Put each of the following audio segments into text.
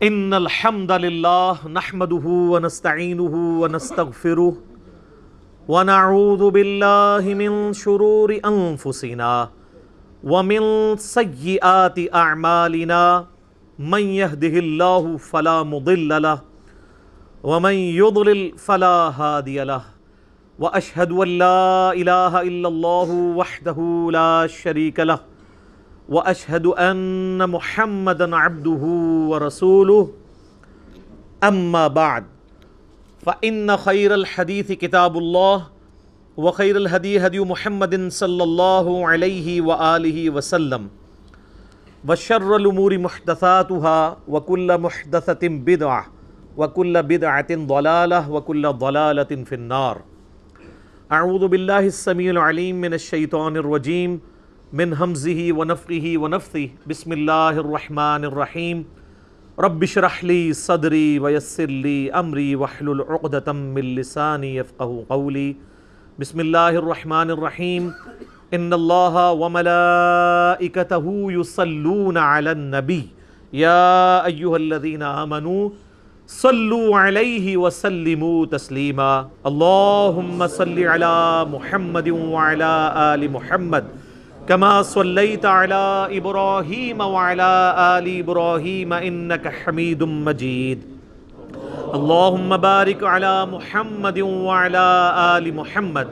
ان الحمد للہ نحمده ونستعینه ونستغفره ونعوذ باللہ من شرور انفسنا ومن سیئات اعمالنا من يهده اللہ فلا مضل له ومن يضلل فلا هادی له واشهد ان لا الہ الا اللہ وحدہ لا شریک له واشهد ان محمدا عبده ورسوله اما بعد فان خیر الحدیث کتاب اللہ وخیر الہدی ہدی محمد صلی اللہ علیہ وآلہ وسلم وشر الامور محدثاتها وکل محدثۃ بدعہ وکل بدعۃ ضلالہ وکل ضلالۃ فی النار۔ اعوذ باللہ السمیع العلیم من الشیطان الرجیم من حمزہ ونفخہ ونفثہ بسم اللہ الرحمن الرحیم رب اشرح لی صدری ویسر لی امری واحلل عقدۃ من لسانی یفقہوا قولی۔ بسم اللہ الرحمن الرحیم ان اللہ وملائکتہ یصلون علی النبی یا ایہا الذین آمنوا صلوا علیہ وسلموا تسلیما۔ اللہم صل علی محمد وعلی آل محمد کما صلیت علی ابراہیم وعلی آل ابراہیم انک حمید مجید۔ اللہم بارک علی محمد وعلی آل محمد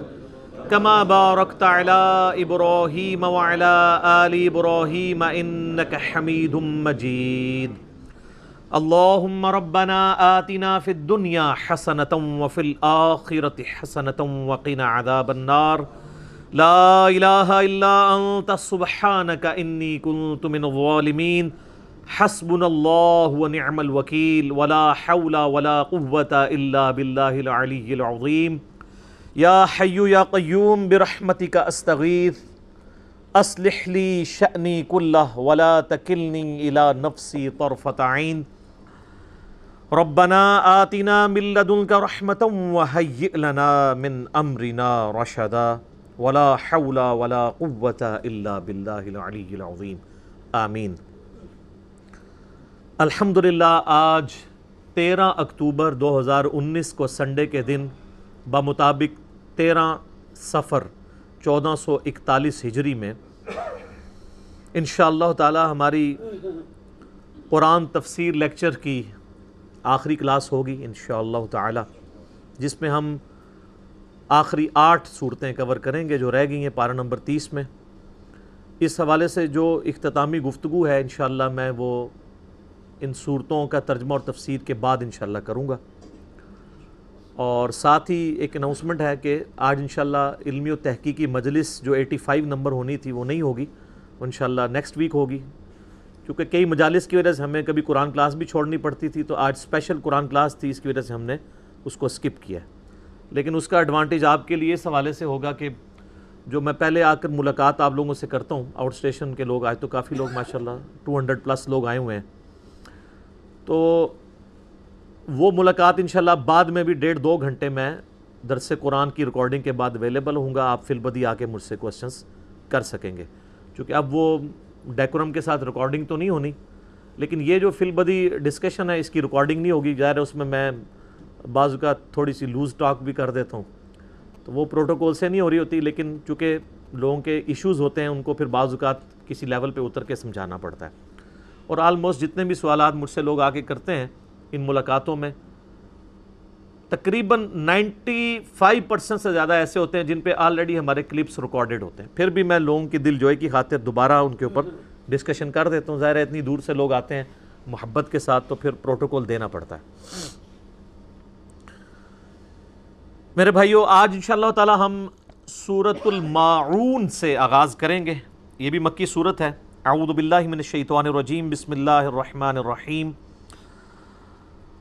کما بارکت علی ابراہیم وعلی آل ابراہیم انک حمید مجید۔ اللہم ربنا آتنا فی الدنیا حسنۃ وفی الآخرۃ حسنۃ وقنا عذاب النار۔ لا الہ الا انت سبحانک انی کنت من الظالمین۔ حسبنا اللہ ونعم الوکیل ولا حول ولا قوة الا باللہ العلی العظیم۔ یا حی یا قیوم برحمتک استغیث اصلح لی شأنی کلہ ولا تکلنی الی نفسی طرفۃ عین۔ ربنا آتنا من لدنک رحمۃ وہیئ لنا من امرنا رشدا ولا حول ولا قوة الا باللہ العلی العظیم آمین۔ الحمدللہ آج 13 اکتوبر 2019 کو سنڈے کے دن بمطابق 13 صفر 1441 ہجری میں انشاءاللہ تعالی ہماری قرآن تفسیر لیکچر کی آخری کلاس ہوگی انشاءاللہ تعالی، جس میں ہم آخری 8 صورتیں کور کریں گے جو رہ گئی ہیں پارہ نمبر 30 میں۔ اس حوالے سے جو اختتامی گفتگو ہے انشاءاللہ میں وہ ان صورتوں کا ترجمہ اور تفسیر کے بعد انشاءاللہ کروں گا، اور ساتھ ہی ایک اناؤنسمنٹ ہے کہ آج انشاءاللہ علمی و تحقیقی مجلس جو 85 نمبر ہونی تھی وہ نہیں ہوگی، وہ انشاءاللہ نیکسٹ ویک ہوگی، کیونکہ کئی مجالس کی وجہ سے ہمیں کبھی قرآن کلاس بھی چھوڑنی پڑتی تھی، تو آج اسپیشل قرآن کلاس تھی، اس کی وجہ سے ہم نے اس کو اسکپ کیا ہے۔ لیکن اس کا ایڈوانٹیج آپ کے لیے اس حوالے سے ہوگا کہ جو میں پہلے آ کر ملاقات آپ لوگوں سے کرتا ہوں، آؤٹ اسٹیشن کے لوگ آج تو کافی لوگ ماشاءاللہ 200+ لوگ آئے ہوئے ہیں، تو وہ ملاقات انشاءاللہ بعد میں بھی 1.5-2 گھنٹے میں درس قرآن کی ریکارڈنگ کے بعد اویلیبل ہوں گا، آپ فی البدی آ کے مجھ سے کوسچنس کر سکیں گے، چونکہ اب وہ ڈیکورم کے ساتھ ریکارڈنگ تو نہیں ہونی، لیکن یہ جو فی البدی ڈسکشن ہے اس کی ریکارڈنگ نہیں ہوگی، ظاہر ہے اس میں بعض اوقات تھوڑی سی لوز ٹاک بھی کر دیتا ہوں، تو وہ پروٹوکول سے نہیں ہو رہی ہوتی، لیکن چونکہ لوگوں کے ایشوز ہوتے ہیں ان کو پھر بعض اوقات کسی لیول پہ اتر کے سمجھانا پڑتا ہے، اور آلموسٹ جتنے بھی سوالات مجھ سے لوگ آ کے کرتے ہیں ان ملاقاتوں میں تقریباً 95% سے زیادہ ایسے ہوتے ہیں جن پہ آلریڈی ہمارے کلپس ریکارڈڈ ہوتے ہیں، پھر بھی میں لوگوں کی دل جوئی کی خاطر دوبارہ ان کے اوپر ڈسکشن کر دیتا ہوں، ظاہر ہے اتنی دور سے لوگ آتے ہیں محبت کے ساتھ تو پھر پروٹوکول دینا پڑتا ہے۔ میرے بھائیو، آج انشاءاللہ تعالی ہم سورۃ الماعون سے آغاز کریں گے، یہ بھی مکی سورت ہے۔ اعوذ باللہ من الشیطان الرجیم، بسم اللہ الرحمن الرحیم۔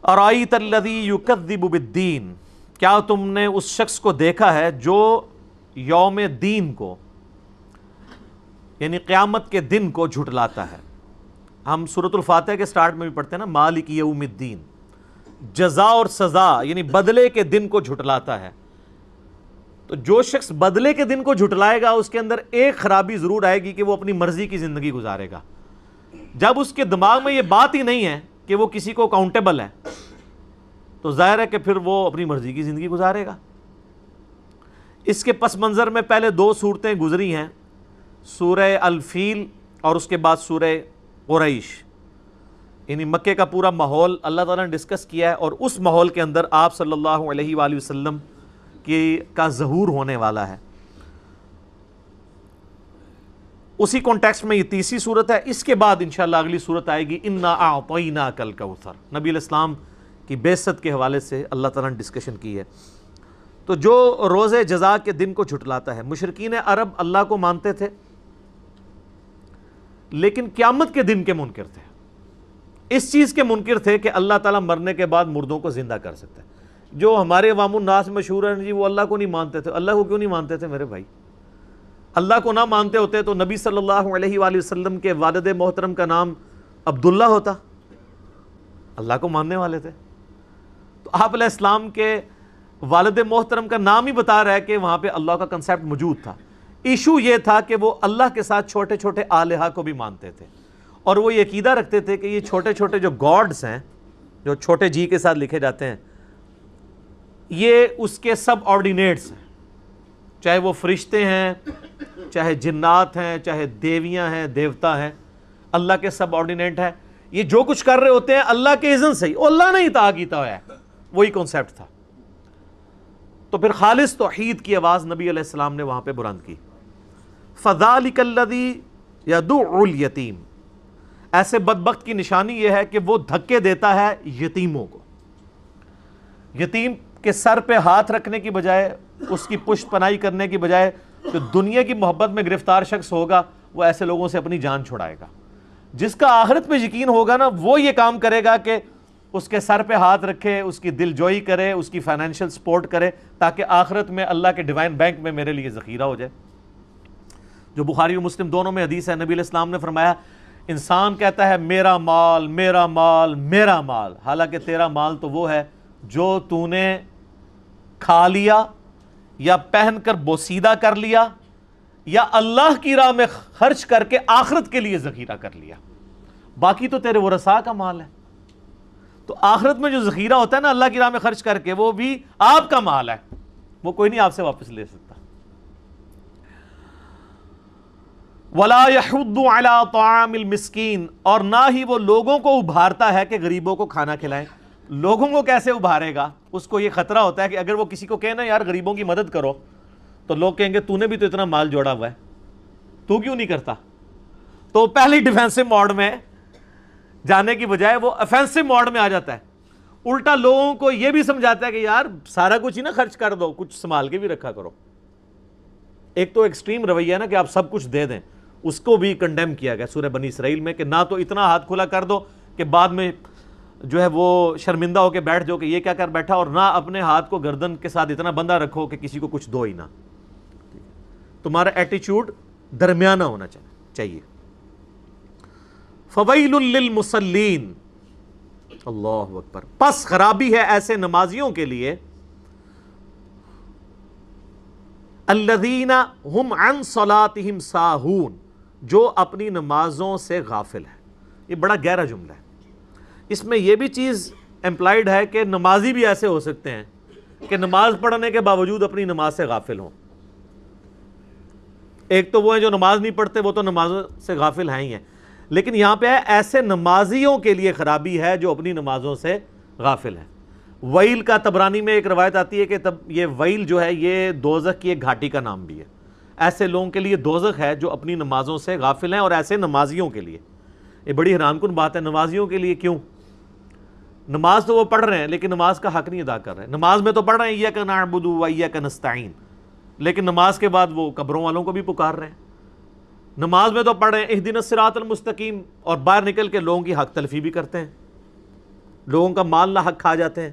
ارائیت الذی یکذب بالدین، کیا تم نے اس شخص کو دیکھا ہے جو یوم دین کو یعنی قیامت کے دن کو جھٹلاتا ہے۔ ہم سورۃ الفاتحہ کے سٹارٹ میں بھی پڑھتے ہیں نا، مالک یوم الدین، جزا اور سزا یعنی بدلے کے دن کو جھٹلاتا ہے۔ تو جو شخص بدلے کے دن کو جھٹلائے گا اس کے اندر ایک خرابی ضرور آئے گی کہ وہ اپنی مرضی کی زندگی گزارے گا۔ جب اس کے دماغ میں یہ بات ہی نہیں ہے کہ وہ کسی کو اکاؤنٹیبل ہے تو ظاہر ہے کہ پھر وہ اپنی مرضی کی زندگی گزارے گا۔ اس کے پس منظر میں پہلے 2 صورتیں گزری ہیں، سورہ الفیل اور اس کے بعد سورہ قریش، یعنی مکے کا پورا ماحول اللہ تعالیٰ نے ڈسکس کیا ہے، اور اس ماحول کے اندر آپ صلی اللہ علیہ وآلہ وسلم کا ظہور ہونے والا ہے۔ اسی کانٹیکسٹ میں یہ تیسری صورت ہے۔ اس کے بعد انشاءاللہ اگلی صورت آئے گی انا اعطیناک الکوثر، نبی علیہ السلام کی بعثت کے حوالے سے اللہ تعالیٰ نے ڈسکشن کی ہے۔ تو جو روز جزا کے دن کو جھٹلاتا ہے، مشرکین عرب اللہ کو مانتے تھے لیکن قیامت کے دن کے منکر تھے، اس چیز کے منکر تھے کہ اللہ تعالیٰ مرنے کے بعد مردوں کو زندہ کر سکتا ہے۔ جو ہمارے عوام الناس مشہور ہیں جی وہ اللہ کو نہیں مانتے تھے، اللہ کو کیوں نہیں مانتے تھے میرے بھائی؟ اللہ کو نہ مانتے ہوتے تو نبی صلی اللہ علیہ وآلہ وسلم کے والد محترم کا نام عبداللہ ہوتا، اللہ کو ماننے والے تھے۔ تو آپ علیہ السلام کے والد محترم کا نام ہی بتا رہا ہے کہ وہاں پہ اللہ کا کنسیپٹ موجود تھا۔ ایشو یہ تھا کہ وہ اللہ کے ساتھ چھوٹے چھوٹے آلہہ کو بھی مانتے تھے، اور وہ یہ عقیدہ رکھتے تھے کہ یہ چھوٹے چھوٹے جو گاڈز ہیں، جو چھوٹے جی کے ساتھ لکھے جاتے ہیں، یہ اس کے سب آرڈینیٹس ہیں، چاہے وہ فرشتے ہیں، چاہے جنات ہیں، چاہے دیویاں ہیں، دیوتا ہیں، اللہ کے سب آرڈینیٹ ہیں۔ یہ جو کچھ کر رہے ہوتے ہیں اللہ کے اذن سے ہی، اللہ نے ہی عطا کیتا ہوا ہے، وہی کانسیپٹ تھا۔ تو پھر خالص توحید کی آواز نبی علیہ السلام نے وہاں پہ بلند کی، فَذَلِكَ الَّذِي يَدُعُّ الْيَتِيمَ، ایسے بدبخت کی نشانی یہ ہے کہ وہ دھکے دیتا ہے یتیموں کو۔ یتیم کے سر پہ ہاتھ رکھنے کی بجائے، اس کی پشت پناہی کرنے کی بجائے، جو دنیا کی محبت میں گرفتار شخص ہوگا وہ ایسے لوگوں سے اپنی جان چھڑائے گا۔ جس کا آخرت پہ یقین ہوگا نا وہ یہ کام کرے گا کہ اس کے سر پہ ہاتھ رکھے، اس کی دل جوئی کرے، اس کی فائنینشیل سپورٹ کرے، تاکہ آخرت میں اللہ کے ڈیوائن بینک میں میرے لیے ذخیرہ ہو جائے۔ جو بخاری و مسلم دونوں میں حدیث ہے، نبی علیہ السلام نے فرمایا انسان کہتا ہے میرا مال میرا مال میرا مال، حالانکہ تیرا مال تو وہ ہے جو تو نے کھا لیا یا پہن کر بوسیدہ کر لیا یا اللہ کی راہ میں خرچ کر کے آخرت کے لیے ذخیرہ کر لیا، باقی تو تیرے ورثاء کا مال ہے۔ تو آخرت میں جو ذخیرہ ہوتا ہے نا اللہ کی راہ میں خرچ کر کے، وہ بھی آپ کا مال ہے، وہ کوئی نہیں آپ سے واپس لے سکتا۔ وَلَا يَحُضُّ عَلَىٰ طَعَامِ الْمِسْكِينِ، اور نہ ہی وہ لوگوں کو ابھارتا ہے کہ غریبوں کو کھانا کھلائیں۔ لوگوں کو کیسے ابھارے گا؟ اس کو یہ خطرہ ہوتا ہے کہ اگر وہ کسی کو کہے نا یار غریبوں کی مدد کرو، تو لوگ کہیں گے تو نے بھی تو اتنا مال جوڑا ہوا ہے، تو کیوں نہیں کرتا؟ تو پہلی ڈیفینسو موڈ میں جانے کی بجائے وہ افینسو موڈ میں آ جاتا ہے، الٹا لوگوں کو یہ بھی سمجھاتا ہے کہ یار سارا کچھ ہی نہ خرچ کر دو، کچھ سنبھال کے بھی رکھا کرو۔ ایک تو ایکسٹریم رویہ ہے نا کہ آپ سب کچھ دے دیں، اس کو بھی کنڈیم کیا گیا سورہ بنی اسرائیل میں، کہ نہ تو اتنا ہاتھ کھلا کر دو کہ بعد میں جو ہے وہ شرمندہ ہو کے بیٹھ جاؤ کہ یہ کیا کر بیٹھا، اور نہ اپنے ہاتھ کو گردن کے ساتھ اتنا بندہ رکھو کہ کسی کو کچھ دو ہی نہ۔ تمہارا ایٹیچیوڈ درمیانہ ہونا چاہیے۔ فَوَيْلٌ لِّلْمُصَلِّينَ، اللہ اکبر، پس خرابی ہے ایسے نمازیوں کے لیے، الذین ہم عن صلاتہم ساہون، جو اپنی نمازوں سے غافل ہے۔ یہ بڑا گہرا جملہ ہے، اس میں یہ بھی چیز امپلائیڈ ہے کہ نمازی بھی ایسے ہو سکتے ہیں کہ نماز پڑھنے کے باوجود اپنی نماز سے غافل ہوں۔ ایک تو وہ ہیں جو نماز نہیں پڑھتے، وہ تو نماز سے غافل ہیں ہی ہیں، لیکن یہاں پہ ہے ایسے نمازیوں کے لیے خرابی ہے جو اپنی نمازوں سے غافل ہیں۔ ویل کا طبرانی میں ایک روایت آتی ہے کہ یہ ویل جو ہے یہ دوزخ کی ایک گھاٹی کا نام بھی ہے۔ ایسے لوگوں کے لیے دوزخ ہے جو اپنی نمازوں سے غافل ہیں، اور ایسے نمازیوں کے لیے یہ بڑی حیران کن بات ہے۔ نمازیوں کے لیے کیوں؟ نماز تو وہ پڑھ رہے ہیں لیکن نماز کا حق نہیں ادا کر رہے ہیں۔ نماز میں تو پڑھ رہے ہیں ایاک نعبد و ایاک نستعین، لیکن نماز کے بعد وہ قبروں والوں کو بھی پکار رہے ہیں۔ نماز میں تو پڑھ رہے ہیں اہدنا الصراط المستقیم، اور باہر نکل کے لوگوں کی حق تلفی بھی کرتے ہیں، لوگوں کا مال نہ حق کھا جاتے ہیں۔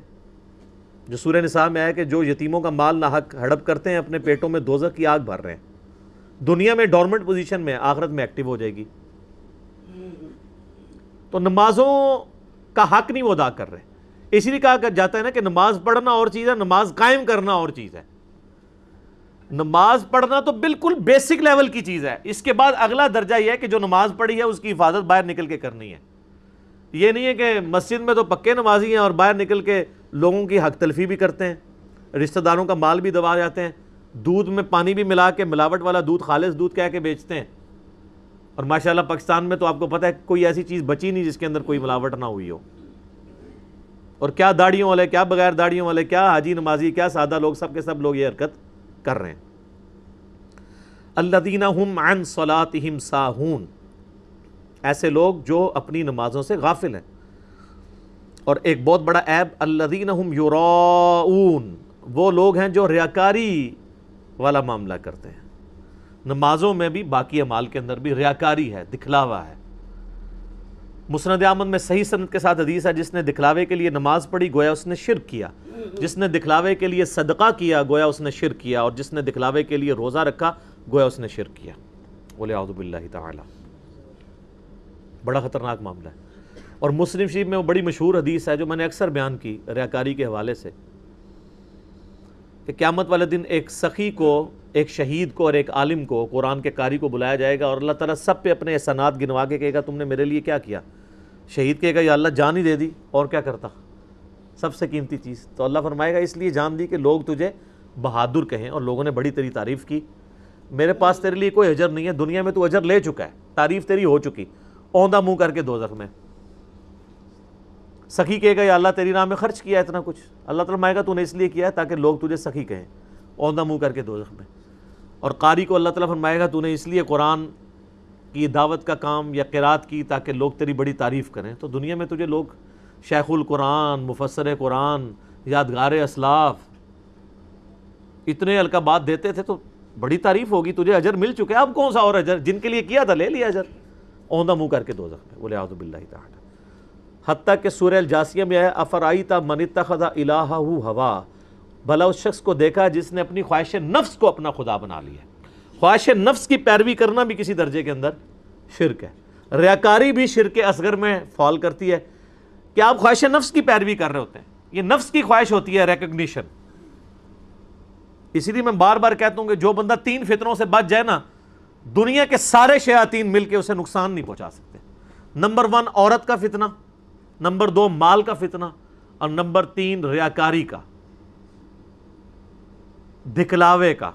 جو سورہ نساء میں ہے کہ جو یتیموں کا مال نہ حق ہڑپ کرتے ہیں اپنے پیٹوں میں دوزخ کی آگ بھر رہے ہیں۔ دنیا میں ڈورمنٹ پوزیشن میں، آخرت میں ایکٹیو ہو جائے گی۔ تو نمازوں کا حق نہیں وہ ادا کر رہے، اسی لیے کہا جاتا ہے نا کہ نماز پڑھنا اور چیز ہے، نماز قائم کرنا اور چیز ہے۔ نماز پڑھنا تو بالکل بیسک لیول کی چیز ہے، اس کے بعد اگلا درجہ یہ ہے کہ جو نماز پڑھی ہے اس کی حفاظت باہر نکل کے کرنی ہے۔ یہ نہیں ہے کہ مسجد میں تو پکے نمازی ہیں اور باہر نکل کے لوگوں کی حق تلفی بھی کرتے ہیں، رشتہ داروں کا مال بھی دبا جاتے ہیں، دودھ میں پانی بھی ملا کے ملاوٹ والا دودھ خالص دودھ کہہ کے بیچتے ہیں. اور ماشاءاللہ پاکستان میں تو آپ کو پتہ ہے کوئی ایسی چیز بچی نہیں جس کے اندر کوئی ملاوٹ نہ ہوئی ہو. اور کیا داڑھیوں والے، کیا بغیر داڑھیوں والے، کیا حاجی نمازی، کیا سادہ لوگ، سب کے سب لوگ یہ حرکت کر رہے ہیں. الذین ھم عن صلاتہم ساہون، ایسے لوگ جو اپنی نمازوں سے غافل ہیں. اور ایک بہت بڑا عیب الذین ھم یراؤون، وہ لوگ ہیں جو ریاکاری والا معاملہ کرتے ہیں. نمازوں میں بھی باقی اعمال کے اندر بھی ریاکاری ہے، دکھلاوا ہے. مسند احمد میں صحیح سند کے ساتھ حدیث ہے، جس نے دکھلاوے کے لیے نماز پڑھی گویا اس نے شرک کیا، جس نے دکھلاوے کے لیے صدقہ کیا گویا اس نے شرک کیا، اور جس نے دکھلاوے کے لیے روزہ رکھا گویا اس نے شرک کیا. وَلِعَوْذُ بِاللَّهِ تعالی. بڑا خطرناک معاملہ ہے. اور مسلم شریف میں وہ بڑی مشہور حدیث ہے جو میں نے اکثر بیان کی ریاکاری کے حوالے سے، کہ قیامت والے دن ایک سخی کو، ایک شہید کو اور ایک عالم کو، قرآن کے قاری کو بلایا جائے گا، اور اللہ تعالیٰ سب پہ اپنے احسانات گنوا کے کہے گا تم نے میرے لیے کیا کیا. شہید کہے گا یا اللہ جان ہی دے دی، اور کیا کرتا، سب سے قیمتی چیز. تو اللہ فرمائے گا اس لیے جان دی کہ لوگ تجھے بہادر کہیں، اور لوگوں نے بڑی تیری تعریف کی. میرے پاس تیرے لیے کوئی اجر نہیں ہے، دنیا میں تو اجر لے چکا ہے، تعریف تیری ہو چکی، اوندھا منہ کر کے دوزخ میں. سخی کہے گا یا اللہ تیری راہ میں خرچ کیا اتنا کچھ، اللہ تعالیٰ فرمائے گا تو نے اس لیے کیا ہے تاکہ لوگ تجھے سخی کہیں، اوندھا منہ کر کے دوزخ میں. اور قاری کو اللہ تعالیٰ فرمائے گا تو نے اس لیے قرآن کی دعوت کا کام یا قرات کی تاکہ لوگ تیری بڑی تعریف کریں. تو دنیا میں تجھے لوگ شیخ القرآن، مفسر قرآن، یادگار اسلاف، اتنے القابات دیتے تھے تو بڑی تعریف ہوگی، تجھے اجر مل چکا ہے، اب کون سا اور اجر، جن کے لیے کیا تھا لے لیا اجر، اوندھا منہ کر کے دوزخ میں. وَلِعَوْذُ بِاللَّهِ تعالی. حتیٰ کہ سورہ الجاسیہ میں ہے افرائیت من اتخذ الہہ ہوا، بھلا اس شخص کو دیکھا جس نے اپنی خواہش نفس کو اپنا خدا بنا لیا. خواہش نفس کی پیروی کرنا بھی کسی درجے کے اندر شرک ہے. ریاکاری بھی شرک اصغر میں فال کرتی ہے کہ آپ خواہش نفس کی پیروی کر رہے ہوتے ہیں. یہ نفس کی خواہش ہوتی ہے ریکگنیشن. اسی لیے میں بار بار کہتا ہوں کہ جو بندہ 3 فتنوں سے بچ جائے نا، دنیا کے سارے شیاطین مل کے اسے نقصان نہیں پہنچا سکتے. نمبر 1 عورت کا فتنہ، نمبر 2 مال کا فتنہ، اور نمبر 3 ریاکاری کا، دکھلاوے کا،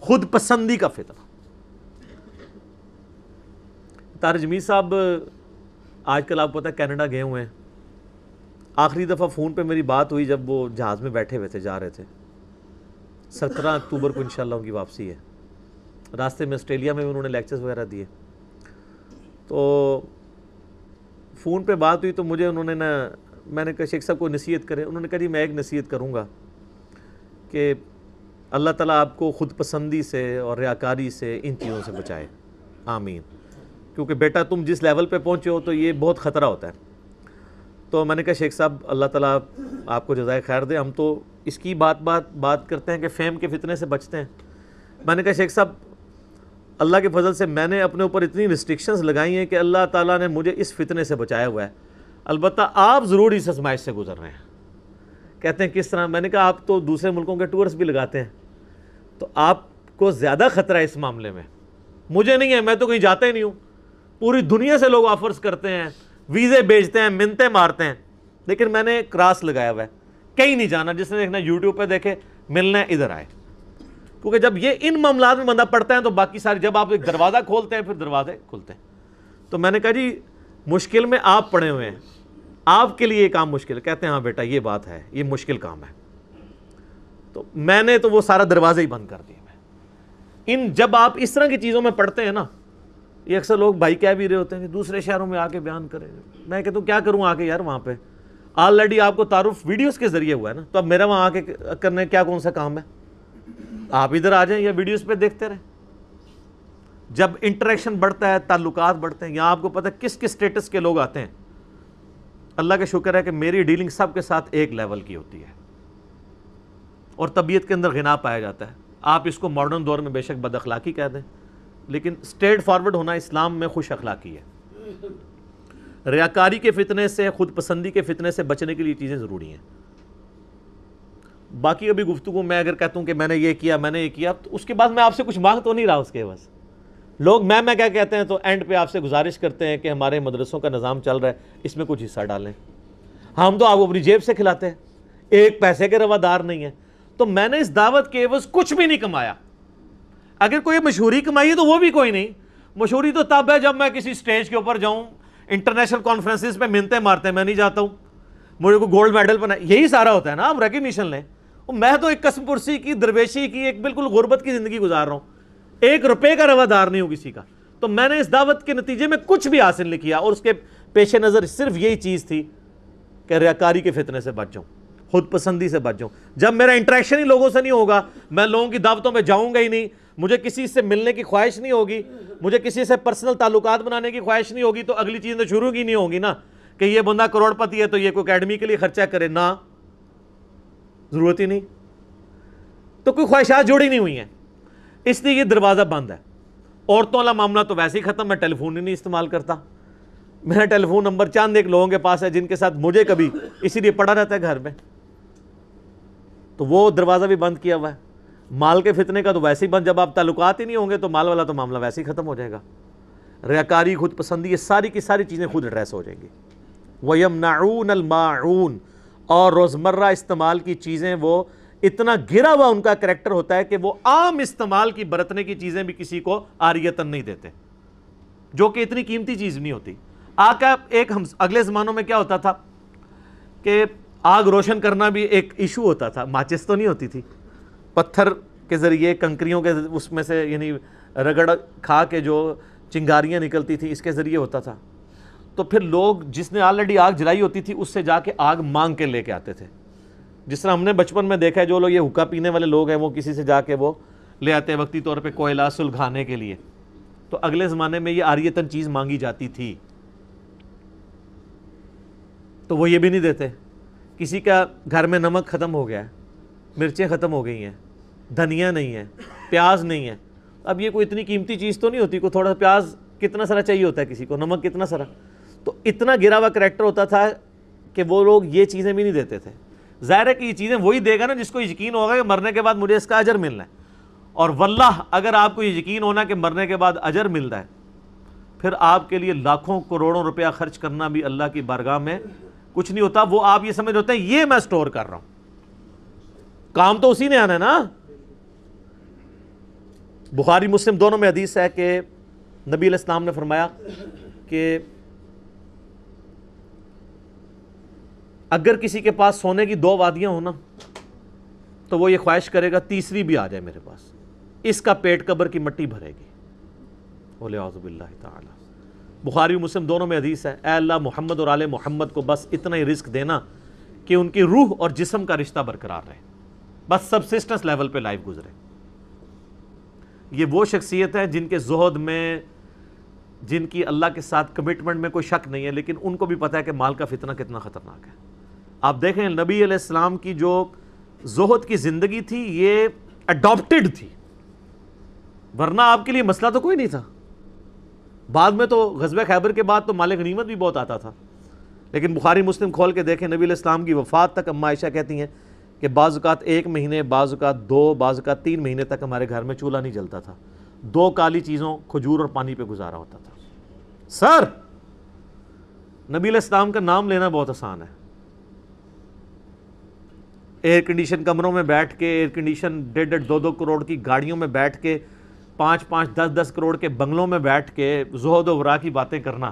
خود پسندی کا فتنہ. طارق جمیل صاحب آج کل آپ کو پتہ ہے کینیڈا گئے ہوئے ہیں. آخری دفعہ فون پہ میری بات ہوئی جب وہ جہاز میں بیٹھے ہوئے تھے، جا رہے تھے. 17 اکتوبر کو انشاءاللہ ان کی واپسی ہے. راستے میں آسٹریلیا میں انہوں نے لیکچرز وغیرہ دیے. تو فون پہ بات ہوئی تو مجھے انہوں نے میں نے کہا شیخ صاحب کو نصیحت کرے. انہوں نے کہا جی میں ایک نصیحت کروں گا کہ اللہ تعالیٰ آپ کو خود پسندی سے اور ریاکاری سے ان چیزوں سے بچائے، آمین. کیونکہ بیٹا تم جس لیول پہ پہنچے ہو تو یہ بہت خطرہ ہوتا ہے. تو میں نے کہا شیخ صاحب اللہ تعالیٰ آپ کو جزائے خیر دے، ہم تو اس کی بات کرتے ہیں کہ فیم کے فتنے سے بچتے ہیں. میں نے کہا شیخ صاحب اللہ کے فضل سے میں نے اپنے اوپر اتنی ریسٹرکشنز لگائی ہیں کہ اللہ تعالیٰ نے مجھے اس فتنے سے بچایا ہوا ہے. البتہ آپ ضرور اس آزمائش سے گزر رہے ہیں. کہتے ہیں کس طرح؟ میں نے کہا آپ تو دوسرے ملکوں کے ٹورس بھی لگاتے ہیں تو آپ کو زیادہ خطرہ ہے اس معاملے میں. مجھے نہیں ہے، میں تو کہیں جاتا ہی نہیں ہوں. پوری دنیا سے لوگ آفرز کرتے ہیں، ویزے بیچتے ہیں، منتیں مارتے ہیں، لیکن میں نے کراس لگایا ہوا ہے، کہیں نہیں جانا. جس نے دیکھنا یوٹیوب پہ دیکھے، ملنا ہے ادھر آئے. کیونکہ جب یہ ان معاملات میں بندہ پڑتا ہے تو باقی ساری، جب آپ ایک دروازہ کھولتے ہیں پھر دروازے کھلتے ہیں. تو میں نے کہا جی مشکل میں آپ پڑے ہوئے ہیں، آپ کے لیے یہ کام مشکل ہے. کہتے ہیں ہاں بیٹا یہ بات ہے، یہ مشکل کام ہے. تو میں نے تو وہ سارا دروازے ہی بند کر دیے. جب آپ اس طرح کی چیزوں میں پڑھتے ہیں نا، یہ اکثر لوگ بھائی کہہ بھی رہے ہوتے ہیں کہ دوسرے شہروں میں آ کے بیان کریں. میں کہتا ہوں کیا کروں آ کے یار، وہاں پہ آلریڈی آپ کو تعارف ویڈیوز کے ذریعے ہوا ہے نا، تو اب میرا وہاں آ کے کرنے کیا کون سا کام ہے؟ آپ ادھر آ جائیں یا ویڈیوز پہ دیکھتے رہیں. جب انٹریکشن بڑھتا ہے، تعلقات بڑھتے ہیں. یہاں آپ کو پتہ ہے کس کس سٹیٹس کے لوگ آتے ہیں. اللہ کا شکر ہے کہ میری ڈیلنگ سب کے ساتھ ایک لیول کی ہوتی ہے اور طبیعت کے اندر غنا پایا جاتا ہے. آپ اس کو ماڈرن دور میں بے شک بد اخلاقی کہہ دیں، لیکن اسٹریٹ فارورڈ ہونا اسلام میں خوش اخلاقی ہے. ریاکاری کے فتنے سے، خود پسندی کے فتنے سے بچنے کے لیے چیزیں ضروری ہیں. باقی ابھی گفتگو میں اگر کہتا ہوں کہ میں نے یہ کیا، میں نے یہ کیا، تو اس کے بعد میں آپ سے کچھ مانگ تو نہیں رہا اس کے بس. لوگ میں کیا کہتے ہیں تو اینڈ پہ آپ سے گزارش کرتے ہیں کہ ہمارے مدرسوں کا نظام چل رہا ہے، اس میں کچھ حصہ ڈالیں، ہم تو آپ کو اپنی جیب سے کھلاتے ہیں، ایک پیسے کے روادار نہیں ہے۔ تو میں نے اس دعوت کے عوض کچھ بھی نہیں کمایا۔ اگر کوئی مشہوری کمائی ہے تو وہ بھی کوئی نہیں، مشہوری تو تب ہے جب میں کسی سٹیج کے اوپر جاؤں، انٹرنیشنل کانفرنسز پہ منتیں مارتے ہیں، میں نہیں جاتا ہوں، مجھے کو گولڈ میڈل بنا، یہی سارا ہوتا ہے نا، آپ ریکگنیشن لیں۔ میں تو ایک قسم پرسی کی، درویشی کی، ایک بالکل غربت کی زندگی گزار رہا ہوں، ایک روپے کا روادار نہیں ہوں کسی کا۔ تو میں نے اس دعوت کے نتیجے میں کچھ بھی حاصل نہیں کیا، اور اس کے پیش نظر صرف یہی چیز تھی کہ ریاکاری کے فتنے سے بچ جاؤں، خود پسندی سے بچ جاؤں۔ جب میرا انٹریکشن ہی لوگوں سے نہیں ہوگا، میں لوگوں کی دعوتوں میں جاؤں گا ہی نہیں، مجھے کسی سے ملنے کی خواہش نہیں ہوگی، مجھے کسی سے پرسنل تعلقات بنانے کی خواہش نہیں ہوگی، تو اگلی چیز تو شروع کی نہیں ہوگی نا کہ یہ بندہ کروڑ پتی ہے تو یہ کوئی اکیڈمی کے لیے خرچہ کرے، نہ، ضرورت ہی نہیں، تو کوئی خواہشات جڑی نہیں ہوئی ہیں، اس لیے یہ دروازہ بند ہے۔ عورتوں والا معاملہ تو ویسے ہی ختم، میں ٹیلی فون ہی نہیں استعمال کرتا، میرا ٹیلی فون نمبر چند ایک لوگوں کے پاس ہے جن کے ساتھ مجھے کبھی اسی لیے پڑا رہتا ہے گھر میں، تو وہ دروازہ بھی بند کیا ہوا ہے۔ مال کے فتنے کا تو ویسے ہی بند، جب آپ تعلقات ہی نہیں ہوں گے تو مال والا تو معاملہ ویسے ہی ختم ہو جائے گا۔ ریاکاری، خود پسندی، یہ ساری کی ساری چیزیں خود ایڈریس ہو جائیں گی۔ وَيَمْنَعُونَ الْمَاعُونَ، اور روزمرہ استعمال کی چیزیں وہ اتنا گرا ہوا ان کا کریکٹر ہوتا ہے کہ وہ عام استعمال کی برتنے کی چیزیں بھی کسی کو عاریتاً نہیں دیتے، جو کہ اتنی قیمتی چیز نہیں ہوتی۔ آقا ایک اگلے زمانوں میں کیا ہوتا تھا کہ آگ روشن کرنا بھی ایک ایشو ہوتا تھا، ماچس تو نہیں ہوتی تھی، پتھر کے ذریعے، کنکریوں کے اس میں سے یعنی رگڑ کھا کے جو چنگاریاں نکلتی تھی، اس کے ذریعے ہوتا تھا۔ تو پھر لوگ جس نے آلریڈی آگ جلائی ہوتی تھی اس سے جا کے آگ مانگ کے لے کے آتے تھے، جس طرح ہم نے بچپن میں دیکھا ہے جو لوگ یہ حقہ پینے والے لوگ ہیں وہ کسی سے جا کے وہ لے آتے ہیں وقتی طور پہ کوئلہ سلگھانے کے لیے۔ تو اگلے زمانے میں یہ عاریتاً چیز مانگی جاتی تھی، تو وہ یہ بھی نہیں دیتے۔ کسی کا گھر میں نمک ختم ہو گیا ہے، مرچیں ختم ہو گئی ہیں، دھنیا نہیں ہے، پیاز نہیں ہے، اب یہ کوئی اتنی قیمتی چیز تو نہیں ہوتی، کوئی تھوڑا پیاز کتنا سارا چاہیے ہوتا ہے کسی کو، نمک کتنا سارا، تو اتنا گرا ہوا کریکٹر ہوتا تھا کہ وہ لوگ یہ چیزیں بھی نہیں دیتے تھے۔ ظاہر ہے کہ یہ چیزیں وہی دے گا نا جس کو یقین ہوگا کہ مرنے کے بعد مجھے اس کا اجر ملنا ہے، اور واللہ اگر آپ کو یہ یقین ہونا کہ مرنے کے بعد اجر ملتا ہے، پھر آپ کے لیے لاکھوں کروڑوں روپیہ خرچ کرنا بھی اللہ کی بارگاہ میں کچھ نہیں ہوتا۔ وہ آپ یہ سمجھ ہوتے ہیں یہ میں سٹور کر رہا ہوں، کام تو اسی نے آنا ہے نا۔ بخاری مسلم دونوں میں حدیث ہے کہ نبی علیہ السلام نے فرمایا کہ اگر کسی کے پاس سونے کی 2 وادیاں ہوں نا تو وہ یہ خواہش کرے گا تیسری بھی آ جائے میرے پاس، اس کا پیٹ قبر کی مٹی بھرے گی، وَلِعَوْذُ بِاللَّهِ تعالی۔ بخاری مسلم دونوں میں حدیث ہے، اے اللہ محمد اور آل محمد کو بس اتنا ہی رزق دینا کہ ان کی روح اور جسم کا رشتہ برقرار رہے، بس سبسسٹنس لیول پہ لائف گزرے۔ یہ وہ شخصیت ہے جن کے زہد میں، جن کی اللہ کے ساتھ کمٹمنٹ میں کوئی شک نہیں ہے، لیکن ان کو بھی پتہ ہے کہ مال کا فتنہ کتنا خطرناک ہے۔ آپ دیکھیں نبی علیہ السلام کی جو زہد کی زندگی تھی یہ اڈاپٹڈ تھی، ورنہ آپ کے لیے مسئلہ تو کوئی نہیں تھا۔ بعد میں تو غزوہ خیبر کے بعد تو مال غنیمت بھی بہت آتا تھا، لیکن بخاری مسلم کھول کے دیکھیں نبی علیہ السلام کی وفات تک اماں عائشہ کہتی ہیں کہ بعض اوقات 1 مہینے، بعض اوقات 2، بعض اوقات 3 مہینے تک ہمارے گھر میں چولہا نہیں جلتا تھا، 2 کالی چیزوں، کھجور اور پانی پہ گزارا ہوتا تھا۔ سر، نبی علیہ السلام کا نام لینا بہت آسان ہے، ایئر کنڈیشن کمروں میں بیٹھ کے، ایئر کنڈیشن 1.5 2 کروڑ کی گاڑیوں میں بیٹھ کے، 5 10 کروڑ کے بنگلوں میں بیٹھ کے زہد و ورا کی باتیں کرنا،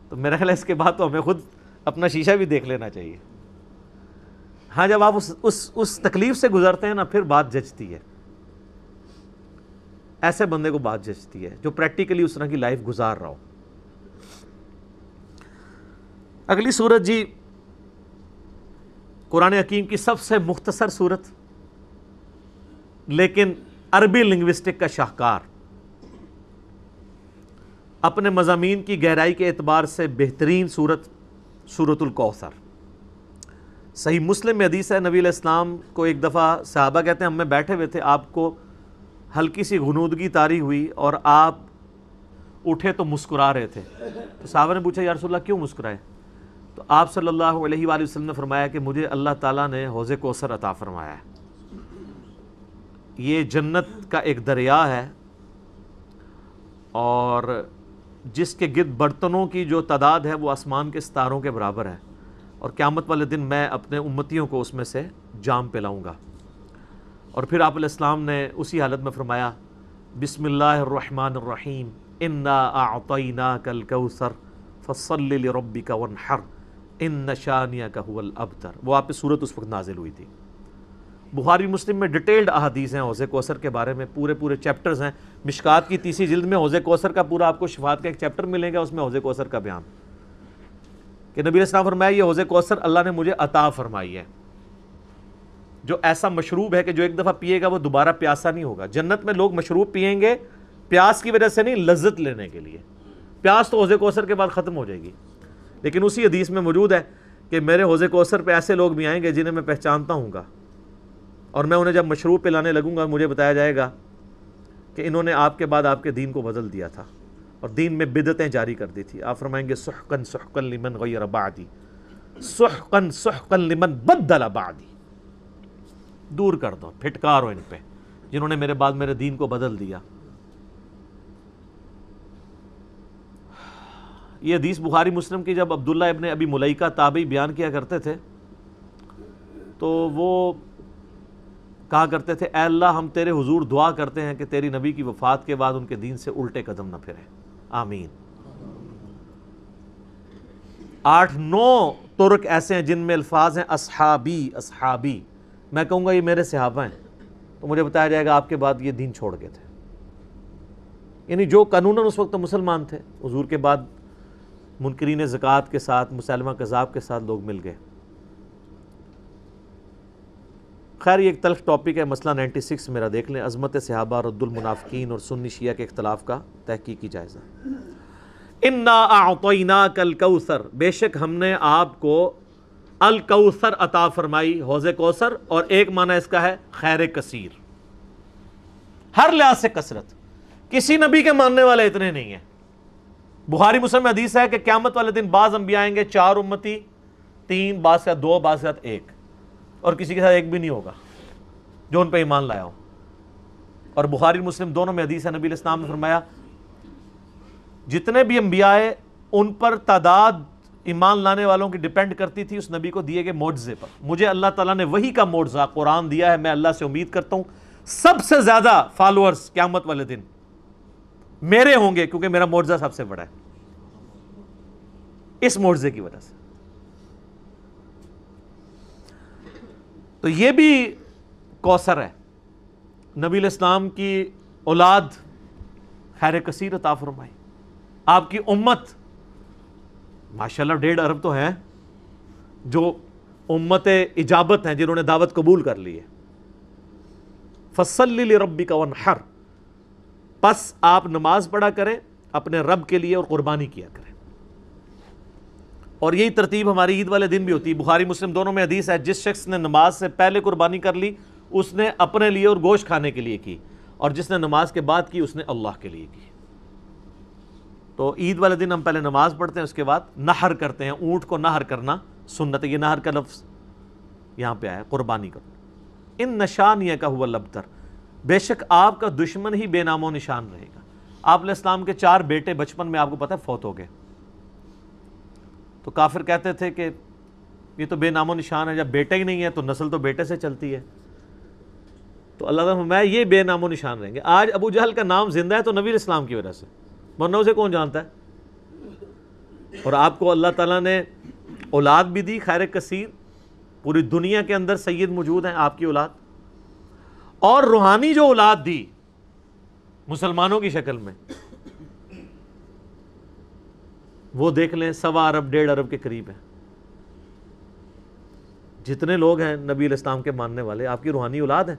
تو میرا خیال ہے اس کے بعد تو ہمیں خود اپنا شیشہ بھی دیکھ لینا چاہیے۔ ہاں جب آپ اس تکلیف سے گزرتے ہیں نا پھر بات جچتی ہے، ایسے بندے کو بات جچتی ہے جو پریکٹیکلی اس طرح کی لائف گزار رہا ہو۔ اگلی سورت جی قرآن حکیم کی سب سے مختصر سورت، لیکن عربی لنگوسٹک کا شاہکار، اپنے مضامین کی گہرائی کے اعتبار سے بہترین سورت، سورۃ الکوثر۔ صحیح مسلم میں حدیث ہے، نبی علیہ السلام کو ایک دفعہ صحابہ کہتے ہیں ہم میں بیٹھے ہوئے تھے، آپ کو ہلکی سی غنودگی طاری ہوئی اور آپ اٹھے تو مسکرا رہے تھے، تو صحابہ نے پوچھا یا رسول اللہ کیوں مسکرائے؟ تو آپ صلی اللہ علیہ وآلہ وسلم نے فرمایا کہ مجھے اللہ تعالیٰ نے حوض کوثر عطا فرمایا ہے، یہ جنت کا ایک دریا ہے اور جس کے گرد برتنوں کی جو تعداد ہے وہ آسمان کے ستاروں کے برابر ہے، اور قیامت والے دن میں اپنے امتیوں کو اس میں سے جام پلاؤں گا۔ اور پھر آپ علیہ السلام نے اسی حالت میں فرمایا بسم اللہ الرحمن الرحیم انا اعطیناک الکوثر فصل لربک وانحر ان شانئک هو الابتر۔ وہ آپ پہ صورت اس وقت نازل ہوئی تھی۔ بخاری مسلم میں ڈیٹیلڈ احادیث ہیں حوض کوثر کے بارے میں، پورے چیپٹرز ہیں۔ مشکات کی تیسری جلد میں حوض کوثر کا پورا آپ کو شفاعت کا ایک چیپٹر ملے گا، اس میں حوض کوثر کا بیان کہ نبی علیہ السلام فرمایا یہ حوض کوثر اللہ نے مجھے عطا فرمائی ہے، جو ایسا مشروب ہے کہ جو ایک دفعہ پیے گا وہ دوبارہ پیاسا نہیں ہوگا۔ جنت میں لوگ مشروب پیئیں گے پیاس کی وجہ سے نہیں، لذت لینے کے لیے۔ پیاس تو حوض کوثر کے بعد ختم ہو جائے گی، لیکن اسی حدیث میں موجود ہے کہ میرے حوض کوثر پہ ایسے لوگ بھی آئیں گے جنہیں میں پہچانتا ہوں گا، اور میں انہیں جب مشروب پلانے لگوں گا مجھے بتایا جائے گا کہ انہوں نے آپ کے بعد آپ کے دین کو بدل دیا تھا اور دین میں بدعتیں جاری کر دی تھی۔ آپ فرمائیں گے سحقن سحقن لمن غیر بعدی، سحقن سحقن لمن بدل بعدی، دور کر دو، پھٹکارو ان پہ جنہوں نے میرے بعد میرے دین کو بدل دیا۔ یہ حدیث بخاری مسلم کی جب عبداللہ ابن ابی ملیکہ تابعی بیان کیا کرتے تھے تو وہ کہا کرتے تھے اے اللہ ہم تیرے حضور دعا کرتے ہیں کہ تیری نبی کی وفات کے بعد ان کے دین سے الٹے قدم نہ پھرے، آمین۔ 8-9 طرق ایسے ہیں جن میں الفاظ ہیں اصحابی اصحابی، میں کہوں گا یہ میرے صحابہ ہیں تو مجھے بتایا جائے گا آپ کے بعد یہ دین چھوڑ گئے تھے، یعنی جو قانوناً اس وقت مسلمان تھے، حضور کے بعد منکرین زکوٰۃ کے ساتھ مسلمہ کذاب کے ساتھ لوگ مل گئے۔ خیر یہ ایک تلخ ٹاپک ہے، مسئلہ 96 میرا دیکھ لیں، عظمت صحابہ، رد المنافقین اور سنی شیعہ کے اختلاف کا تحقیقی جائزہ۔ انا اعطیناک الکوثر، بے شک ہم نے آپ کو الکوثر عطا فرمائی، حوض کوثر، اور ایک معنی اس کا ہے خیر کثیر، ہر لحاظ سے کثرت، کسی نبی کے ماننے والے اتنے نہیں ہیں۔ بخاری مسلم میں حدیث ہے کہ قیامت والے دن بعض انبیاء آئیں گے 4 امتی، 3، بعض کا 2، بعض کا 1، اور کسی کے ساتھ ایک بھی نہیں ہوگا جو ان پہ ایمان لایا ہو۔ اور بخاری مسلم دونوں میں حدیث ہے، نبی علیہ السلام نے فرمایا جتنے بھی انبیاء ہیں ان پر تعداد ایمان لانے والوں کی ڈیپینڈ کرتی تھی اس نبی کو دیے گئے معجزے پر۔ مجھے اللہ تعالیٰ نے وہی کا معجزہ قرآن دیا ہے، میں اللہ سے امید کرتا ہوں سب سے زیادہ فالوورز قیامت والے دن میرے ہوں گے، کیونکہ میرا معجزہ سب سے بڑا ہے، اس معجزے کی وجہ سے۔ تو یہ بھی کوثر ہے، نبی علیہ السلام کی اولاد خیر کثیر عطا فرمائی، آپ کی امت ماشاءاللہ 1.5 ارب تو ہیں جو امت اجابت ہیں، جنہوں نے دعوت قبول کر لی ہے۔ فصل لربک وانحر، پس آپ نماز پڑھا کریں اپنے رب کے لیے اور قربانی کیا کریں۔ اور یہی ترتیب ہماری عید والے دن بھی ہوتی ہے۔ بخاری مسلم دونوں میں حدیث ہے جس شخص نے نماز سے پہلے قربانی کر لی اس نے اپنے لیے اور گوشت کھانے کے لیے کی، اور جس نے نماز کے بعد کی اس نے اللہ کے لیے کی۔ تو عید والے دن ہم پہلے نماز پڑھتے ہیں، اس کے بعد نحر کرتے ہیں، اونٹ کو نحر کرنا سنت ہے۔ یہ نحر کا لفظ یہاں پہ آیا، قربانی کرنا۔ ان نشانیک هو الابتر، بے شک آپ کا دشمن ہی بے نام و نشان رہے گا۔ آپ علیہ السلام کے 4 بیٹے بچپن میں آپ کو پتہ ہے فوت ہو گئے، تو کافر کہتے تھے کہ یہ تو بے نام و نشان ہے، جب بیٹا ہی نہیں ہے تو نسل تو بیٹے سے چلتی ہے۔ تو اللہ تعالیٰ فرمایا یہ بے نام و نشان رہیں گے۔ آج ابو جہل کا نام زندہ ہے تو نبی علیہ السلام کی وجہ سے، ورنہ اسے کون جانتا ہے؟ اور آپ کو اللہ تعالیٰ نے اولاد بھی دی خیر کثیر، پوری دنیا کے اندر سید موجود ہیں آپ کی اولاد، اور روحانی جو اولاد دی مسلمانوں کی شکل میں وہ دیکھ لیں 1.25 ارب 1.5 ارب کے قریب ہیں۔ جتنے لوگ ہیں نبی علیہ السلام کے ماننے والے آپ کی روحانی اولاد ہیں،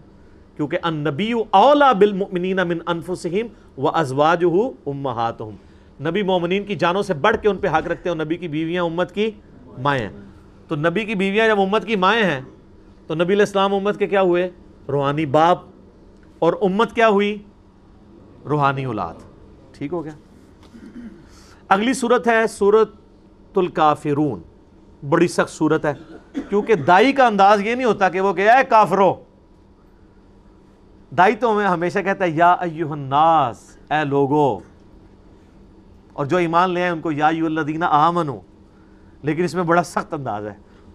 کیونکہ النبی اولیٰ بالمؤمنین من انفسہم وازواجہ امہاتہم، نبی مومنین کی جانوں سے بڑھ کے ان پہ حق رکھتے ہیں، اور نبی کی بیویاں امت کی مائیں ہیں۔ تو نبی کی بیویاں جب امت کی مائیں ہیں تو نبی علیہ السلام امت کے کیا ہوئے؟ روحانی باپ، اور امت کیا ہوئی؟ روحانی اولاد۔ ٹھیک ہو گیا؟ اگلی صورت ہے سورۃ الکافرون، بڑی سخت صورت ہے، کیونکہ دائی کا انداز یہ نہیں ہوتا کہ وہ کہے اے کافرو، دائی تو ہمیں ہمیشہ کہتا ہے یا ایھا الناس، اے لوگو، اور جو ایمان لے آئے ان کو یا ایھا الذین آمنو، لیکن اس میں بڑا سخت انداز ہے،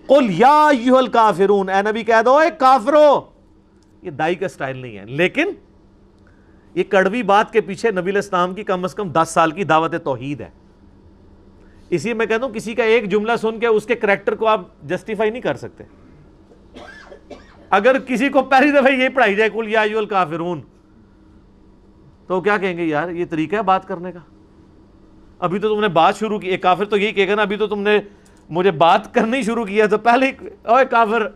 قل یا ایھا الکافرون، اے نبی کہہ دو اے کافرو۔ یہ دائی کا سٹائل نہیں ہے، لیکن یہ کڑوی بات کے پیچھے نبی علیہ السلام کی کم از کم 10 سال کی دعوت توحید ہے۔ اسی میں کہتا ہوں کسی کا ایک جملہ سن کے اس کے کریکٹر کو آپ جسٹیفائی نہیں کر سکتے۔ اگر کسی کو پہلی دفعہ یہ پڑھائی جائے قل یا ایھا الکافرون، تو کیا کہیں گے؟ یار یہ طریقہ ہے بات کرنے کا، ابھی تو تم نے بات شروع کی۔ ایک کافر تو یہی کہے گا نا، ابھی تو تم نے مجھے بات کرنی شروع کیا تو پہلے اوے کافر۔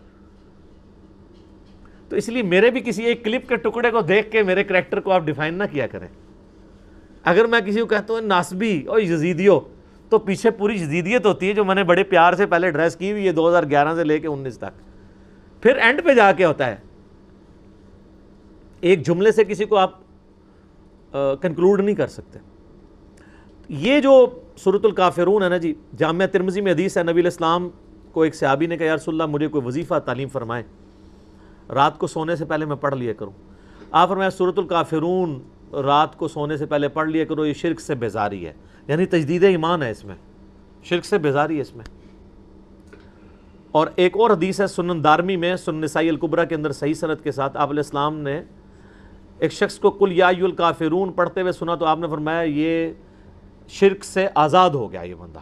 تو اس لیے میرے بھی کسی ایک کلپ کے ٹکڑے کو دیکھ کے میرے کریکٹر کو آپ ڈیفائن نہ کیا کریں۔ اگر میں کسی کو کہتا ہوں ناسبی اور یزیدیو، تو پیچھے پوری یزیدیت ہوتی ہے جو میں نے بڑے پیار سے پہلے ڈریس کی ہوئی ہے 2011 سے لے کے 19 تک، پھر اینڈ پہ جا کے ہوتا ہے۔ ایک جملے سے کسی کو آپ کنکلوڈ نہیں کر سکتے۔ یہ جو سورۃ الکافرون ہے نا جی، جامعہ ترمذی میں حدیث ہے، نبی علیہ السلام کو ایک صحابی نے کہا یا رسول اللہ مجھے کوئی وظیفہ تعلیم فرمائے، رات کو سونے سے پہلے میں پڑھ لیا کروں۔ آپ فرمایا سورۃ الکافرون رات کو سونے سے پہلے پڑھ لیا کرو، یہ شرک سے بیزاری ہے، یعنی تجدید ایمان ہے اس میں، شرک سے بیزاری ہے اس میں۔ اور ایک اور حدیث ہے سنن دارمی میں، سنن نسائی الکبریٰ کے اندر صحیح سند کے ساتھ، آپ علیہ السلام نے ایک شخص کو قل یا ایھا الکافرون پڑھتے ہوئے سنا تو آپ نے فرمایا یہ شرک سے آزاد ہو گیا یہ بندہ۔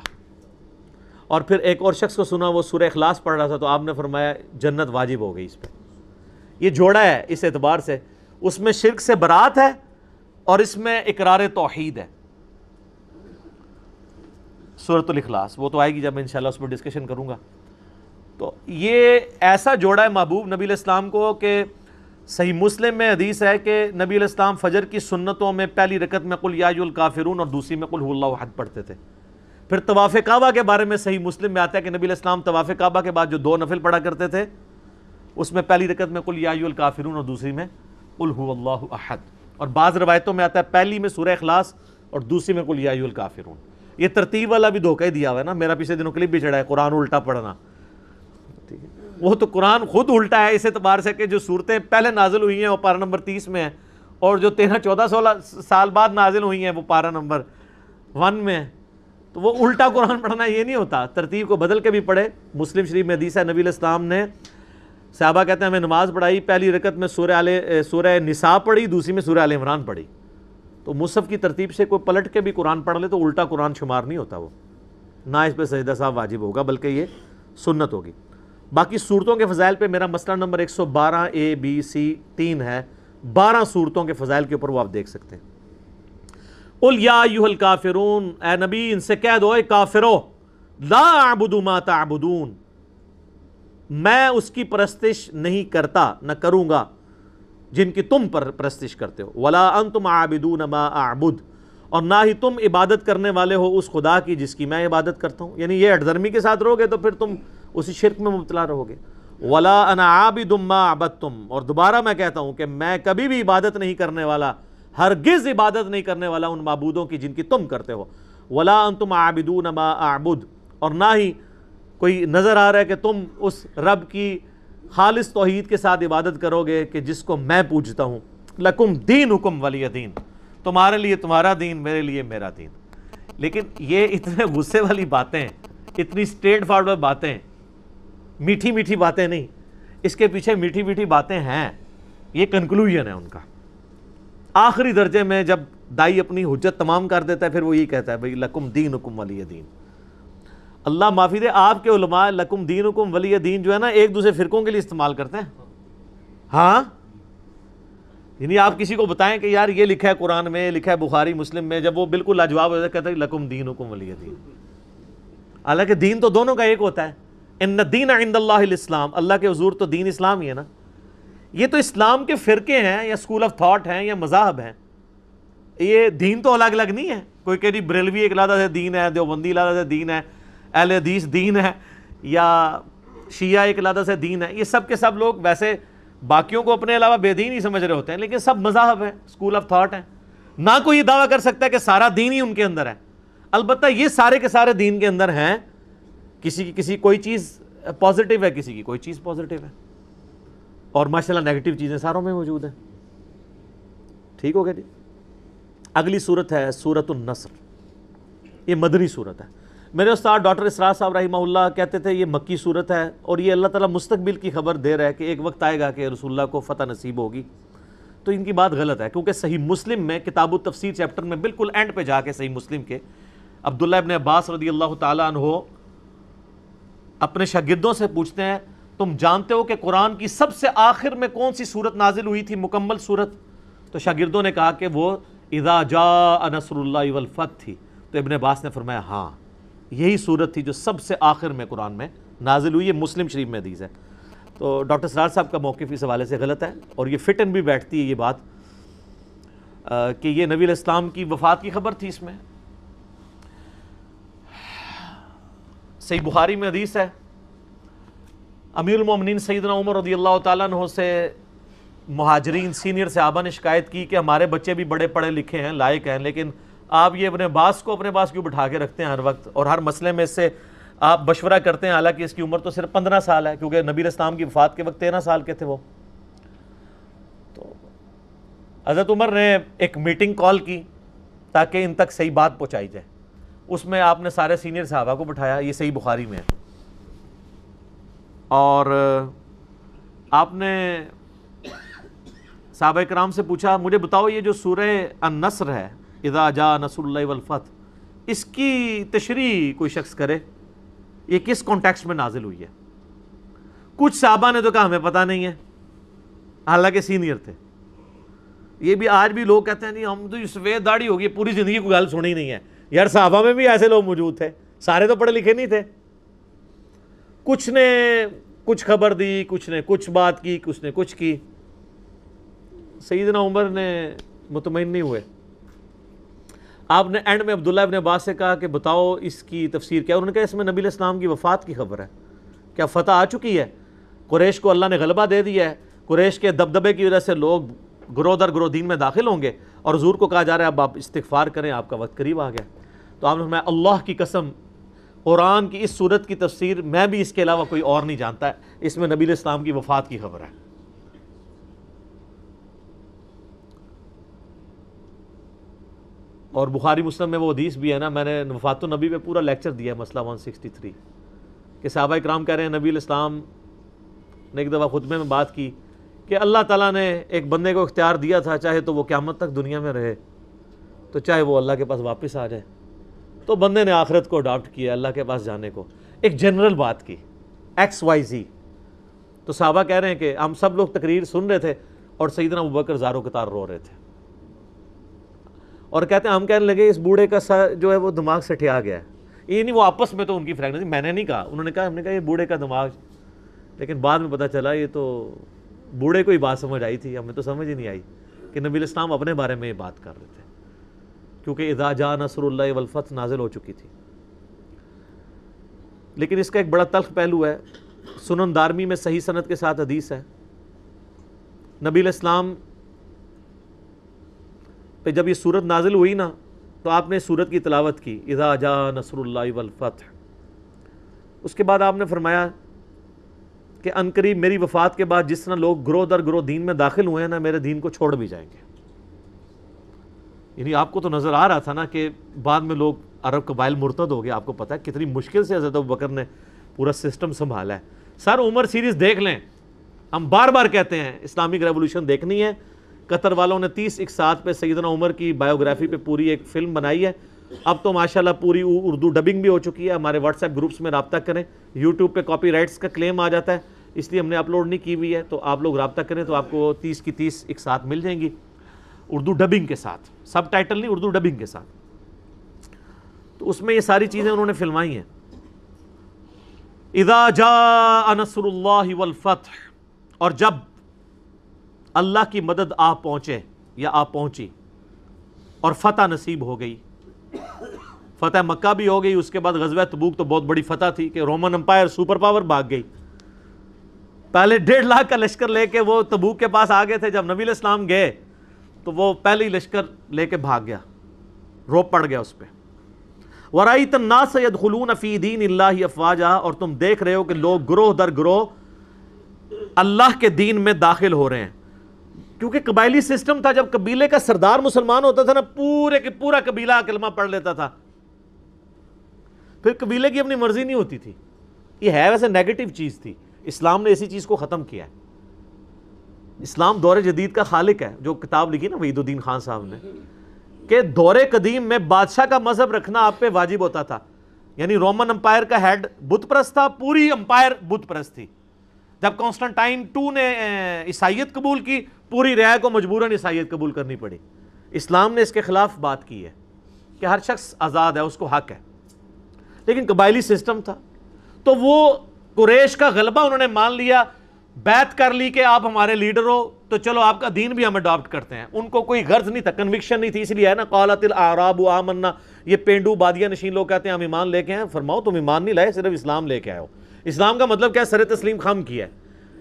اور پھر ایک اور شخص کو سنا وہ سورہ اخلاص پڑھ رہا تھا تو آپ نے فرمایا جنت واجب ہو گئی اس پہ۔ یہ جوڑا ہے اس اعتبار سے، اس میں شرک سے برات ہے اور اس میں اقرار توحید ہے۔ سورۃ الاخلاص وہ تو آئے گی جب میں انشاءاللہ اس پر ڈسکشن کروں گا۔ تو یہ ایسا جوڑا ہے محبوب نبی علیہ السلام کو کہ صحیح مسلم میں حدیث ہے کہ نبی علیہ السلام فجر کی سنتوں میں پہلی رکعت میں قل یا ایھا الکافرون اور دوسری میں قل ھو اللہ احد پڑھتے تھے۔ پھر طواف کعبہ کے بارے میں صحیح مسلم میں آتا ہے کہ نبی علیہ السلام طواف کعبہ کے بعد جو 2 نفل پڑھا کرتے تھے اس میں پہلی رکعت میں قل یا ایھا الکافرون اور دوسری میں قل ھو اللہ احد، اور بعض روایتوں میں آتا ہے پہلی میں سورہ اخلاص اور دوسری میں قل یا ایھا الکافرون۔ یہ ترتیب والا بھی دھوکہ ہی دیا ہوا ہے نا، میرا پچھلے دنوں کلپ بھی چڑھا ہے قرآن الٹا پڑھنا، ٹھیک ہے؟ وہ تو قرآن خود الٹا ہے اس اعتبار سے کہ جو صورتیں پہلے نازل ہوئی ہیں وہ پارہ نمبر 30 میں ہیں، اور جو 13-14 سال بعد نازل ہوئی ہیں وہ پارہ نمبر 1 میں ہے۔ تو وہ الٹا قرآن پڑھنا یہ نہیں ہوتا، ترتیب کو بدل کے بھی پڑھے۔ مسلم شریف میں حدیث ہے نبی علیہ السلام نے صحابہ کہتے ہیں ہمیں نماز پڑھائی، پہلی رکعت میں سورہ نساء پڑھی، دوسری میں سورہ آل عمران پڑھی۔ تو مصحف کی ترتیب سے کوئی پلٹ کے بھی قرآن پڑھ لے تو الٹا قرآن شمار نہیں ہوتا، وہ نہ اس پہ سجدہ صاحب واجب ہوگا بلکہ یہ سنت ہوگی۔ باقی صورتوں کے فضائل پہ میرا مسئلہ نمبر 112 A B C 3 ہے، 12 صورتوں کے فضائل کے اوپر وہ آپ دیکھ سکتے ہیں۔ قل یا ایھا الکافرون، اے نبی ان سے کہہ دو اے کافرو، لا اعبد ما تعبدون، میں اس کی پرستش نہیں کرتا نہ کروں گا جن کی تم پر پرستش کرتے ہو، ولا انتم عابدون ما اعبد، اور نہ ہی تم عبادت کرنے والے ہو اس خدا کی جس کی میں عبادت کرتا ہوں۔ یعنی یہ اٹھدرمی کے ساتھ رہو گے تو پھر تم اسی شرک میں مبتلا رہو گے۔ ولا انا عابد ما عبدتم، اور دوبارہ میں کہتا ہوں کہ میں کبھی بھی عبادت نہیں کرنے والا، ہرگز عبادت نہیں کرنے والا ان معبودوں کی جن کی تم کرتے ہو۔ ولا انتم عابدون ما اعبد، اور نہ ہی کوئی نظر آ رہا ہے کہ تم اس رب کی خالص توحید کے ساتھ عبادت کرو گے کہ جس کو میں پوجتا ہوں۔ لکم دینکم ولی دین، تمہارے لیے تمہارا دین، میرے لیے میرا دین۔ لیکن یہ اتنے غصے والی باتیں، اتنی اسٹریٹ فارورڈ باتیں، میٹھی میٹھی باتیں نہیں، اس کے پیچھے میٹھی میٹھی باتیں ہیں، یہ کنکلوژن ہے ان کا۔ آخری درجے میں جب دائی اپنی حجت تمام کر دیتا ہے پھر وہ یہی کہتا ہے بھئی لکم دینکم ولی دین۔ اللہ معافی دے، آپ کے علماء لکم دینکم ولی دین جو ہے نا ایک دوسرے فرقوں کے لیے استعمال کرتے ہیں۔ ہاں، یعنی آپ کسی کو بتائیں کہ یار یہ لکھا ہے قرآن میں، لکھا ہے بخاری مسلم میں، جب وہ بالکل لاجواب ہو جاتا ہے کہتا ہے لکم دینکم ولی دین۔ حالانکہ دین تو دونوں کا ایک ہوتا ہے، ان الدین عند اللہ الاسلام، اللہ کے حضور تو دین اسلام ہی ہے نا۔ یہ تو اسلام کے فرقے ہیں یا اسکول آف تھاٹ ہیں یا مذاہب ہیں، یہ دین تو الگ الگ نہیں ہے۔ کوئی کہ جی بریلوی ایک علیحدہ سے دین ہے، دیوبندی علیحدہ سے دین ہے، اہل حدیث دین ہے، یا شیعہ ایک علیحدہ سے دین ہے۔ یہ سب کے سب لوگ ویسے باقیوں کو اپنے علاوہ بے دین ہی سمجھ رہے ہوتے ہیں، لیکن سب مذاہب ہیں، اسکول آف تھاٹ ہیں۔ نہ کوئی یہ دعویٰ کر سکتا ہے کہ سارا دین ہی ان کے اندر ہے، البتہ یہ سارے کے سارے دین کے اندر ہیں، کسی کوئی چیز پازیٹیو ہے، کسی کی کوئی چیز پازیٹیو ہے، اور ماشاءاللہ نیگیٹو چیزیں ساروں میں موجود ہیں۔ ٹھیک ہو گیا جی۔ اگلی صورت ہے سورۃ النصر۔ یہ مدنی صورت ہے۔ میرے استاد ڈاکٹر اسرار صاحب رحمہ اللہ کہتے تھے یہ مکی صورت ہے، اور یہ اللہ تعالیٰ مستقبل کی خبر دے رہا ہے کہ ایک وقت آئے گا کہ رسول اللہ کو فتح نصیب ہوگی۔ تو ان کی بات غلط ہے، کیونکہ صحیح مسلم میں کتاب التفسیر چیپٹر میں بالکل اینڈ پہ جا کے صحیح مسلم کے عبداللہ ابن عباس رضی اللہ تعالیٰ عنہ اپنے شاگردوں سے پوچھتے ہیں تم جانتے ہو کہ قرآن کی سب سے آخر میں کون سی صورت نازل ہوئی تھی، مکمل صورت؟ تو شاگردوں نے کہا کہ وہ اذا جاء نصر اللہ والفتح تھی۔ تو ابن عباس نے فرمایا ہاں یہی صورت تھی جو سب سے آخر میں قرآن میں نازل ہوئی، یہ مسلم شریف میں حدیث ہے۔ تو ڈاکٹر سرار صاحب کا موقف اس حوالے سے غلط ہے، اور یہ فٹ ان بھی بیٹھتی ہے یہ بات کہ یہ نبی علیہ السلام کی وفات کی خبر تھی۔ اس میں صحیح بخاری میں حدیث ہے، امیر المومنین سیدنا عمر رضی اللہ تعالیٰ عنہ سے مہاجرین سینئر صحابہ نے شکایت کی کہ ہمارے بچے بھی بڑے پڑھے لکھے ہیں، لائق ہیں، لیکن آپ یہ اپنے باس کو اپنے پاس کیوں بٹھا کے رکھتے ہیں ہر وقت، اور ہر مسئلے میں اس سے آپ مشورہ کرتے ہیں، حالانکہ اس کی عمر تو صرف 15 سال ہے، کیونکہ نبی علیہ السلام کی وفات کے وقت 13 سال کے تھے وہ۔ تو حضرت عمر نے ایک میٹنگ کال کی تاکہ ان تک صحیح بات پہنچائی جائے، اس میں آپ نے سارے سینئر صحابہ کو بٹھایا، یہ صحیح بخاری میں ہے، اور آپ نے صحابہ کرام سے پوچھا مجھے بتاؤ یہ جو سورہ النصر ہے اذا جاء نصر اللہ والفتح، اس کی تشریح کوئی شخص کرے، یہ کس کانٹیکسٹ میں نازل ہوئی ہے؟ کچھ صحابہ نے تو کہا ہمیں پتہ نہیں ہے، حالانکہ سینئر تھے۔ یہ بھی آج بھی لوگ کہتے ہیں نہیں ہم تو سفید داڑھی ہوگی، پوری زندگی کوئی گل سنی نہیں ہے۔ یار صحابہ میں بھی ایسے لوگ موجود تھے، سارے تو پڑھے لکھے نہیں تھے، کچھ نے کچھ خبر دی، کچھ نے کچھ بات کی، کچھ نے کچھ کی۔ سیدنا عمر نے مطمئن نہیں ہوئے، آپ نے اینڈ میں عبداللہ ابن عباس سے کہا کہ بتاؤ اس کی تفسیر کیا؟ انہوں نے کہا اس میں نبی علیہ السلام کی وفات کی خبر ہے، کیا فتح آ چکی ہے؟ قریش کو اللہ نے غلبہ دے دیا ہے، قریش کے دبدبے کی وجہ سے لوگ گروہ در گروہ دین میں داخل ہوں گے، اور حضور کو کہا جا رہا ہے اب آپ استغفار کریں، آپ کا وقت قریب آ گیا۔ تو آپ نے فرمایا اللہ کی قسم قرآن کی اس صورت کی تفسیر میں بھی اس کے علاوہ کوئی اور نہیں جانتا ہے، اس میں نبی علیہ السلام کی وفات کی خبر ہے۔ اور بخاری مسلم میں وہ حدیث بھی ہے نا، میں نے وفات النبی پہ پورا لیکچر دیا ہے، مسئلہ 163، کہ صحابہ اکرام کہہ رہے ہیں نبی علیہ السلام نے ایک دفعہ خطبے میں بات کی کہ اللہ تعالیٰ نے ایک بندے کو اختیار دیا تھا، چاہے تو وہ قیامت تک دنیا میں رہے، تو چاہے وہ اللہ کے پاس واپس آ جائے، تو بندے نے آخرت کو اڈاپٹ کیا اللہ کے پاس جانے کو، ایک جنرل بات کی XYZ۔ تو صحابہ کہہ رہے ہیں کہ ہم سب لوگ تقریر سن رہے تھے اور سیدنا ابوبکر زارو قطار رو رہے تھے، اور کہتے ہیں ہم کہنے لگے اس بوڑھے کا سر جو ہے وہ دماغ سے ٹھیا گیا ہے۔ یہ نہیں وہ آپس میں تو ان کی فرینڈ، میں نے نہیں کہا، انہوں نے کہا، ہم نے کہا یہ بوڑھے کا دماغ، لیکن بعد میں پتہ چلا یہ تو بوڑھے کو ہی بات سمجھ آئی تھی، ہمیں تو سمجھ ہی نہیں آئی کہ نبی علیہ السلام اپنے بارے میں یہ بات کر رہے تھے، کیونکہ اذا جاء نصر اللہ والفتح نازل ہو چکی تھی۔ لیکن اس کا ایک بڑا تلخ پہلو ہے، سنن دارمی میں صحیح سند کے ساتھ حدیث ہے، نبی علیہ السلام پہ جب یہ سورت نازل ہوئی نا تو آپ نے سورت کی تلاوت کی اذا جاء نصر اللہ والفتح، اس کے بعد آپ نے فرمایا کہ عنقریب میری وفات کے بعد جس طرح لوگ گروہ در گروہ دین میں داخل ہوئے ہیں نا، میرے دین کو چھوڑ بھی جائیں گے۔ یعنی آپ کو تو نظر آ رہا تھا نا کہ بعد میں لوگ عرب قبائل مرتد ہو گئے، آپ کو پتہ ہے کتنی مشکل سے حضرت ابوبکر نے پورا سسٹم سنبھالا ہے۔ سر عمر سیریز دیکھ لیں، ہم بار بار کہتے ہیں اسلامک ریولوشن دیکھنی ہے۔ قطر والوں نے 30 اقساط پہ سیدنا عمر کی بایوگرافی پہ پوری ایک فلم بنائی ہے، اب تو ماشاءاللہ پوری اردو ڈبنگ بھی ہو چکی ہے، ہمارے واٹس ایپ گروپس میں رابطہ کریں، یوٹیوب پہ کاپی رائٹس کا کلیم آ جاتا ہے اس لیے ہم نے اپلوڈ نہیں کی ہوئی ہے، تو آپ لوگ رابطہ کریں تو آپ کو 30 کی 30 اقساط مل جائیں گی اردو ڈبنگ کے ساتھ، سب ٹائٹل نہیں، اردو ڈبنگ کے ساتھ۔ تو اس میں یہ ساری چیزیں انہوں نے فلمائی ہیں۔ اذا جاء نصر اللہ والفتح، اور جب اللہ کی مدد آ پہنچے یا آ پہنچی اور فتح نصیب ہو گئی، فتح مکہ بھی ہو گئی، اس کے بعد غزوہ تبوک تو بہت بڑی فتح تھی کہ رومن امپائر سپر پاور بھاگ گئی، پہلے 1.5 لاکھ کا لشکر لے کے وہ تبوک کے پاس آ گئے تھے، جب نبی علیہ السلام گئے تو وہ پہلے ہی لشکر لے کے بھاگ گیا، روپ پڑ گیا اس پہ۔ وَرَأَيْتَ النَّاسَ يَدْخُلُونَ فِي دِينِ اللَّهِ أَفْوَاجًا، اور تم دیکھ رہے ہو کہ لوگ گروہ در گروہ اللہ کے دین میں داخل ہو رہے ہیں، کیونکہ قبائلی سسٹم تھا، جب قبیلے کا سردار مسلمان ہوتا تھا نا، پورے کے پورا قبیلہ کلمہ پڑھ لیتا تھا، پھر قبیلے کی اپنی مرضی نہیں ہوتی تھی. یہ ہے ویسے نیگیٹو چیز تھی, اسلام نے اسی چیز کو ختم کیا ہے. اسلام دور جدید کا خالق ہے. جو کتاب لکھی نا وحید الدین خان صاحب نے, کہ دور قدیم میں بادشاہ کا مذہب رکھنا آپ پہ واجب ہوتا تھا. یعنی رومن امپائر کا ہیڈ بت پرست تھا, پوری امپائر بت پرست تھی. جب کانسٹنٹائن 2 نے عیسائیت قبول کی, پوری رعایا کو مجبوراً عیسائیت قبول کرنی پڑی. اسلام نے اس کے خلاف بات کی ہے کہ ہر شخص آزاد ہے, اس کو حق ہے. لیکن قبائلی سسٹم تھا, تو وہ قریش کا غلبہ انہوں نے مان لیا, بیعت کر لی کہ آپ ہمارے لیڈر ہو, تو چلو آپ کا دین بھی ہم اڈاپٹ کرتے ہیں. ان کو کوئی غرض نہیں تھا, کنوکشن نہیں تھی. اس لیے ہے نا قالت الاعراب آمنا, یہ پینڈو بادیہ نشین لوگ کہتے ہیں ہم ایمان لے کے ہیں. فرماؤ تم ایمان نہیں لائے, صرف اسلام لے کے آئے ہو. اسلام کا مطلب کیا ہے؟ سر تسلیم خم کیا ہے.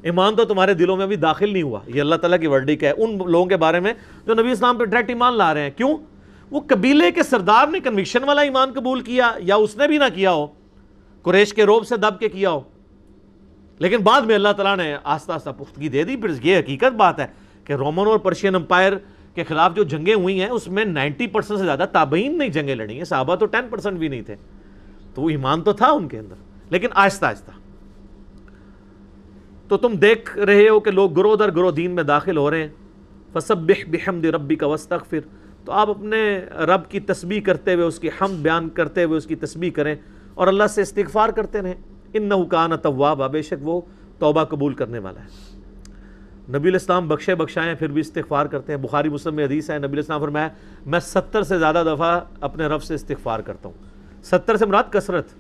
ایمان تو تمہارے دلوں میں ابھی داخل نہیں ہوا. یہ اللہ تعالیٰ کی ورڈک ہے ان لوگوں کے بارے میں جو نبی اسلام پہ ڈائریکٹ ایمان لا رہے ہیں. کیوں؟ وہ قبیلے کے سردار نے کنوکشن والا ایمان قبول کیا, یا اس نے بھی نہ کیا ہو, قریش کے روب سے دب کے کیا ہو, لیکن بعد میں اللہ تعالیٰ نے آہستہ آہستہ پختگی دے دی. پھر یہ حقیقت بات ہے کہ رومن اور پرشین امپائر کے خلاف جو جنگیں ہوئی ہیں اس میں 90% سے زیادہ تابعین نہیں جنگیں لڑی ہیں, صحابہ تو 10% بھی نہیں تھے. تو وہ ایمان تو تھا ان کے اندر, لیکن آہستہ آہستہ. تو تم دیکھ رہے ہو کہ لوگ گروہ در گروہ دین میں داخل ہو رہے ہیں. فسبح بحمد ربک واستغفر, تو آپ اپنے رب کی تسبیح کرتے ہوئے, اس کی حمد بیان کرتے ہوئے اس کی تسبیح کریں اور اللہ سے استغفار کرتے رہیں. انہ کان توابا, بے شک وہ توبہ قبول کرنے والا ہے. نبی علیہ السلام بخشے بخشائے پھر بھی استغفار کرتے ہیں. بخاری مسلم میں حدیث ہے, نبی علیہ السلام فرمایا میں 70 سے زیادہ دفعہ اپنے رب سے استغفار کرتا ہوں. 70 سے مراد کثرت.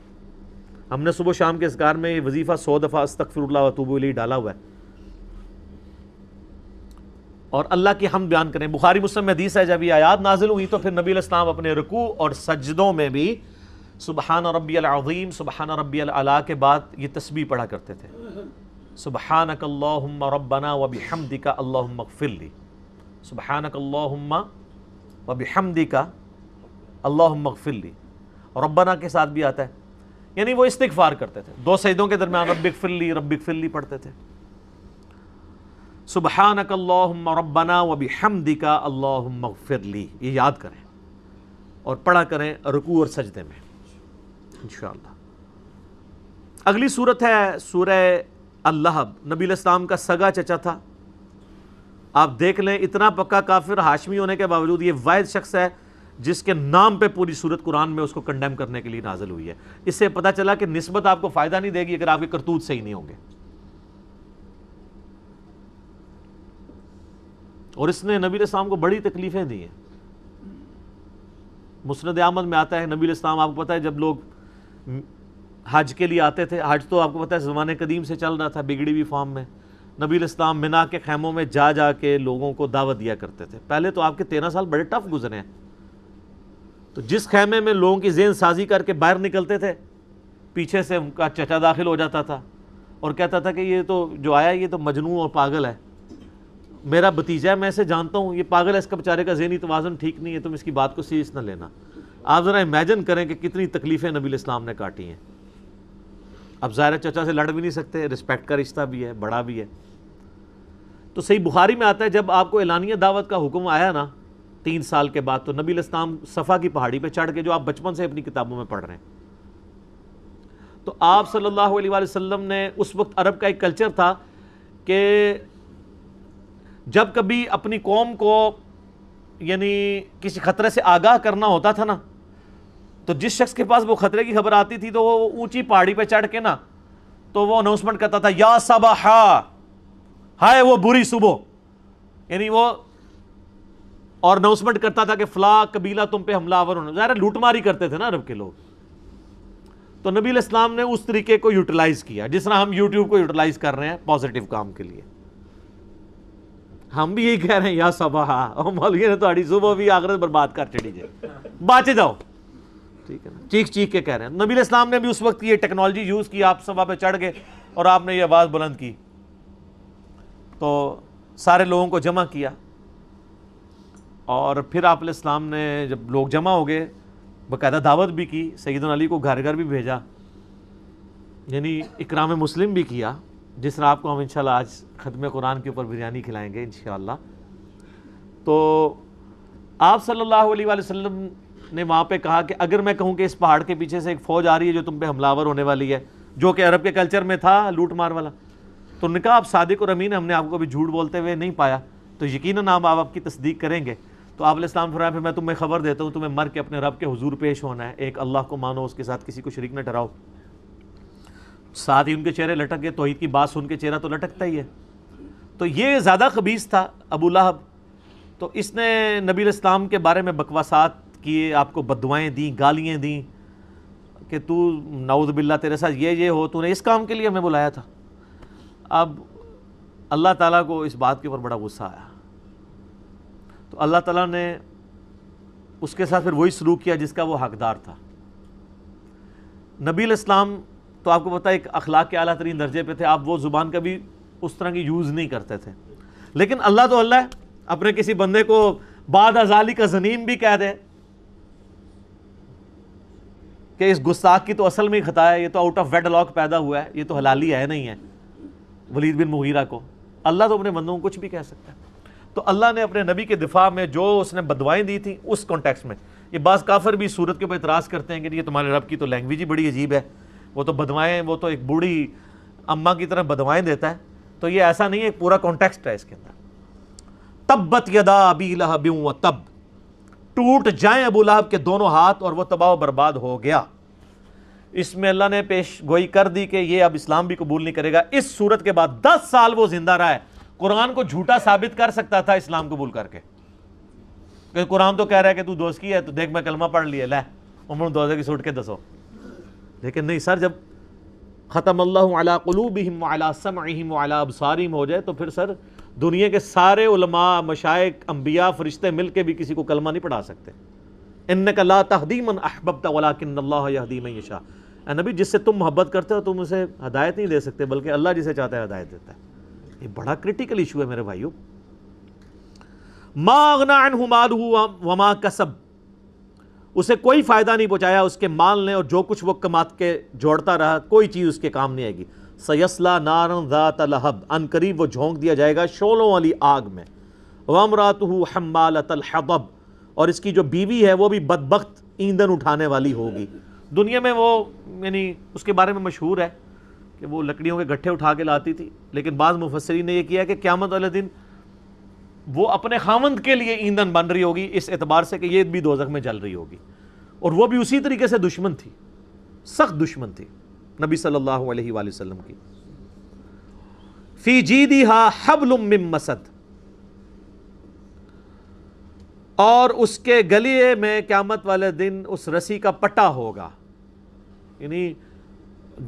ہم نے صبح شام کے اذکار میں یہ وظیفہ 100 دفعہ استغفر اللہ و اتوب الیہ ڈالا ہوا ہے. اور اللہ کی حمد بیان کریں. بخاری مسلم میں حدیث ہے جب یہ آیات نازل ہوئی تو پھر نبی علیہ السلام اپنے رکوع اور سجدوں میں بھی سبحان ربی العظیم سبحان ربی الاعلیٰ کے بعد یہ تسبیح پڑھا کرتے تھے. سبحانک اللہم ربنا وبحمدک اللہم اغفر لی, سبحانک اللہم وبحمدک اللہم اغفر لی. ربنا کے ساتھ بھی آتا ہے, یعنی وہ استغفار کرتے تھے. 2 سجدوں کے درمیان رب اغفر لی پڑھتے تھے. سبحانک اللہم ربنا وبحمدک اللہم اغفر لی, یہ یاد کریں اور پڑھا کریں رکوع اور سجدے میں انشاءاللہ. اگلی صورت ہے سورہ اللہب. نبی علیہ السلام کا سگا چچا تھا. آپ دیکھ لیں اتنا پکا کافر ہاشمی ہونے کے باوجود یہ واحد شخص ہے جس کے نام پہ پوری سورت قرآن میں اس کو کنڈیم کرنے کے لیے نازل ہوئی ہے. اس سے پتہ چلا کہ نسبت آپ کو فائدہ نہیں دے گی اگر آپ کے کرتوت صحیح نہیں ہوں گے. اور اس نے نبی علیہ السلام کو بڑی تکلیفیں دی ہیں. مسند احمد میں آتا ہے نبی علیہ السلام, آپ کو پتہ ہے جب لوگ حج کے لیے آتے تھے, حج تو آپ کو پتہ ہے زمانے قدیم سے چل رہا تھا بگڑی ہوئی فارم میں, نبی علیہ السلام منا کے خیموں میں جا جا کے لوگوں کو دعوت دیا کرتے تھے. پہلے تو آپ کے 13 سال بڑے ٹف گزرے ہیں. تو جس خیمے میں لوگوں کی ذہن سازی کر کے باہر نکلتے تھے, پیچھے سے ان کا چچا داخل ہو جاتا تھا اور کہتا تھا کہ یہ تو جو آیا یہ تو مجنون اور پاگل ہے, میرا بھتیجا ہے, میں اسے جانتا ہوں, یہ پاگل ہے, اس کا بیچارے کا ذہنی توازن ٹھیک نہیں ہے, تم اس کی بات کو سیریس نہ لینا. آپ ذرا امیجن کریں کہ کتنی تکلیفیں نبی علیہ السلام نے کاٹی ہیں. اب ظاہر چچا سے لڑ بھی نہیں سکتے, رسپیکٹ کا رشتہ بھی ہے, بڑا بھی ہے. تو صحیح بخاری میں آتا ہے جب آپ کو اعلانیہ دعوت کا حکم آیا نا 3 سال کے بعد, تو نبی علیہ السلام صفا کی پہاڑی پہ چڑھ کے, جو آپ بچپن سے اپنی کتابوں میں پڑھ رہے ہیں, تو آپ صلی اللہ علیہ وآلہ وسلم نے اس وقت عرب کا ایک کلچر تھا کہ جب کبھی اپنی قوم کو یعنی کسی خطرے سے آگاہ کرنا ہوتا تھا نا, تو جس شخص کے پاس وہ خطرے کی خبر آتی تھی تو وہ اونچی پہاڑی پہ چڑھ کے نا تو وہ اناؤنسمنٹ کرتا تھا یا صباحا, ہائے وہ بری صبح, یعنی وہ اور اناؤنسمنٹ کرتا تھا کہ فلاں قبیلہ تم پہ حملہ آور ہونا. ظاہر لوٹ ماری کرتے تھے نا عرب کے لوگ. تو نبی علیہ السلام نے اس طریقے کو یوٹیلائز کیا جس طرح ہم یوٹیوب کو یوٹیلائز کر رہے ہیں پازیٹیو کام کے لیے. ہم بھی یہی کہہ رہے ہیں یا صباحا, اور مولوی نے تہاڑی صبح بھی آخرت برباد کر چڑی جائے, باچے جاؤ, ٹھیک ہے نا, چیخ چیخ کے کہہ رہے ہیں. نبی علیہ السلام نے بھی اس وقت یہ ٹیکنالوجی یوز کی, آپ صبح پہ چڑھ گئے اور آپ نے یہ آواز بلند کی, تو سارے لوگوں کو جمع کیا. اور پھر آپ علیہ السلام نے جب لوگ جمع ہو گئے باقاعدہ دعوت بھی کی, سیدنا علی کو گھر گھر بھی بھیجا, یعنی اکرام مسلم بھی کیا, جس طرح آپ کو ہم انشاءاللہ آج ختم قرآن کے اوپر بریانی کھلائیں گے انشاءاللہ. تو آپ صلی اللہ علیہ وآلہ وسلم نے وہاں پہ کہا کہ اگر میں کہوں کہ اس پہاڑ کے پیچھے سے ایک فوج آ رہی ہے جو تم پہ حملہ آور ہونے والی ہے، جو کہ عرب کے کلچر میں تھا لوٹ مار والا، تو انہوں نے کہا آپ صادق اور امین، ہم نے آپ کو بھی جھوٹ بولتے ہوئے نہیں پایا، تو یقیناً آپ کی تصدیق کریں گے۔ تو آپ علیہ السلام فرمایا پھر میں تمہیں خبر دیتا ہوں، تمہیں مر کے اپنے رب کے حضور پیش ہونا ہے، ایک اللہ کو مانو، اس کے ساتھ کسی کو شریک نہ ٹھہراؤ۔ ساتھ ہی ان کے چہرے لٹک گئے، توحید کی بات سن کے چہرہ تو لٹکتا ہی ہے۔ تو یہ زیادہ خبیث تھا ابو لہب، تو اس نے نبی علیہ السلام کے بارے میں بکواسات کیے، آپ کو بددعائیں دیں، گالیاں دیں کہ تو نعوذ باللہ تیرے ساتھ یہ ہو، تو نے اس کام کے لیے ہمیں بلایا تھا۔ اب اللہ تعالیٰ کو اس بات کے اوپر بڑا غصہ آیا، تو اللہ تعالیٰ نے اس کے ساتھ پھر وہی سلوک کیا جس کا وہ حقدار تھا۔ نبی علیہ السلام تو آپ کو پتہ ہے ایک اخلاق کے اعلیٰ ترین درجے پہ تھے، آپ وہ زبان کبھی اس طرح کی یوز نہیں کرتے تھے، لیکن اللہ تو اللہ ہے، اپنے کسی بندے کو بعد ازالی کا زنیم بھی کہہ دے کہ اس گستاخ کی تو اصل میں ہی خطا ہے، یہ تو آؤٹ آف ویڈ لاک پیدا ہوا ہے، یہ تو حلالی ہے نہیں ہے، ولید بن مغیرہ کو۔ اللہ تو اپنے بندوں کو کچھ بھی کہہ سکتا ہے۔ تو اللہ نے اپنے نبی کے دفاع میں جو اس نے بددعائیں دی تھیں اس کانٹیکسٹ میں، یہ بعض کافر بھی صورت کے اوپر اعتراض کرتے ہیں کہ یہ تمہارے رب کی تو لینگویج ہی بڑی عجیب ہے، وہ تو بددعائیں، وہ تو ایک بوڑھی اماں کی طرح بددعائیں دیتا ہے، تو یہ ایسا نہیں ہے، ایک پورا کانٹیکسٹ ہے اس کے اندر۔ تبت یدا ابی لہب و تب، ٹوٹ جائیں ابو لہب کے دونوں ہاتھ اور وہ تباہ و برباد ہو گیا۔ اس میں اللہ نے پیش گوئی کر دی کہ یہ اب اسلام بھی قبول نہیں کرے گا۔ اس صورت کے بعد 10 سال وہ زندہ رہا ہے، قرآن کو جھوٹا ثابت کر سکتا تھا اسلام قبول کر کے، کہ قرآن تو کہہ رہا ہے کہ تو دوست کی ہے، تو دیکھ میں کلمہ پڑھ لیا، لے عمر دوزے کی سوٹ کے دسو، لیکن نہیں سر، جب ختم اللہ علی قلوبہم وعلی سمعہم وعلی ابصارہم ہو جائے تو پھر سر دنیا کے سارے علماء، مشائخ، انبیاء، فرشتے مل کے بھی کسی کو کلمہ نہیں پڑھا سکتے۔ انک لا تہدی من احببت ولکن اللہ یہدی من یشاء، اے نبی جس سے تم محبت کرتے ہو تم اسے ہدایت نہیں دے سکتے، بلکہ اللہ جسے چاہتا ہے ہدایت دیتا ہے۔ یہ بڑا کریٹیکل ایشو ہے میرے بھائیو۔ ما اغنی عنہ مالہ وما کسب، اسے کوئی فائدہ نہیں پہنچایا اس کے مال نے، اور جو کچھ وہ کمات کے جوڑتا رہا کوئی چیز اس کے کام نہیں آئے گی۔ سیصلی نارا ذات لہب، ان قریب وہ جھونک دیا جائے گا شعلوں والی آگ میں۔ وامرأتہ حمالۃ الحطب، اور اس کی جو بیوی ہے وہ بھی بدبخت ایندھن اٹھانے والی ہوگی۔ دنیا میں وہ یعنی اس کے بارے میں مشہور ہے کہ وہ لکڑیوں کے گٹھے اٹھا کے لاتی تھی، لیکن بعض مفسرین نے یہ کیا کہ قیامت والے دن وہ اپنے خاوند کے لیے ایندھن بن رہی ہوگی، اس اعتبار سے کہ یہ بھی دوزخ میں جل رہی ہوگی، اور وہ بھی اسی طریقے سے دشمن تھی، سخت دشمن تھی نبی صلی اللہ علیہ وآلہ وسلم کی۔ فی جیدہا حبل من مسد، اور اس کے گلے میں قیامت والے دن اس رسی کا پٹا ہوگا، یعنی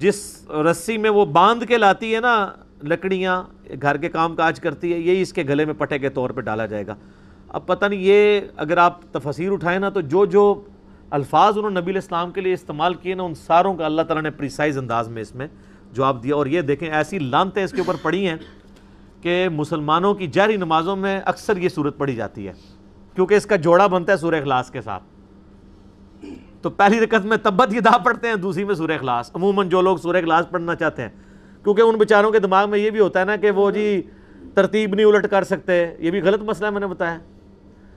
جس رسی میں وہ باندھ کے لاتی ہے نا لکڑیاں، گھر کے کام کاج کرتی ہے، یہی اس کے گلے میں پٹے کے طور پہ ڈالا جائے گا۔ اب پتہ نہیں یہ اگر آپ تفسیر اٹھائیں نا تو جو الفاظ انہوں نے نبی علیہ السلام کے لیے استعمال کیے نا ان ساروں کا اللہ تعالیٰ نے پریسائز انداز میں اس میں جواب دیا۔ اور یہ دیکھیں ایسی لعنتیں اس کے اوپر پڑی ہیں کہ مسلمانوں کی جہری نمازوں میں اکثر یہ صورت پڑھی جاتی ہے، کیونکہ اس کا جوڑا بنتا ہے سورہ اخلاص کے ساتھ۔ تو پہلی رکعت میں تبت یدا پڑھتے ہیں، دوسری میں سورہ اخلاص۔ عموماً جو لوگ سورہ اخلاص پڑھنا چاہتے ہیں، کیونکہ ان بیچاروں کے دماغ میں یہ بھی ہوتا ہے نا کہ وہ جی ترتیب نہیں الٹ کر سکتے، یہ بھی غلط مسئلہ ہے میں نے بتایا،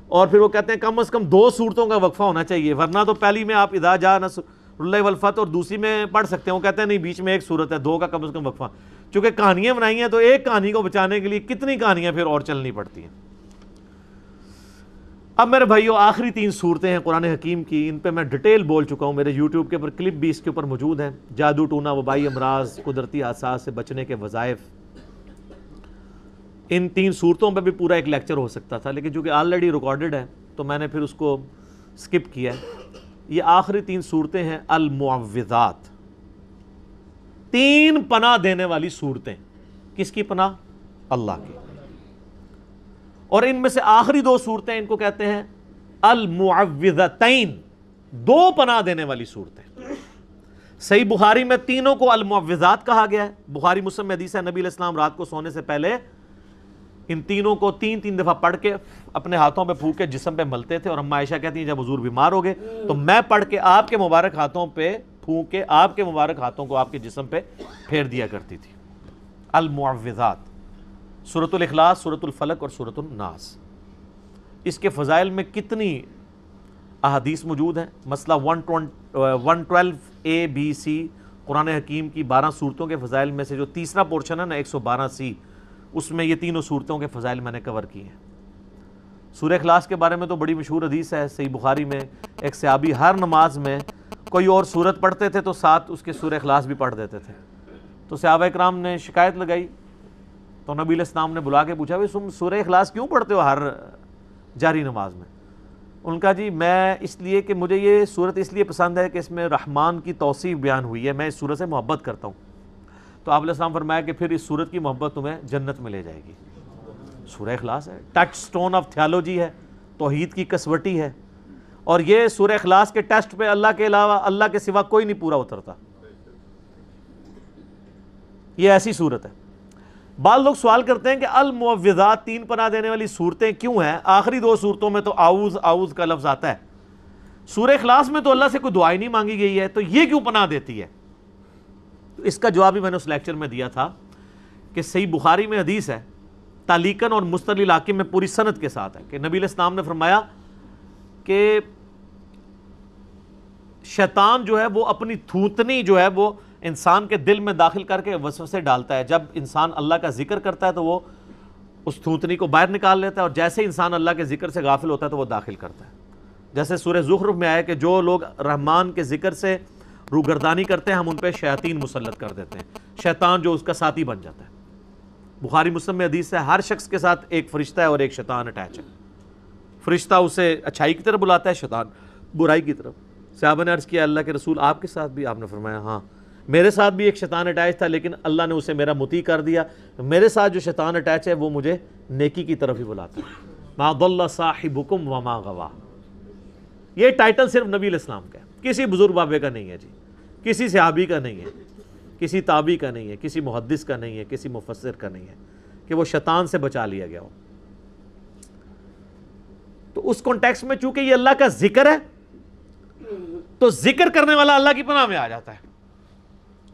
اور پھر وہ کہتے ہیں کم از کم 2 صورتوں کا وقفہ ہونا چاہیے، ورنہ تو پہلی میں آپ اذا جاء نصر اللہ والفتح اور دوسری میں پڑھ سکتے ہیں، وہ کہتے ہیں نہیں بیچ میں ایک صورت ہے، 2 کا کم از کم وقفہ، چونکہ کہانیاں بنائی ہیں تو ایک کہانی کو بچانے کے لیے کتنی کہانیاں پھر اور چلنی پڑتی ہیں۔ اب میرے بھائیو آخری 3 صورتیں ہیں قرآن حکیم کی، ان پہ میں ڈیٹیل بول چکا ہوں، میرے یوٹیوب کے اوپر کلپ بھی اس کے اوپر موجود ہیں، جادو ٹونا، وبائی امراض، قدرتی حادثات سے بچنے کے وظائف۔ ان 3 صورتوں پہ بھی پورا ایک لیکچر ہو سکتا تھا، لیکن چونکہ آلریڈی ریکارڈڈ ہے تو میں نے پھر اس کو سکپ کیا ہے۔ یہ آخری 3 صورتیں ہیں المعوذات، 3 پناہ دینے والی صورتیں۔ کس کی پناہ؟ اللہ کی۔ اور ان میں سے آخری 2 صورتیں ان کو کہتے ہیں المعوذتین، 2 پناہ دینے والی صورتیں۔ صحیح بخاری میں تینوں کو المعوذات کہا گیا ہے، بخاری مسلم میں حدیث ہے نبی علیہ السلام رات کو سونے سے پہلے ان تینوں کو 3 دفعہ پڑھ کے اپنے ہاتھوں پہ پھونک کے جسم پہ ملتے تھے، اور اما عائشہ کہتی ہیں جب حضور بیمار ہو گئے تو میں پڑھ کے آپ کے مبارک ہاتھوں پہ پھونک کے آپ کے مبارک ہاتھوں کو آپ کے جسم پہ پھیر دیا کرتی تھی۔ المعوذات، سورۃ الاخلاص، سورۃ الفلق اور سورۃ الناس۔ اس کے فضائل میں کتنی احادیث موجود ہیں، مسئلہ 112A-B-C قرآن حکیم کی 12 صورتوں کے فضائل میں سے جو تیسرا پورشن ہے نا 112C، اس میں یہ تینوں صورتوں کے فضائل میں نے کور کیے ہیں۔ سورہ اخلاص کے بارے میں تو بڑی مشہور حدیث ہے، صحیح بخاری میں، ایک صحابی ہر نماز میں کوئی اور صورت پڑھتے تھے تو ساتھ اس کے سورہ اخلاص بھی پڑھ دیتے تھے۔ تو صحابہ اکرام نے شکایت لگائی تو نبی علیہ السلام نے بلا کے پوچھا تم سورہ اخلاص کیوں پڑھتے ہو ہر جاری نماز میں؟ ان کا جی میں اس لیے کہ مجھے یہ صورت اس لیے پسند ہے کہ اس میں رحمان کی توصیف بیان ہوئی ہے، میں اس صورت سے محبت کرتا ہوں۔ تو آپ علیہ السلام فرمایا کہ پھر اس صورت کی محبت تمہیں جنت میں لے جائے گی۔ سورہ اخلاص ہے، ٹچ سٹون آف تھیالوجی ہے، توحید کی کسوٹی ہے، اور یہ سورہ اخلاص کے ٹیسٹ پہ اللہ کے علاوہ اللہ کے سوا کوئی نہیں پورا اترتا۔ یہ ایسی صورت ہے۔ بعض لوگ سوال کرتے ہیں کہ المعوذات 3 پناہ دینے والی صورتیں کیوں ہیں؟ آخری 2 صورتوں میں تو اعوذ اعوذ کا لفظ آتا ہے، سورہ اخلاص میں تو اللہ سے کوئی دعا ہی نہیں مانگی گئی ہے، تو یہ کیوں پناہ دیتی ہے؟ تو اس کا جواب بھی میں نے اس لیکچر میں دیا تھا کہ صحیح بخاری میں حدیث ہے، تعلیقاً اور مستدل حاکم میں پوری سند کے ساتھ ہے، کہ نبی علیہ السلام نے فرمایا کہ شیطان جو ہے وہ اپنی تھوتنی جو ہے وہ انسان کے دل میں داخل کر کے وسوسے ڈالتا ہے۔ جب انسان اللہ کا ذکر کرتا ہے تو وہ اس تھوتنی کو باہر نکال لیتا ہے، اور جیسے انسان اللہ کے ذکر سے غافل ہوتا ہے تو وہ داخل کرتا ہے۔ جیسے سورہ زخرف میں آیا کہ جو لوگ رحمان کے ذکر سے روگردانی کرتے ہیں ہم ان پہ شیاطین مسلط کر دیتے ہیں، شیطان جو اس کا ساتھی بن جاتا ہے۔ بخاری مسلم میں حدیث ہے ہر شخص کے ساتھ ایک فرشتہ ہے اور ایک شیطان اٹیچ ہے۔ فرشتہ اسے اچھائی کی طرف بلاتا ہے، شیطان برائی کی طرف۔ صحابہ نے عرض کیا اللہ کے رسول آپ کے ساتھ بھی؟ آپ نے فرمایا ہاں، میرے ساتھ بھی ایک شیطان اٹیچ تھا لیکن اللہ نے اسے میرا مطیع کر دیا، میرے ساتھ جو شیطان اٹیچ ہے وہ مجھے نیکی کی طرف ہی بلاتا ہے۔ ما ضل صاحبکم وما غوا، یہ ٹائٹل صرف نبی علیہ السلام کا ہے، کسی بزرگ بابے کا نہیں ہے جی، کسی صحابی کا نہیں ہے، کسی تابعی کا نہیں ہے، کسی محدث کا نہیں ہے، کسی مفسر کا نہیں ہے کہ وہ شیطان سے بچا لیا گیا ہو۔ تو اس کانٹیکسٹ میں چونکہ یہ اللہ کا ذکر ہے تو ذکر کرنے والا اللہ کی پناہ میں آ جاتا ہے۔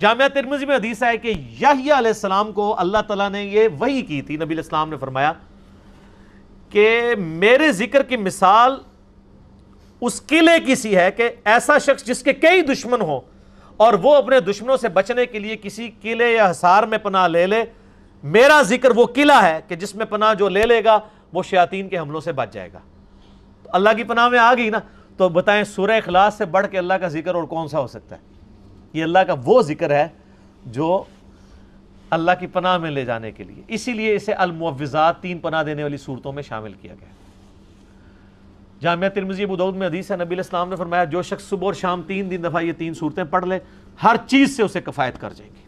جامعہ ترمذی میں حدیث ہے کہ یحییٰ علیہ السلام کو اللہ تعالیٰ نے یہ وحی کی تھی، نبی علیہ السلام نے فرمایا کہ میرے ذکر کی مثال اس قلعے کی سی ہے کہ ایسا شخص جس کے کئی دشمن ہوں اور وہ اپنے دشمنوں سے بچنے کے لیے کسی قلعے یا حصار میں پناہ لے لے، میرا ذکر وہ قلعہ ہے کہ جس میں پناہ جو لے لے گا وہ شیاطین کے حملوں سے بچ جائے گا۔ تو اللہ کی پناہ میں آ گئی نا، تو بتائیں سورہ اخلاص سے بڑھ کے اللہ کا ذکر اور کون سا ہو سکتا ہے؟ یہ اللہ کا وہ ذکر ہے جو اللہ کی پناہ میں لے جانے کے لیے، اسی لیے اسے المعوذات 3 پناہ دینے والی صورتوں میں شامل کیا گیا۔ جامعہ ترمذی ابو داؤد میں حدیث ہے نبی علیہ السلام نے فرمایا جو شخص صبح اور شام 3 دفعہ یہ 3 صورتیں پڑھ لے ہر چیز سے اسے کفایت کر جائیں گی،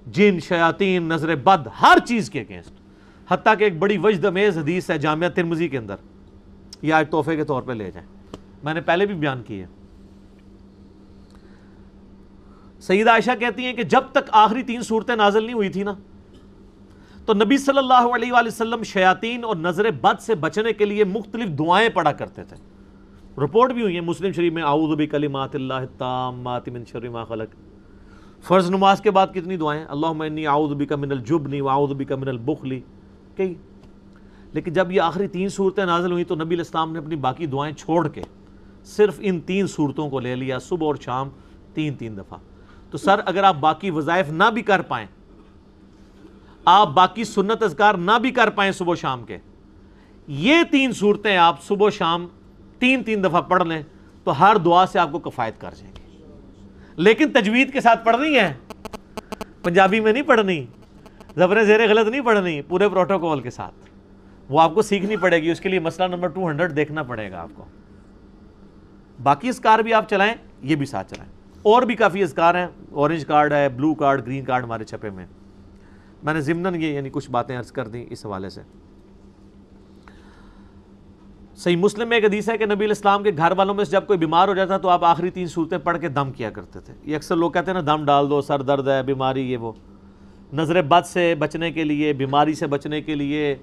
جن، شیاطین، نظر بد، ہر چیز کے اگینسٹ۔ حتیٰ کہ ایک بڑی وجد امیز حدیث ہے جامعہ ترمذی کے اندر، یہ آج تحفے کے طور پہ لے جائیں، میں نے پہلے بھی بیان کی ہے۔ سیدہ عائشہ کہتی ہیں کہ جب تک آخری 3 صورتیں نازل نہیں ہوئی تھی نا تو نبی صلی اللہ علیہ وآلہ وسلم شیاطین اور نظر بد سے بچنے کے لیے مختلف دعائیں پڑھا کرتے تھے۔ رپورٹ بھی ہوئی ہے مسلم شریف میں، اعوذ بکلمات اللہ التامات من شر ما خلق۔ فرض نماز کے بعد کتنی دعائیں؟ اللہم انی اعوذ بک من الجبن واعوذ بک من البخل، کئی۔ لیکن جب یہ آخری 3 صورتیں نازل ہوئیں تو نبی علیہ السلام نے اپنی باقی دعائیں چھوڑ کے صرف ان 3 صورتوں کو لے لیا، صبح اور شام 3 دفعہ۔ تو سر اگر آپ باقی وظائف نہ بھی کر پائیں، آپ باقی سنت اذکار نہ بھی کر پائیں صبح و شام کے، یہ 3 صورتیں آپ صبح و شام 3 دفعہ پڑھ لیں تو ہر دعا سے آپ کو کفایت کر جائیں گے۔ لیکن تجوید کے ساتھ پڑھنی ہے، پنجابی میں نہیں پڑھنی، زبر زیر غلط نہیں پڑھنی، پورے پروٹوکول کے ساتھ، وہ آپ کو سیکھنی پڑے گی۔ اس کے لیے مسئلہ نمبر 200 دیکھنا پڑے گا آپ کو۔ باقی اذکار بھی آپ چلائیں، یہ بھی ساتھ چلائیں، اور بھی کافی اذکار ہیں، اورنج کارڈ ہے، بلو کارڈ، گرین کارڈ ہمارے چھپے میں۔ میں نے ضمناً یہ یعنی کچھ باتیں عرض کر دیں اس حوالے سے۔ صحیح مسلم میں ایک حدیث ہے کہ نبی علیہ السلام کے گھر والوں میں سے جب کوئی بیمار ہو جاتا تو آپ آخری 3 صورتیں پڑھ کے دم کیا کرتے تھے۔ یہ اکثر لوگ کہتے ہیں نا دم ڈال دو، سر درد ہے، بیماری، یہ وہ۔ نظر بد سے بچنے کے لیے، بیماری سے بچنے کے لیے،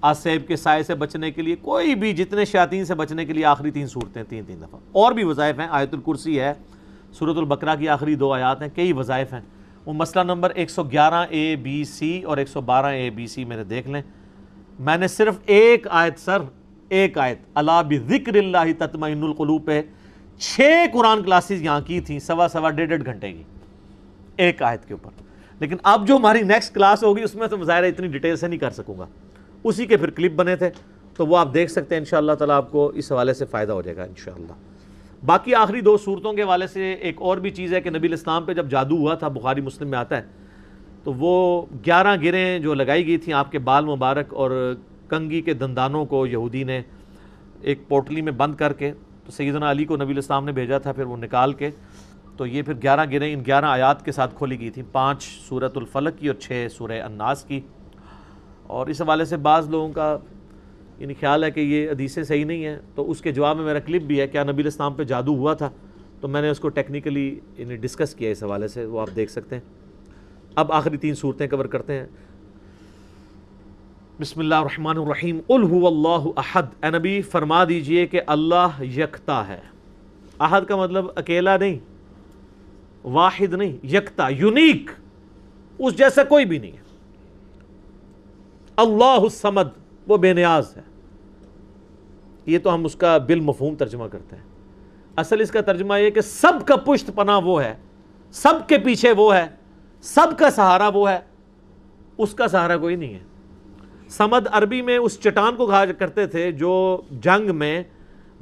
آسیب کے سائے سے بچنے کے لیے، کوئی بھی جتنے شیاطین سے بچنے کے لیے آخری 3 صورتیں 3 دفعہ۔ اور بھی وظائف ہیں، آیت الکرسی ہے، سورۃ البقرہ کی آخری 2 آیات ہیں، کئی وظائف ہیں۔ وہ مسئلہ نمبر 111A-B-C اور 112A-B-C میرے دیکھ لیں۔ میں نے صرف ایک آیت، سر ایک آیت الا بذکر اللہ تطمئن القلوب پہ 6 قرآن کلاسز یہاں کی تھیں، سوا 1.5 گھنٹے کی ایک آیت کے اوپر. لیکن اب جو ہماری نیکسٹ کلاس ہوگی اس میں تو ظاہر ہے اتنی ڈیٹیل سے نہیں کر سکوں گا، اسی کے پھر کلپ بنے تھے تو وہ آپ دیکھ سکتے ہیں. انشاءاللہ تعالیٰ آپ کو اس حوالے سے فائدہ ہو جائے گا انشاءاللہ. باقی آخری 2 صورتوں کے حوالے سے ایک اور بھی چیز ہے کہ نبی الاسلام پہ جب جادو ہوا تھا، بخاری مسلم میں آتا ہے، تو وہ 11 گریں جو لگائی گئی تھیں آپ کے بال مبارک اور کنگھی کے دندانوں کو یہودی نے ایک پوٹلی میں بند کر کے، تو سیدنا علی کو نبی الاسلام نے بھیجا تھا، پھر وہ نکال کے تو یہ پھر 11 گریں ان 11 آیات کے ساتھ کھولی گئی تھیں، 5 سورۃ الفلق کی اور 6 سورہ الناس کی. اور اس حوالے سے بعض لوگوں کا یعنی خیال ہے کہ یہ حدیثیں صحیح نہیں ہیں، تو اس کے جواب میں میرا کلپ بھی ہے، کیا نبی الاسلام پہ جادو ہوا تھا، تو میں نے اس کو ٹیکنیکلی یعنی ڈسکس کیا اس حوالے سے، وہ آپ دیکھ سکتے ہیں. اب آخری 3 صورتیں کور کرتے ہیں. بسم اللہ الرحمن الرحیم. قل هو اللہ احد، اے نبی فرما دیجئے کہ اللہ یکتا ہے. احد کا مطلب اکیلا نہیں، واحد نہیں، یکتا، یونیک، اس جیسا کوئی بھی نہیں ہے. اللہ الصمد، وہ بے نیاز ہے. یہ تو ہم اس کا بالمفہوم ترجمہ کرتے ہیں. اصل اس کا ترجمہ یہ کہ سب کا پشت پناہ وہ ہے، سب کے پیچھے وہ ہے، سب کا سہارا وہ ہے، اس کا سہارا کوئی نہیں ہے. سمد عربی میں اس چٹان کو کہا کرتے تھے جو جنگ میں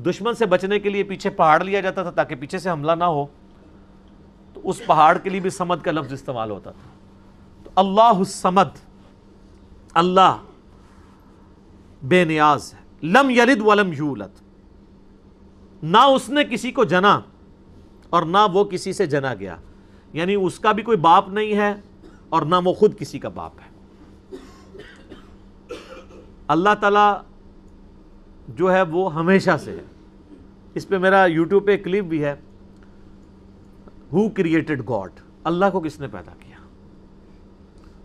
دشمن سے بچنے کے لیے پیچھے پہاڑ لیا جاتا تھا تاکہ پیچھے سے حملہ نہ ہو، تو اس پہاڑ کے لیے بھی سمد کا لفظ استعمال ہوتا تھا. تو اللہ الصمد، اللہ بے نیاز ہے. لم یلد ولم یولد، نہ اس نے کسی کو جنا اور نہ وہ کسی سے جنا گیا، یعنی اس کا بھی کوئی باپ نہیں ہے اور نہ وہ خود کسی کا باپ ہے. اللہ تعالیٰ جو ہے وہ ہمیشہ سے ہے. اس پہ میرا یوٹیوب پہ کلپ بھی ہے، ہو کریٹڈ گاڈ، اللہ کو کس نے پیدا کیا.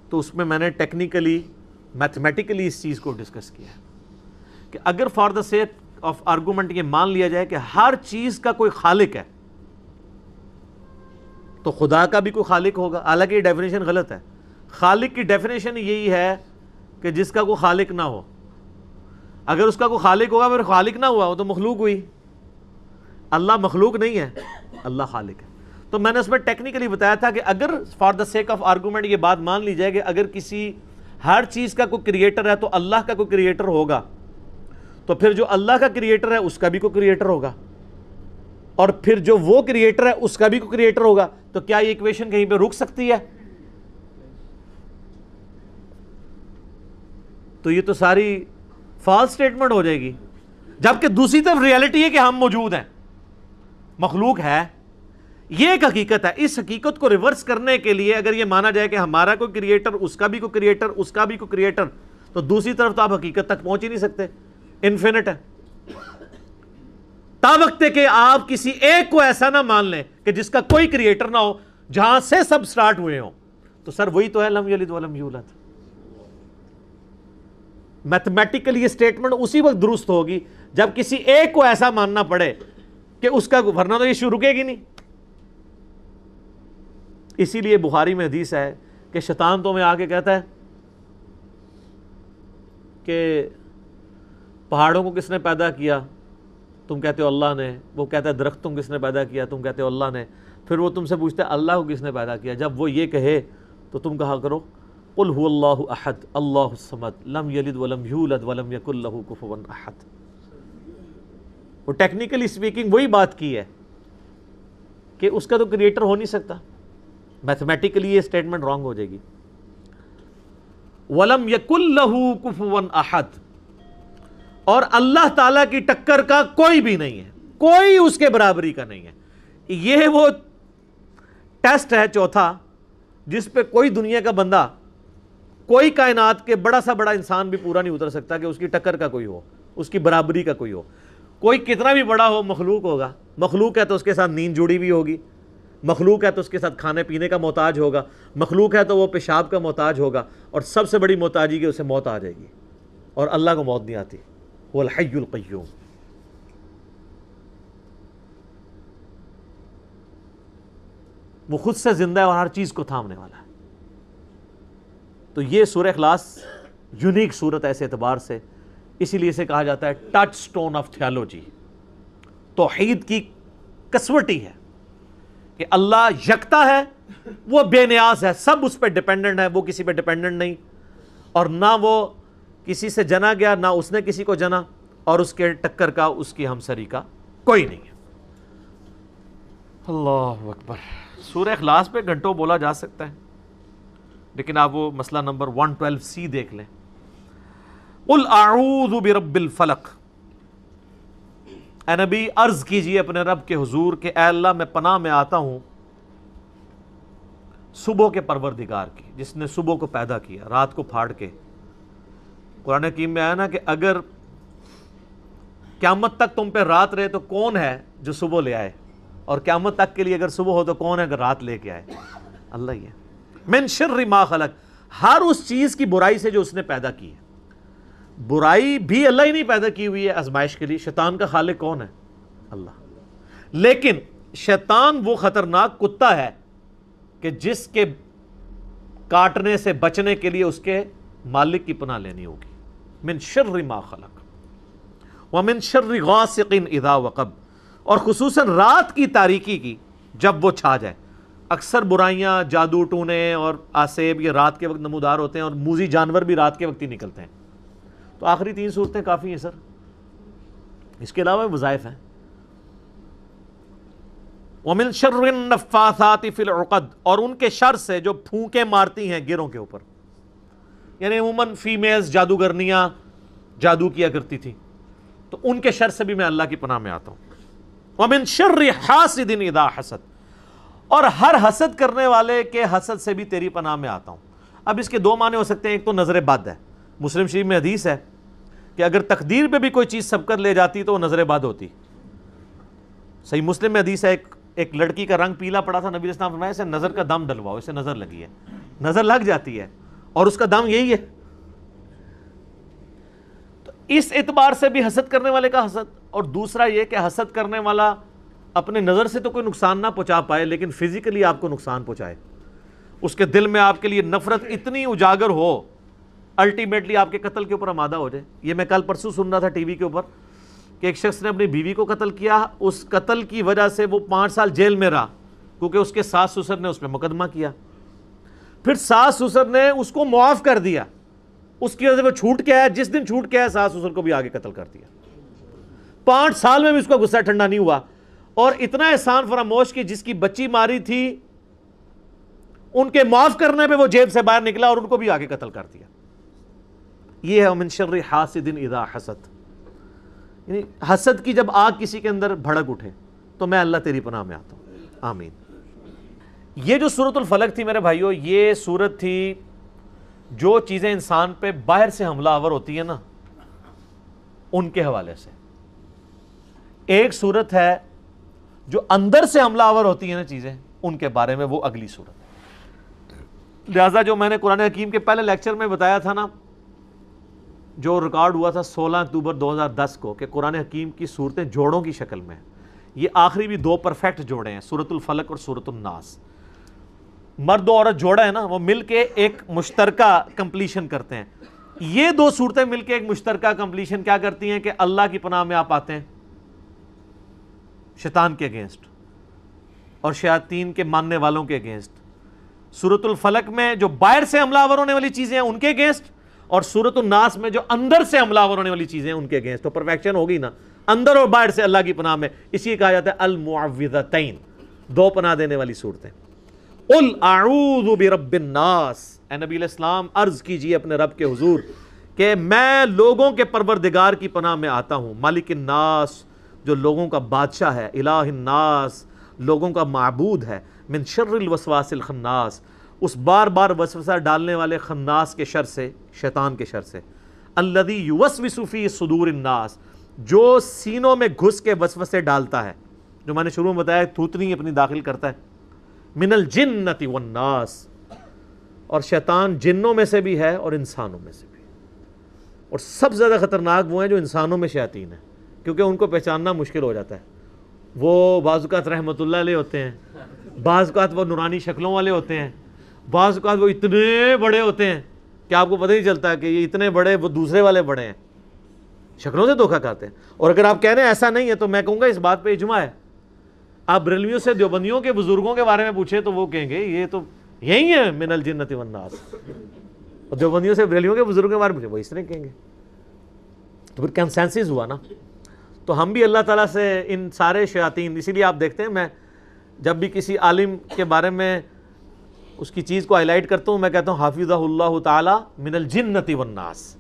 تو اس میں میں نے ٹیکنیکلی میتھمیٹیکلی اس چیز کو ڈسکس کیا ہے کہ اگر for the sake of argument یہ مان لیا جائے کہ ہر چیز کا کوئی خالق ہے تو خدا کا بھی کوئی خالق ہوگا. حالانکہ یہ ڈیفینیشن غلط ہے. خالق کی ڈیفینیشن یہی ہے کہ جس کا کوئی خالق نہ ہو. اگر اس کا کوئی خالق ہوگا پھر خالق نہ ہوا وہ تو مخلوق ہوئی. اللہ مخلوق نہیں ہے، اللہ خالق ہے. تو میں نے اس میں ٹیکنیکلی بتایا تھا کہ اگر for the sake of argument یہ بات مان لی جائے کہ اگر کسی ہر چیز کا کوئی کریٹر ہے تو اللہ کا کوئی کریٹر ہوگا، تو پھر جو اللہ کا کریٹر ہے اس کا بھی کوئی کریٹر ہوگا، اور پھر جو وہ کریٹر ہے اس کا بھی کوئی کریٹر ہوگا. تو کیا یہ ایکویشن کہیں پہ رک سکتی ہے؟ تو یہ تو ساری فالس سٹیٹمنٹ ہو جائے گی. جبکہ دوسری طرف ریالٹی ہے کہ ہم موجود ہیں، مخلوق ہے. یہ ایک حقیقت ہے. اس حقیقت کو ریورس کرنے کے لیے اگر یہ مانا جائے کہ ہمارا کوئی کریٹر، اس کا بھی کوئی کریٹر، اس کا بھی کوئی کریٹر، تو دوسری طرف تو آپ حقیقت تک پہنچ ہی نہیں سکتے. انفینٹ ہے. تا وقت کہ آپ کسی ایک کو ایسا نہ مان لیں کہ جس کا کوئی کریٹر نہ ہو، جہاں سے سب سٹارٹ ہوئے ہوں، تو سر وہی تو ہے لم یلد ولم یولد. میتھمیٹیکلی یہ سٹیٹمنٹ اسی وقت درست ہوگی جب کسی ایک کو ایسا ماننا پڑے کہ اس کا، ورنہ تو یہ شروع رکے گی نہیں. اسی لیے بخاری میں حدیث ہے کہ شیطان تو میں آ کے کہتا ہے کہ پہاڑوں کو کس نے پیدا کیا؟ تم کہتے ہو اللہ نے. وہ کہتا ہے درختوں کو کس نے پیدا کیا؟ تم کہتے ہو اللہ نے. پھر وہ تم سے پوچھتے ہیں اللہ کو کس نے پیدا کیا؟ جب وہ یہ کہے تو تم کہا کرو قل هو اللہ احد اللہ الصمد لم یلد ولم یولد ولم یکن لہ کفوا احد. وہ ٹیکنیکلی سپیکنگ وہی بات کی ہے کہ اس کا تو کریٹر ہو نہیں سکتا. میتھمیٹیکلی یہ سٹیٹمنٹ رانگ ہو جائے گی. ولم یکن لہ کفوا احد، اور اللہ تعالیٰ کی ٹکر کا کوئی بھی نہیں ہے، کوئی اس کے برابری کا نہیں ہے. یہ وہ ٹیسٹ ہے چوتھا جس پہ کوئی دنیا کا بندہ، کوئی کائنات کے بڑا سا بڑا انسان بھی پورا نہیں اتر سکتا کہ اس کی ٹکر کا کوئی ہو، اس کی برابری کا کوئی ہو. کوئی کتنا بھی بڑا ہو مخلوق ہوگا. مخلوق ہے تو اس کے ساتھ نیند جڑی بھی ہوگی، مخلوق ہے تو اس کے ساتھ کھانے پینے کا محتاج ہوگا، مخلوق ہے تو وہ پیشاب کا محتاج ہوگا، اور سب سے بڑی محتاجی کہ اسے موت آ جائے گی. اور اللہ کو موت نہیں آتی. وہ الحی القیوم. وہ خود سے زندہ ہے اور ہر چیز کو تھامنے والا ہے. تو یہ سورہ اخلاص یونیک صورت ایسے اعتبار سے اسی لیے اسے کہا جاتا ہے ٹچ سٹون آف تھیالوجی. توحید کی کسوٹی ہے کہ اللہ یکتا ہے، وہ بے نیاز ہے، سب اس پہ ڈیپینڈنٹ ہے، وہ کسی پہ ڈیپینڈنٹ نہیں، اور نہ وہ کسی سے جنا گیا، نہ اس نے کسی کو جنا، اور اس کے ٹکر کا، اس کی ہمسری کا کوئی نہیں ہے. اللہ اکبر. سورہ اخلاص پہ گھنٹوں بولا جا سکتا ہے، لیکن آپ وہ مسئلہ نمبر 112C دیکھ لیں. قل اعوذ برب الفلق. اے نبی عرض کیجئے اپنے رب کے حضور کہ اے اللہ میں پناہ میں آتا ہوں صبح کے پروردگار کی، جس نے صبح کو پیدا کیا رات کو پھاڑ کے. قرآن حکیم میں آیا نا کہ اگر قیامت تک تم پہ رات رہے تو کون ہے جو صبح لے آئے، اور قیامت تک کے لیے اگر صبح ہو تو کون ہے اگر رات لے کے آئے؟ اللہ ہی ہے. من شر ما خلق، ہر اس چیز کی برائی سے جو اس نے پیدا کی ہے. برائی بھی اللہ ہی نہیں پیدا کی ہوئی ہے آزمائش کے لیے. شیطان کا خالق کون ہے؟ اللہ. لیکن شیطان وہ خطرناک کتا ہے کہ جس کے کاٹنے سے بچنے کے لیے اس کے مالک کی پناہ لینی ہوگی. من شر ما خلق ومن شر غاسق اذا وقب، اور خصوصاً رات کی تاریکی کی جب وہ چھا جائے. اکثر برائیاں، جادو ٹونے اور آسیب یہ رات کے وقت نمودار ہوتے ہیں، اور موذی جانور بھی رات کے وقت ہی نکلتے ہیں. تو آخری 3 صورتیں کافی ہیں سر، اس کے علاوہ وظائف ہیں. وَمِن شَرِّ النَّفَّاثَاتِ فِي الْعُقَدِ، اور ان کے شر سے جو پھونکے مارتی ہیں گروں کے اوپر. یعنی عموماً فیمیلز جادوگرنیاں جادو کیا کرتی تھی، تو ان کے شر سے بھی میں اللہ کی پناہ میں آتا ہوں. وَمِن شَرِّ حَاسِدٍ اِذَا حَسَدَ، اور ہر حسد کرنے والے کے حسد سے بھی تیری پناہ میں آتا ہوں. اب اس کے 2 معنی ہو سکتے ہیں. ایک تو نظر بد ہے، مسلم شریف میں حدیث ہے کہ اگر تقدیر پہ بھی کوئی چیز سبقت لے جاتی تو وہ نظر بد ہوتی. صحیح مسلم میں حدیث ہے ایک لڑکی کا رنگ پیلا پڑا تھا، نبی علیہ السلام فرمایا اسے نظر کا دم ڈلواؤ، اسے نظر لگی ہے. نظر لگ جاتی ہے اور اس کا دم یہی ہے. تو اس اعتبار سے بھی حسد کرنے والے کا حسد. اور دوسرا یہ کہ حسد کرنے والا اپنے نظر سے تو کوئی نقصان نہ پہنچا پائے، لیکن فزیکلی آپ کو نقصان پہنچائے. اس کے دل میں آپ کے لیے نفرت اتنی اجاگر ہو، الٹیمیٹلی آپ کے قتل کے اوپر آمادہ ہو جائے. یہ میں کل پرسوں سن رہا تھا ٹی وی کے اوپر کہ ایک شخص نے اپنی بیوی کو قتل کیا. اس قتل کی وجہ سے وہ 5 سال جیل میں رہا، کیونکہ اس کے ساس سسر نے اس پہ مقدمہ کیا. پھر ساس سسر نے اس کو معاف کر دیا، اس کی وجہ سے وہ چھوٹ کے آیا. جس دن چھوٹ کے آیا ساس سسر کو بھی آگے قتل کر دیا. 5 سال میں بھی اس کا غصہ ٹھنڈا نہیں ہوا، اور اتنا احسان فراموش کہ جس کی بچی ماری تھی ان کے معاف کرنے پہ وہ جیب سے باہر نکلا اور ان کو بھی آگے قتل کر دیا. یہ ہے من شر حاسد اذا حسد. یعنی حسد کی جب آگ کسی کے اندر بھڑک اٹھے تو میں اللہ تیری پناہ میں آتا ہوں. آمین. یہ جو سورۃ الفلق تھی میرے بھائیو، یہ سورت تھی جو چیزیں انسان پہ باہر سے حملہ آور ہوتی ہیں نا ان کے حوالے سے. ایک سورت ہے جو اندر سے حملہ آور ہوتی ہیں نا چیزیں، ان کے بارے میں وہ اگلی سورت ہے. لہٰذا جو میں نے قرآن حکیم کے پہلے لیکچر میں بتایا تھا نا، جو ریکارڈ ہوا تھا 16 اکتوبر 2010 کو، کہ قرآن حکیم کی صورتیں جوڑوں کی شکل میں، یہ آخری بھی 2 پرفیکٹ جوڑے ہیں، سورۃ الفلق اور سورۃ الناس. مرد و عورت جوڑا ہے نا، وہ مل کے ایک مشترکہ کمپلیشن کرتے ہیں. یہ 2 صورتیں مل کے ایک مشترکہ کمپلیشن کیا کرتی ہیں کہ اللہ کی پناہ میں آپ آتے ہیں شیطان کے اگینسٹ اور شیاطین کے ماننے والوں کے اگینسٹ. سورۃ الفلق میں جو باہر سے حملہ آور ہونے والی چیزیں ہیں ان کے اگینسٹ، اور سورۃ الناس میں جو اندر سے حملہ آور ہونے والی چیزیں ہیں ان کے اگینسٹ. تو پرفیکشن ہوگی نا اندر اور باہر سے اللہ کی پناہ میں. اسی کہا جاتا ہے المعوذتین، 2 پناہ دینے والی صورتیں. قل اعوذ برب الناس، اے نبی علیہ السلام عرض کیجئے اپنے رب کے حضور کہ میں لوگوں کے پروردگار کی پناہ میں آتا ہوں. مالک الناس، جو لوگوں کا بادشاہ ہے. الہ الناس، لوگوں کا معبود ہے. من شر الوسواس الخناس، اس بار بار وسوسہ ڈالنے والے خناس کے شر سے، شیطان کے شر سے. الذی یوسوس فی صدور الناس، جو سینوں میں گھس کے وسوسے ڈالتا ہے، جو میں نے شروع میں بتایا تھوتنی اپنی داخل کرتا ہے. من الجنۃ والناس، اور شیطان جنوں میں سے بھی ہے اور انسانوں میں سے بھی. اور سب سے زیادہ خطرناک وہ ہیں جو انسانوں میں شیاطین ہیں، کیونکہ ان کو پہچاننا مشکل ہو جاتا ہے. وہ بعض اوقات رحمت اللہ علیہ ہوتے ہیں، بعض اوقات وہ نورانی شکلوں والے ہوتے ہیں، بعض اوقات وہ اتنے بڑے ہوتے ہیں کہ آپ کو پتہ نہیں چلتا کہ یہ اتنے بڑے، وہ دوسرے والے بڑے ہیں. شکلوں سے دھوکہ کھاتے ہیں. اور اگر آپ کہہ رہے ہیں ایسا نہیں ہے تو میں کہوں گا اس بات پہ اجماع ہے. آپ بریلویوں سے دیوبندیوں کے بزرگوں کے بارے میں پوچھیں تو وہ کہیں گے یہ تو یہی ہے من الجنۃ والناس. اور دیوبندیوں سے بریلویوں کے بزرگوں کے بارے میں پوچھیں وہ اس طرح کہیں گے. تو پھر کنسنسس ہوا نا. تو ہم بھی اللہ تعالیٰ سے ان سارے شیاطین، اسی لیے آپ دیکھتے ہیں میں جب بھی کسی عالم کے بارے میں اس کی چیز کو ہائی لائٹ کرتا ہوں میں کہتا ہوں حافظہ اللہ تعالی من الجنۃ والناس.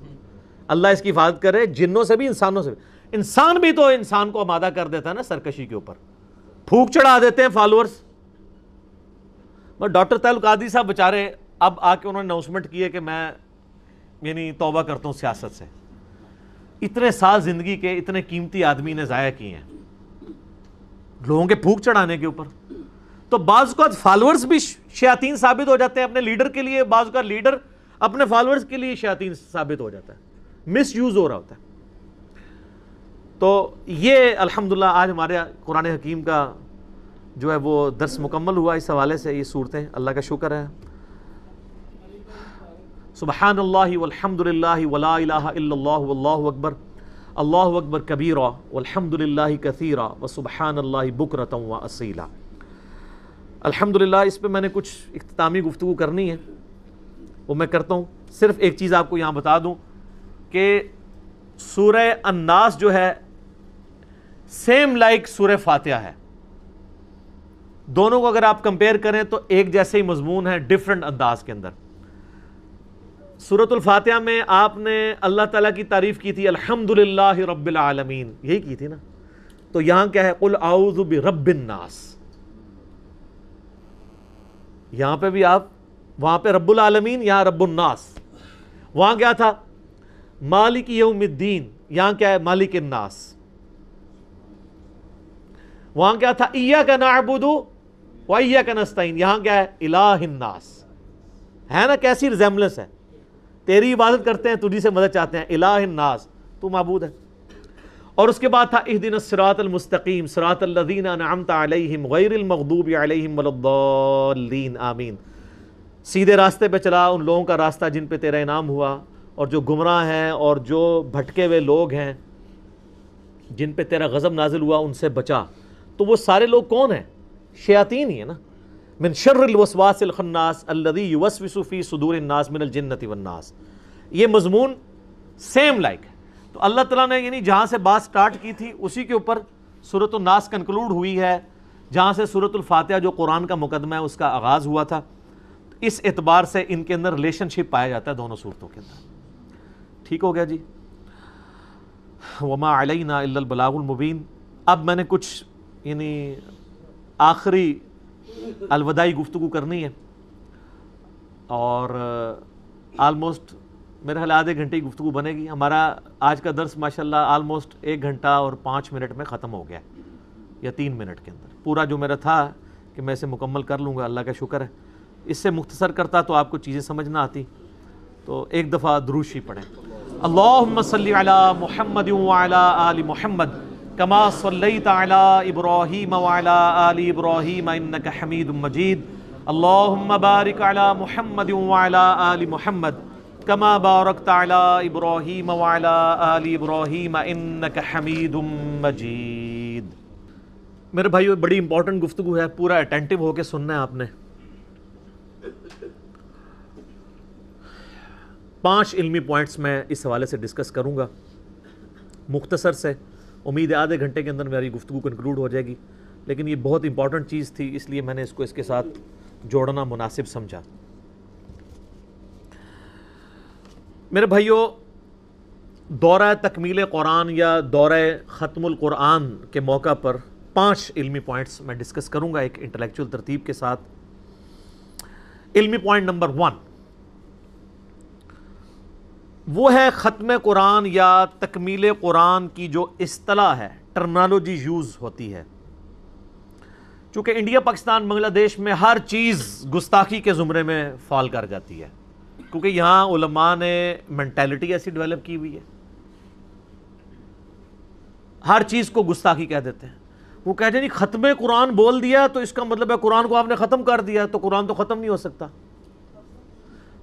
اللہ اس کی حفاظت کرے جنوں سے بھی انسانوں سے بھی. انسان بھی تو انسان کو آمادہ کر دیتا ہے نا سرکشی کے اوپر، پھونک چڑھا دیتے ہیں فالوورز. ڈاکٹر طاہر القادری صاحب بیچارے اب آ کے انہوں نے اناؤنسمنٹ کی ہے کہ میں یعنی توبہ کرتا ہوں سیاست سے. اتنے سال زندگی کے اتنے قیمتی آدمی نے ضائع کیے ہیں لوگوں کے پھونک چڑھانے کے اوپر. تو بعض اوقات فالوورز بھی شیاطین ثابت ہو جاتے ہیں اپنے لیڈر کے لیے، بعض اوقات لیڈر اپنے فالوورز کے لیے شیاطین ثابت ہو جاتا ہے، مس یوز ہو رہا ہوتا ہے. تو یہ الحمدللہ آج ہمارے قرآن حکیم کا جو ہے وہ درس مکمل ہوا اس حوالے سے. یہ صورتیں اللہ کا شکر ہے. سبحان اللہ والحمد للہ ولا الہ الا اللہ واللہ اکبر، اللہ اکبر کبیرا والحمد للہ کثیرا وسبحان اللہ بکرۃ واصیلا. الحمدللہ اس پہ میں نے کچھ اختتامی گفتگو کرنی ہے، وہ میں کرتا ہوں. صرف ایک چیز آپ کو یہاں بتا دوں کہ سورہ الناس جو ہے سیم لائک سورہ فاتحہ ہے. دونوں کو اگر آپ کمپیئر کریں تو ایک جیسے ہی مضمون ہے ڈیفرنٹ انداز کے اندر. سورۃ الفاتحہ میں آپ نے اللہ تعالیٰ کی تعریف کی تھی الحمدللہ رب العالمین، یہی کی تھی نا. تو یہاں کیا ہے قل اعوذ برب الناس. یہاں پہ بھی آپ وہاں پہ رب العالمین، یہاں رب الناس. وہاں کیا تھا مالک یوم الدین، یہاں کیا ہے مالک الناس. وہاں کیا تھا ایاک نعبد و ایاک نستعین، یہاں کیا ہے الہ الناس. ہے نا کیسی ریزیمبلنس ہے. تیری عبادت کرتے ہیں، تجھی سے مدد چاہتے ہیں، الہ الناس، تو معبود ہے. اور اس کے بعد تھا اہدنا الصراط المستقیم صراط الذین انعمت علیہم غیر المغضوب علیہم ولا الضالین آمین. سیدھے راستے پہ چلا ان لوگوں کا راستہ جن پہ تیرا انعام ہوا، اور جو گمراہ ہیں اور جو بھٹکے ہوئے لوگ ہیں جن پہ تیرا غضب نازل ہوا ان سے بچا. تو وہ سارے لوگ کون ہیں؟ شیاطین ہی ہے نا. من شر الوسواس الخناس الذی یوسوس فی صدور الناس من الجنۃ والناس. یہ مضمون سیم لائک ہے. تو اللہ تعالیٰ نے یعنی جہاں سے بات سٹارٹ کی تھی اسی کے اوپر سورۃ الناس کنکلوڈ ہوئی ہے، جہاں سے سورۃ الفاتحہ جو قرآن کا مقدمہ ہے اس کا آغاز ہوا تھا. اس اعتبار سے ان کے اندر ریلیشن شپ پایا جاتا ہے دونوں صورتوں کے اندر. ٹھیک ہو گیا جی. وما علینا الا البلاغ المبین. اب میں نے کچھ یعنی آخری الوداعی گفتگو کرنی ہے، اور آلموسٹ میرے خیال آدھے گھنٹے کی گفتگو بنے گی. ہمارا آج کا درس ماشاءاللہ آلموسٹ 1 گھنٹہ اور 5 منٹ میں ختم ہو گیا، یا 3 منٹ کے اندر. پورا جو میرا تھا کہ میں اسے مکمل کر لوں گا، اللہ کا شکر ہے. اس سے مختصر کرتا تو آپ کو چیزیں سمجھ نہ آتی. تو ایک دفعہ درود شریف پڑھیں. اللہم صلی علی محمد وعلی آل محمد کما صلیت علی ابراہیم وعلی آل ابراہیم انک حمید مجید. اللہم بارک علی محمد وعلی آل محمد کما بارکت علی ابراہیم وعلی آل ابراہیم انک حمید مجید. میرے بھائیو بڑی امپورٹنٹ گفتگو ہے، پورا اٹینٹیو ہو کے سننا ہے آپ نے. 5 علمی پوائنٹس میں اس حوالے سے ڈسکس کروں گا مختصر سے. امید ہے آدھے گھنٹے کے اندر میری گفتگو کنکلوڈ ہو جائے گی، لیکن یہ بہت امپورٹنٹ چیز تھی اس لیے میں نے اس کو اس کے ساتھ جوڑنا مناسب سمجھا. میرے بھائیو دورہ تکمیل قرآن یا دورہ ختم القرآن کے موقع پر 5 علمی پوائنٹس میں ڈسکس کروں گا ایک انٹلیکچوئل ترتیب کے ساتھ. علمی پوائنٹ نمبر 1 وہ ہے ختم قرآن یا تکمیل قرآن کی جو اصطلاح ہے، ٹرمنالوجی یوز ہوتی ہے. چونکہ انڈیا پاکستان بنگلہ دیش میں ہر چیز گستاخی کے زمرے میں فال کر جاتی ہے، کیونکہ یہاں علماء نے مینٹیلٹی ایسی ڈیولپ کی ہوئی ہے، ہر چیز کو گستاخی کہہ دیتے ہیں. وہ کہتے ہیں جی ختم قرآن بول دیا تو اس کا مطلب ہے قرآن کو آپ نے ختم کر دیا، تو قرآن تو ختم نہیں ہو سکتا.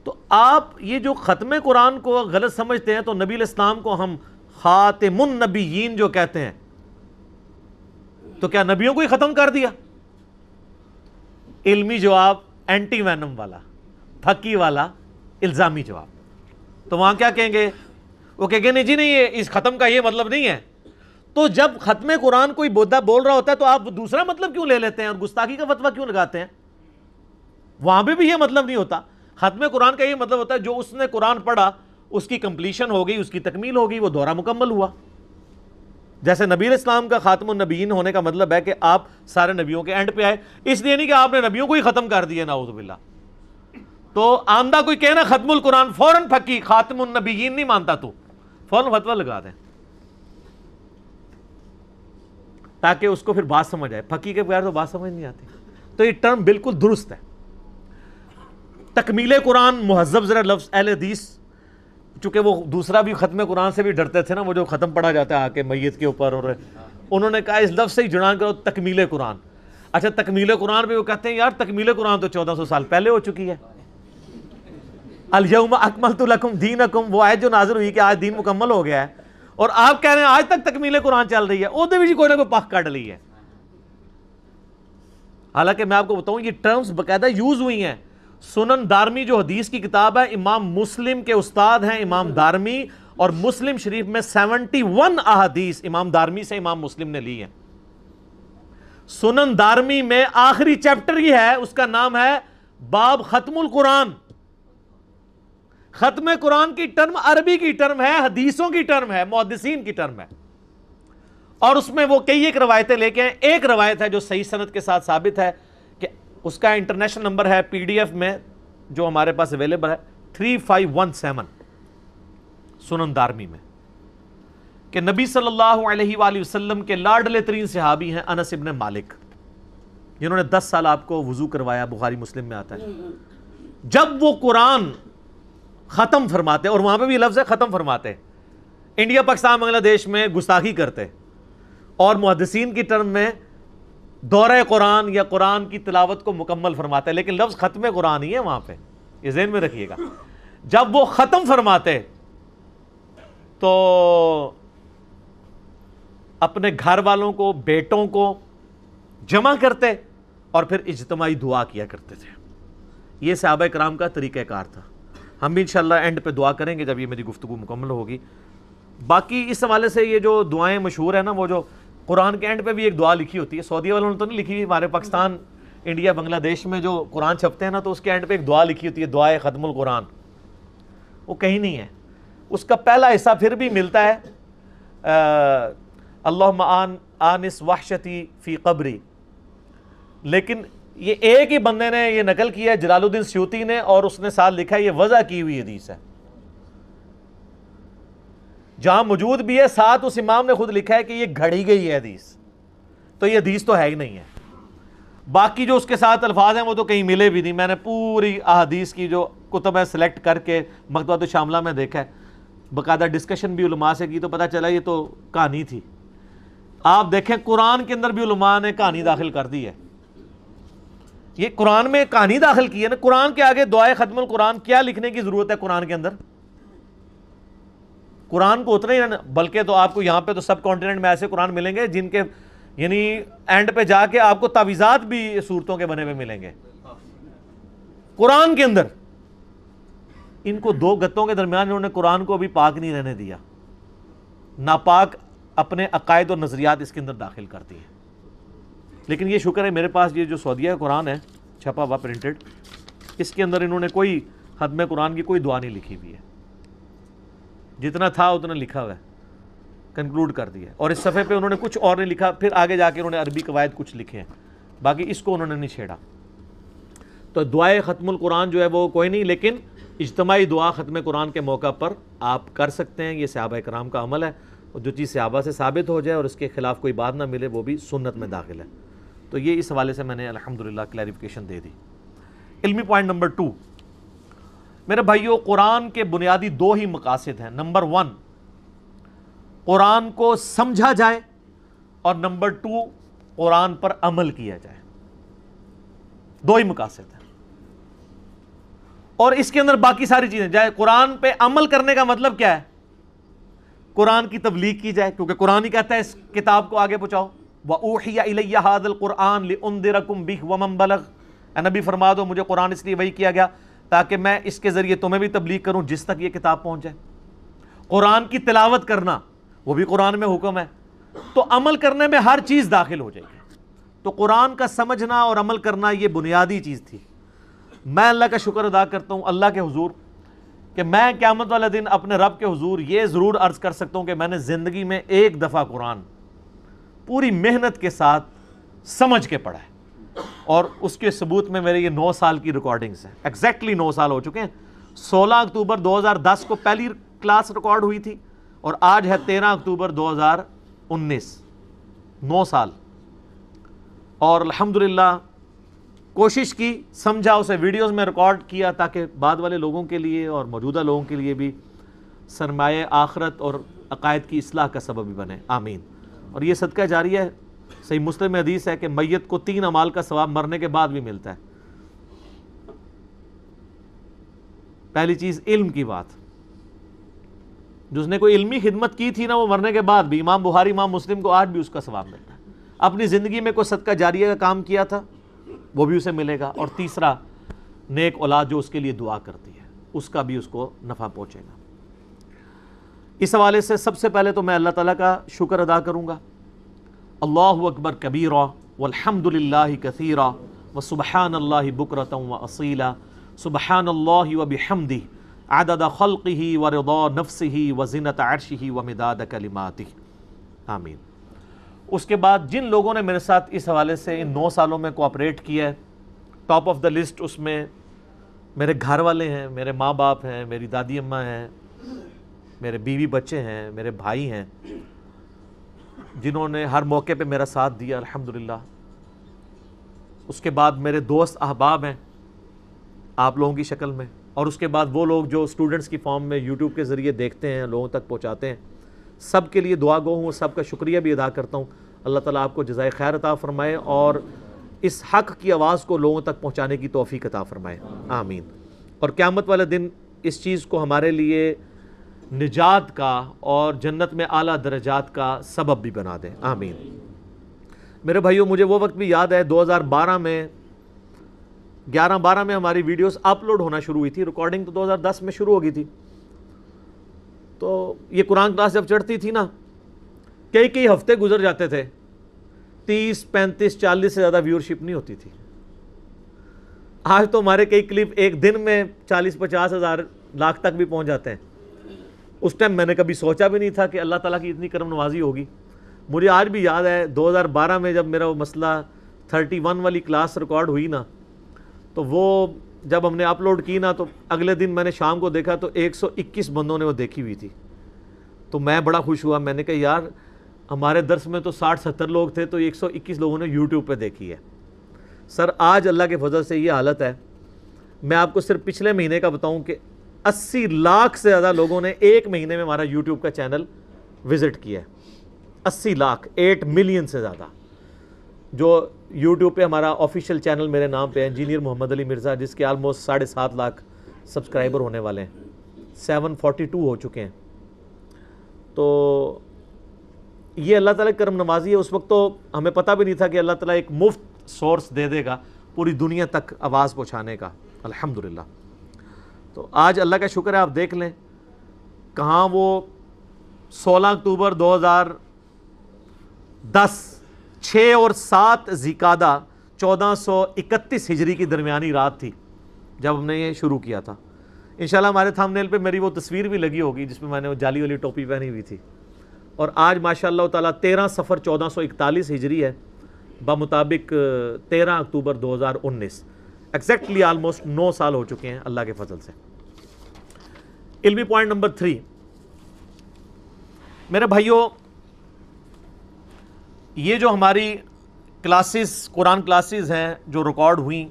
تو آپ یہ جو ختم قرآن کو غلط سمجھتے ہیں، تو نبی علیہ السلام کو ہم خاتم النبیین جو کہتے ہیں تو کیا نبیوں کو ہی ختم کر دیا؟ علمی جواب اینٹی وینم والا، پھکی والا الزامی جواب. تو وہاں کیا کہیں گے؟ وہ کہیں گے نہیں جی نہیں، اس ختم کا یہ مطلب نہیں ہے. تو جب ختم قرآن کوئی بودھا بول رہا ہوتا ہے تو آپ دوسرا مطلب کیوں لے لیتے ہیں اور گستاخی کا فتویٰ کیوں لگاتے ہیں؟ وہاں پہ بھی یہ مطلب نہیں ہوتا. ختم قرآن کا یہ مطلب ہوتا ہے جو اس نے قرآن پڑھا اس کی کمپلیشن ہو گئی، اس کی تکمیل ہو گئی، وہ دورہ مکمل ہوا. جیسے نبی علیہ السلام کا خاتم النبیین ہونے کا مطلب ہے کہ آپ سارے نبیوں کے اینڈ پہ آئے، اس لیے نہیں کہ آپ نے نبیوں کو ہی ختم کر دیا، نعوذ باللہ. تو آمدہ کوئی کہنا ختم القرآن، فوراً پھکی خاتم النبیین نہیں مانتا تو فوراً فتویٰ لگا دیں تاکہ اس کو پھر بات سمجھ آئے. پھکی کے بغیر تو بات سمجھ نہیں آتی. تو یہ ٹرم بالکل درست ہے. تکمیل قرآن مہذب ذرا لفظ اہل حدیث، چونکہ وہ دوسرا بھی ختم قرآن سے بھی ڈرتے تھے نا، وہ جو ختم پڑھا جاتا ہے آ کے میت کے اوپر، اور انہوں نے کہا اس لفظ سے ہی جڑان کرو تکمیل قرآن. اچھا تکمیل قرآن پہ وہ کہتے ہیں یار تکمیل قرآن تو 1400 سال پہلے ہو چکی ہے. الیوم اکملت لکم دینکم، وہ آیت جو نازل ہوئی کہ آج دین مکمل ہو گیا ہے، اور آپ کہہ رہے ہیں آج تک تکمیل قرآن چل رہی ہے. وہ بھی کوئی نہ کوئی پخ کٹ لی ہے. حالانکہ میں آپ کو بتاؤں یہ ٹرمز باقاعدہ یوز ہوئی ہیں. سنن دارمی جو حدیث کی کتاب ہے، امام مسلم کے استاد ہیں امام دارمی، اور مسلم شریف میں 71 احادیث امام دارمی سے امام مسلم نے لی ہیں. سنن دارمی میں آخری چیپٹر ہی ہے، اس کا نام ہے باب ختم القرآن. ختم قرآن کی ٹرم عربی کی ٹرم ہے، حدیثوں کی ٹرم ہے، محدثین کی ٹرم ہے. اور اس میں وہ کئی ایک روایتیں لے کے ہیں. ایک روایت ہے جو صحیح سند کے ساتھ ثابت ہے کہ اس کا انٹرنیشنل نمبر ہے پی ڈی ایف میں جو ہمارے پاس اویلیبل ہے 3517 سنن دارمی میں، کہ نبی صلی اللہ علیہ وآلہ وسلم کے لاڈلے ترین صحابی ہیں انس ابن مالک، جنہوں نے 10 سال آپ کو وضو کروایا، بخاری مسلم میں آتا ہے. جب وہ قرآن ختم فرماتے، اور وہاں پہ بھی لفظ ہے ختم فرماتے، انڈیا پاکستان بنگلہ دیش میں گستاخی کرتے، اور محدثین کی ٹرم میں دورہ قرآن یا قرآن کی تلاوت کو مکمل فرماتے ہیں، لیکن لفظ ختم قرآن ہی ہے وہاں پہ، یہ ذہن میں رکھیے گا. جب وہ ختم فرماتے تو اپنے گھر والوں کو، بیٹوں کو جمع کرتے اور پھر اجتماعی دعا کیا کرتے تھے. یہ صحابہ کرام کا طریقہ کار تھا. ہم بھی انشاءاللہ اینڈ پہ دعا کریں گے جب یہ میری گفتگو مکمل ہوگی. باقی اس حوالے سے یہ جو دعائیں مشہور ہیں نا، وہ جو قرآن کے اینڈ پہ بھی ایک دعا لکھی ہوتی ہے، سعودیہ والوں نے تو نہیں لکھی ہوئی، ہمارے پاکستان، انڈیا، بنگلہ دیش میں جو قرآن چھپتے ہیں نا، تو اس کے اینڈ پہ ایک دعا لکھی ہوتی ہے، دعائے ختم القرآن. وہ کہیں نہیں ہے. اس کا پہلا حصہ پھر بھی ملتا ہے اللہم آنس وحشتی فی قبری، لیکن یہ ایک ہی بندے نے یہ نقل کیا ہے، جلال الدین سیوطی نے، اور اس نے ساتھ لکھا ہے یہ وضع کی ہوئی حدیث ہے، جہاں موجود بھی ہے. ساتھ اس امام نے خود لکھا ہے کہ یہ گھڑی گئی ہے حدیث، تو یہ حدیث تو ہے ہی نہیں ہے. باقی جو اس کے ساتھ الفاظ ہیں وہ تو کہیں ملے بھی نہیں. میں نے پوری احادیث کی جو کتب ہے سلیکٹ کر کے مکتبۃ الشاملہ میں دیکھا ہے، باقاعدہ ڈسکشن بھی علماء سے کی، تو پتہ چلا یہ تو کہانی تھی. آپ دیکھیں قرآن کے اندر بھی علماء نے کہانی داخل کر دی ہے. یہ قرآن میں کہانی داخل کی ہے نا. قرآن کے آگے دعائے ختم القرآن کیا لکھنے کی ضرورت ہے قرآن کے اندر؟ قرآن کو اتنا ہی، بلکہ تو آپ کو یہاں پہ تو سب کانٹیننٹ میں ایسے قرآن ملیں گے جن کے یعنی اینڈ پہ جا کے آپ کو تعویذات بھی صورتوں کے بنے ہوئے ملیں گے قرآن کے اندر. ان کو دو گتوں کے درمیان انہوں نے قرآن کو ابھی پاک نہیں رہنے دیا، ناپاک اپنے عقائد اور نظریات اس کے اندر داخل کرتی ہیں. لیکن یہ شکر ہے میرے پاس یہ جو سعودیہ قرآن ہے چھپا ہوا پرنٹڈ، اس کے اندر انہوں نے کوئی ختم قرآن کی کوئی دعا نہیں لکھی ہوئی ہے. جتنا تھا اتنا لکھا ہوا ہے، کنکلوڈ کر دیا. اور اس صفحے پہ انہوں نے کچھ اور نہیں لکھا، پھر آگے جا کے انہوں نے عربی قواعد کچھ لکھے ہیں، باقی اس کو انہوں نے نہیں چھیڑا. تو دعائے ختم القرآن جو ہے وہ کوئی نہیں، لیکن اجتماعی دعا ختم قرآن کے موقع پر آپ کر سکتے ہیں. یہ صحابہ کرام کا عمل ہے، اور جو چیز صحابہ سے ثابت ہو جائے اور اس کے خلاف کوئی بات نہ ملے وہ بھی سنت میں داخل ہے. تو یہ اس حوالے سے میں نے الحمدللہ کلیریفیکیشن دے دی. علمی پوائنٹ نمبر 2 میرے بھائیو، قرآن کے بنیادی 2 ہی مقاصد ہیں. نمبر 1 قرآن کو سمجھا جائے، اور نمبر 2 قرآن پر عمل کیا جائے. 2 ہی مقاصد ہیں. اور اس کے اندر باقی ساری چیزیں، جائے قرآن پہ عمل کرنے کا مطلب کیا ہے؟ قرآن کی تبلیغ کی جائے، کیونکہ قرآن ہی کہتا ہے اس کتاب کو آگے پہنچاؤ. وَأُوحِيَ إِلَيَّ هَذَا الْقُرْآنُ لِأُنذِرَكُم بِهِ وَمَن بَلَغَ. اے نبی فرما دو مجھے قرآن اس لیے وحی کیا گیا تاکہ میں اس کے ذریعے تمہیں بھی تبلیغ کروں جس تک یہ کتاب پہنچ جائے. قرآن کی تلاوت کرنا وہ بھی قرآن میں حکم ہے، تو عمل کرنے میں ہر چیز داخل ہو جائے گی. تو قرآن کا سمجھنا اور عمل کرنا یہ بنیادی چیز تھی. میں اللہ کا شکر ادا کرتا ہوں اللہ کے حضور کہ میں قیامت والے دن اپنے رب کے حضور یہ ضرور عرض کر سکتا ہوں کہ میں نے زندگی میں ایک دفعہ قرآن پوری محنت کے ساتھ سمجھ کے پڑھا ہے، اور اس کے ثبوت میں میرے یہ 9 سال کی ریکارڈنگز ہیں. ایگزیکٹلی 9 سال ہو چکے ہیں. 16 اکتوبر 2010 کو پہلی کلاس ریکارڈ ہوئی تھی اور آج ہے 13 اکتوبر 2019. 9 سال. اور الحمدللہ کوشش کی، سمجھا، اسے ویڈیوز میں ریکارڈ کیا تاکہ بعد والے لوگوں کے لیے اور موجودہ لوگوں کے لیے بھی سرمایہ آخرت اور عقائد کی اصلاح کا سبب بھی بنے. آمین. اور یہ صدقہ جاریہ ہے. صحیح مسلم میں حدیث ہے کہ میت کو 3 اعمال کا ثواب مرنے کے بعد بھی ملتا ہے. پہلی چیز علم کی بات، جس نے کوئی علمی خدمت کی تھی نا وہ مرنے کے بعد بھی، امام بخاری امام مسلم کو آج بھی اس کا ثواب ملتا ہے. اپنی زندگی میں کوئی صدقہ جاریہ کا کام کیا تھا وہ بھی اسے ملے گا. اور تیسرا نیک اولاد جو اس کے لیے دعا کرتی ہے اس کا بھی اس کو نفع پہنچے گا. اس حوالے سے سب سے پہلے تو میں اللہ تعالیٰ کا شکر ادا کروں گا. اللہ اکبر کبیرا والحمد للہ کثیرا وسبحان اللہ بکرۃ واصیلا سبحان اللہ وبحمدہ عدد خلقہ ورضا نفسہ وزنۃ عرشہ ومداد کلماتہ. آمین. اس کے بعد جن لوگوں نے میرے ساتھ اس حوالے سے ان 9 سالوں میں کوآپریٹ کیا ہے، ٹاپ آف دا لسٹ اس میں میرے گھر والے ہیں، میرے ماں باپ ہیں، میری دادی اماں ہیں، میرے بیوی بچے ہیں، میرے بھائی ہیں، جنہوں نے ہر موقع پہ میرا ساتھ دیا الحمدللہ. اس کے بعد میرے دوست احباب ہیں آپ لوگوں کی شکل میں، اور اس کے بعد وہ لوگ جو اسٹوڈنٹس کی فارم میں یوٹیوب کے ذریعے دیکھتے ہیں، لوگوں تک پہنچاتے ہیں. سب کے لیے دعا گو ہوں، سب کا شکریہ بھی ادا کرتا ہوں. اللہ تعالیٰ آپ کو جزائے خیر عطا فرمائے اور اس حق کی آواز کو لوگوں تک پہنچانے کی توفیق عطا فرمائے. آمین. اور قیامت والے دن اس چیز کو ہمارے لیے نجات کا اور جنت میں اعلیٰ درجات کا سبب بھی بنا دیں. آمین. میرے بھائیوں، مجھے وہ وقت بھی یاد ہے 2012 میں 11-12 میں ہماری ویڈیوز اپلوڈ ہونا شروع ہوئی تھی. ریکارڈنگ تو 2010 میں شروع ہو گئی تھی. تو یہ قرآن کلاس جب چڑھتی تھی نا، کئی ہفتے گزر جاتے تھے، 30 35 40 سے زیادہ ویورشپ نہیں ہوتی تھی. آج تو ہمارے کئی کلپ ایک دن میں 40-50 ہزار لاکھ تک بھی پہنچ جاتے ہیں. اس ٹائم میں نے کبھی سوچا بھی نہیں تھا کہ اللہ تعالیٰ کی اتنی کرم نوازی ہوگی. مجھے آج بھی یاد ہے 2012 میں جب میرا وہ مسئلہ 31 والی کلاس ریکارڈ ہوئی نا، تو وہ جب ہم نے اپلوڈ کی نا تو اگلے دن میں نے شام کو دیکھا تو 121 بندوں نے وہ دیکھی ہوئی تھی. تو میں بڑا خوش ہوا. میں نے کہا یار ہمارے درس میں تو 60-70 لوگ تھے تو 121 لوگوں نے یوٹیوب پہ دیکھی ہے. سر آج اللہ کے فضل سے یہ حالت ہے. میں آپ کو صرف پچھلے مہینے کا بتاؤں کہ 80 لاکھ سے زیادہ لوگوں نے ایک مہینے میں ہمارا یوٹیوب کا چینل وزٹ کیا ہے. 80 لاکھ 8 ملین سے زیادہ جو یوٹیوب پہ ہمارا آفیشیل چینل میرے نام پہ ہے انجینئر محمد علی مرزا، جس کے آلموسٹ 7.5 لاکھ سبسکرائبر ہونے والے ہیں. 742 ہو چکے ہیں. تو یہ اللہ تعالیٰ کی کرم نوازی ہے. اس وقت تو ہمیں پتہ بھی نہیں تھا کہ اللہ تعالیٰ ایک مفت سورس دے دے گا پوری دنیا تک آواز پہنچانے کا. الحمدللہ. تو آج اللہ کا شکر ہے، آپ دیکھ لیں کہاں وہ 16 اکتوبر 2010 6 اور 7 ذیقعدہ 1431 ہجری کی درمیانی رات تھی جب ہم نے یہ شروع کیا تھا. انشاءاللہ ہمارے تھمبنیل پہ میری وہ تصویر بھی لگی ہوگی جس میں میں نے وہ جالی والی ٹوپی پہنی ہوئی تھی. اور آج ماشاءاللہ تعالیٰ 13 صفر 1441 ہجری ہے بمطابق 13 اکتوبر 2019. ایگزیکٹلی آلموسٹ 9 سال ہو چکے ہیں اللہ کے فضل سے. علمی پوائنٹ نمبر 3 میرے بھائیوں، یہ جو ہماری کلاسز قرآن کلاسز ہیں جو ریکارڈ ہوئیں،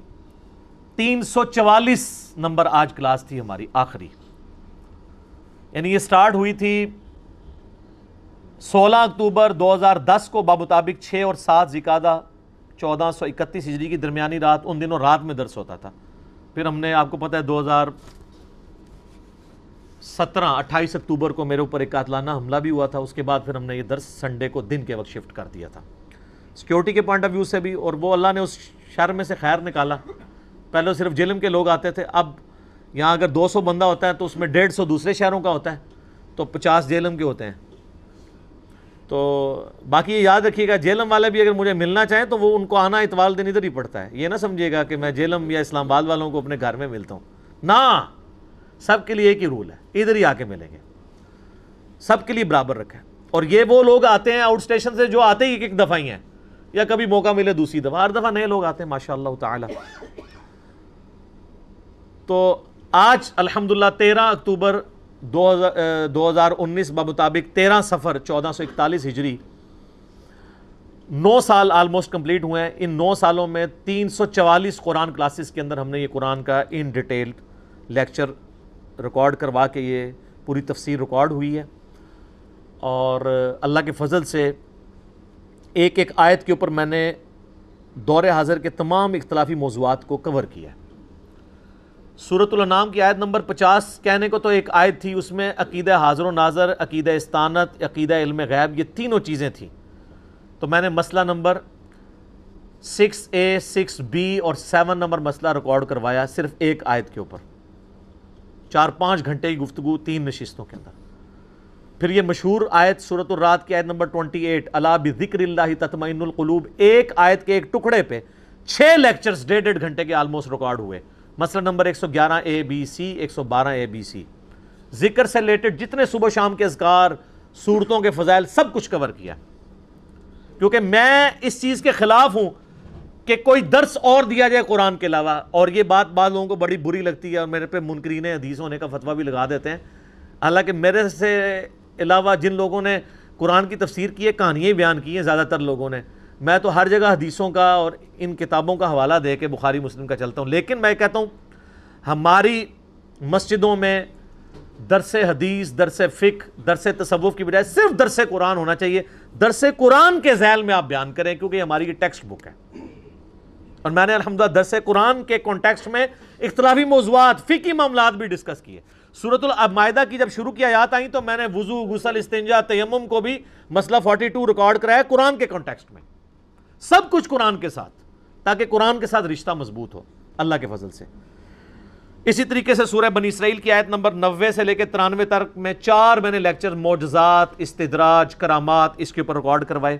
344 نمبر آج کلاس تھی ہماری آخری. یعنی یہ سٹارٹ ہوئی تھی 16 اکتوبر 2010 کو بمطابق 6 اور 7 ذیقعدہ 1431 ہجری کی درمیانی رات. ان دنوں رات میں درس ہوتا تھا. پھر ہم نے، آپ کو پتہ ہے، 28 اکتوبر کو میرے اوپر ایک قاتلانہ حملہ بھی ہوا تھا. اس کے بعد پھر ہم نے یہ درس سنڈے کو دن کے وقت شفٹ کر دیا تھا, سیکیورٹی کے پوائنٹ آف ویو سے بھی, اور وہ اللہ نے اس شر میں سے خیر نکالا. پہلے صرف جہلم کے لوگ آتے تھے, اب یہاں اگر 200 بندہ ہوتا ہے تو اس میں 150 دوسرے شہروں کا ہوتا ہے, تو 50 جہلم کے ہوتے ہیں. تو باقی یہ یاد رکھیے گا, جہلم والے بھی اگر مجھے ملنا چاہیں تو وہ ان کو آنا اتوار دن ادھر ہی پڑتا ہے. یہ نہ سمجھیے گا کہ میں جہلم یا اسلام آباد والوں کو اپنے گھر میں ملتا ہوں, نہ, سب کے لیے ایک ہی رول ہے, ادھر ہی آ کے ملیں گے, سب کے لیے برابر رکھا ہے. اور یہ وہ لوگ آتے ہیں آؤٹ اسٹیشن سے جو آتے ہی ایک دفعہ ہی ہیں, یا کبھی موقع ملے دوسری دفعہ, ہر دفعہ نئے لوگ آتے ہیں ماشاء اللہ تعالی. تو آج الحمدللہ 13 اکتوبر 2019 بمطابق 13 صفر 1441 ہجری, 9 سال آلموسٹ کمپلیٹ ہوئے ہیں. ان 9 سالوں میں 344 قرآن کلاسز کے اندر ہم نے یہ قرآن کا ان ڈیٹیل لیکچر ریکارڈ کروا کے یہ پوری تفسیر ریکارڈ ہوئی ہے. اور اللہ کے فضل سے ایک ایک آیت کے اوپر میں نے دور حاضر کے تمام اختلافی موضوعات کو کور کیا ہے. سورۃ الانعام کی آیت نمبر 50 کہنے کو تو ایک آیت تھی, اس میں عقیدہ حاضر و ناظر, عقیدہ استانت, عقیدہ علم غیب, یہ تینوں چیزیں تھیں. تو میں نے مسئلہ نمبر 6A 6B اور 7 نمبر مسئلہ ریکارڈ کروایا صرف ایک آیت کے اوپر, 4-5 گھنٹے کی گفتگو 3 نشستوں کے اندر. پھر یہ مشہور آیت سورۃ الرعد کی آیت نمبر 28 الا بذکر اللہ تطمئن القلوب, ایک آیت کے ایک ٹکڑے پہ 6 لیکچرز 1.5 گھنٹے کے آلموسٹ ریکارڈ ہوئے. مسئلہ number 111A B C 112A B C, ذکر سے ریلیٹڈ جتنے صبح شام کے اذکار, صورتوں کے فضائل, سب کچھ کور کیا. کیونکہ میں اس چیز کے خلاف ہوں کہ کوئی درس اور دیا جائے قرآن کے علاوہ. اور یہ بات بعض لوگوں کو بڑی بری لگتی ہے اور میرے پہ منکرین حدیث ہونے کا فتویٰ بھی لگا دیتے ہیں. حالانکہ میرے سے علاوہ جن لوگوں نے قرآن کی تفسیر کی ہے, کہانیاں بیان کی ہیں زیادہ تر لوگوں نے, میں تو ہر جگہ حدیثوں کا اور ان کتابوں کا حوالہ دے کے بخاری مسلم کا چلتا ہوں. لیکن میں کہتا ہوں ہماری مسجدوں میں درس حدیث, درس فقہ, درس تصوف کی بجائے صرف درس قرآن ہونا چاہیے. درس قرآن کے ذیل میں آپ بیان کریں, کیونکہ یہ ہماری ٹیکسٹ بک ہے. اور میں نے الحمدللہ درس قرآن کے کانٹیکسٹ میں اختلافی موضوعات, فقہی معاملات بھی ڈسکس کیے. سورۃ المائدہ کی جب شروع کی آیات آئیں تو میں نے وضو, غسل, استنجا, تیمم کو بھی مسئلہ 42 ریکارڈ کرایا قرآن کے کانٹیکسٹ میں, سب کچھ قرآن کے ساتھ, تاکہ قرآن کے ساتھ رشتہ مضبوط ہو اللہ کے فضل سے. اسی طریقے سے سورہ بنی اسرائیل کی آیت نمبر 90 سے لے کے 93 تک میں 4 میں نے لیکچر معجزات, استدراج, کرامات اس کے اوپر ریکارڈ کروائے.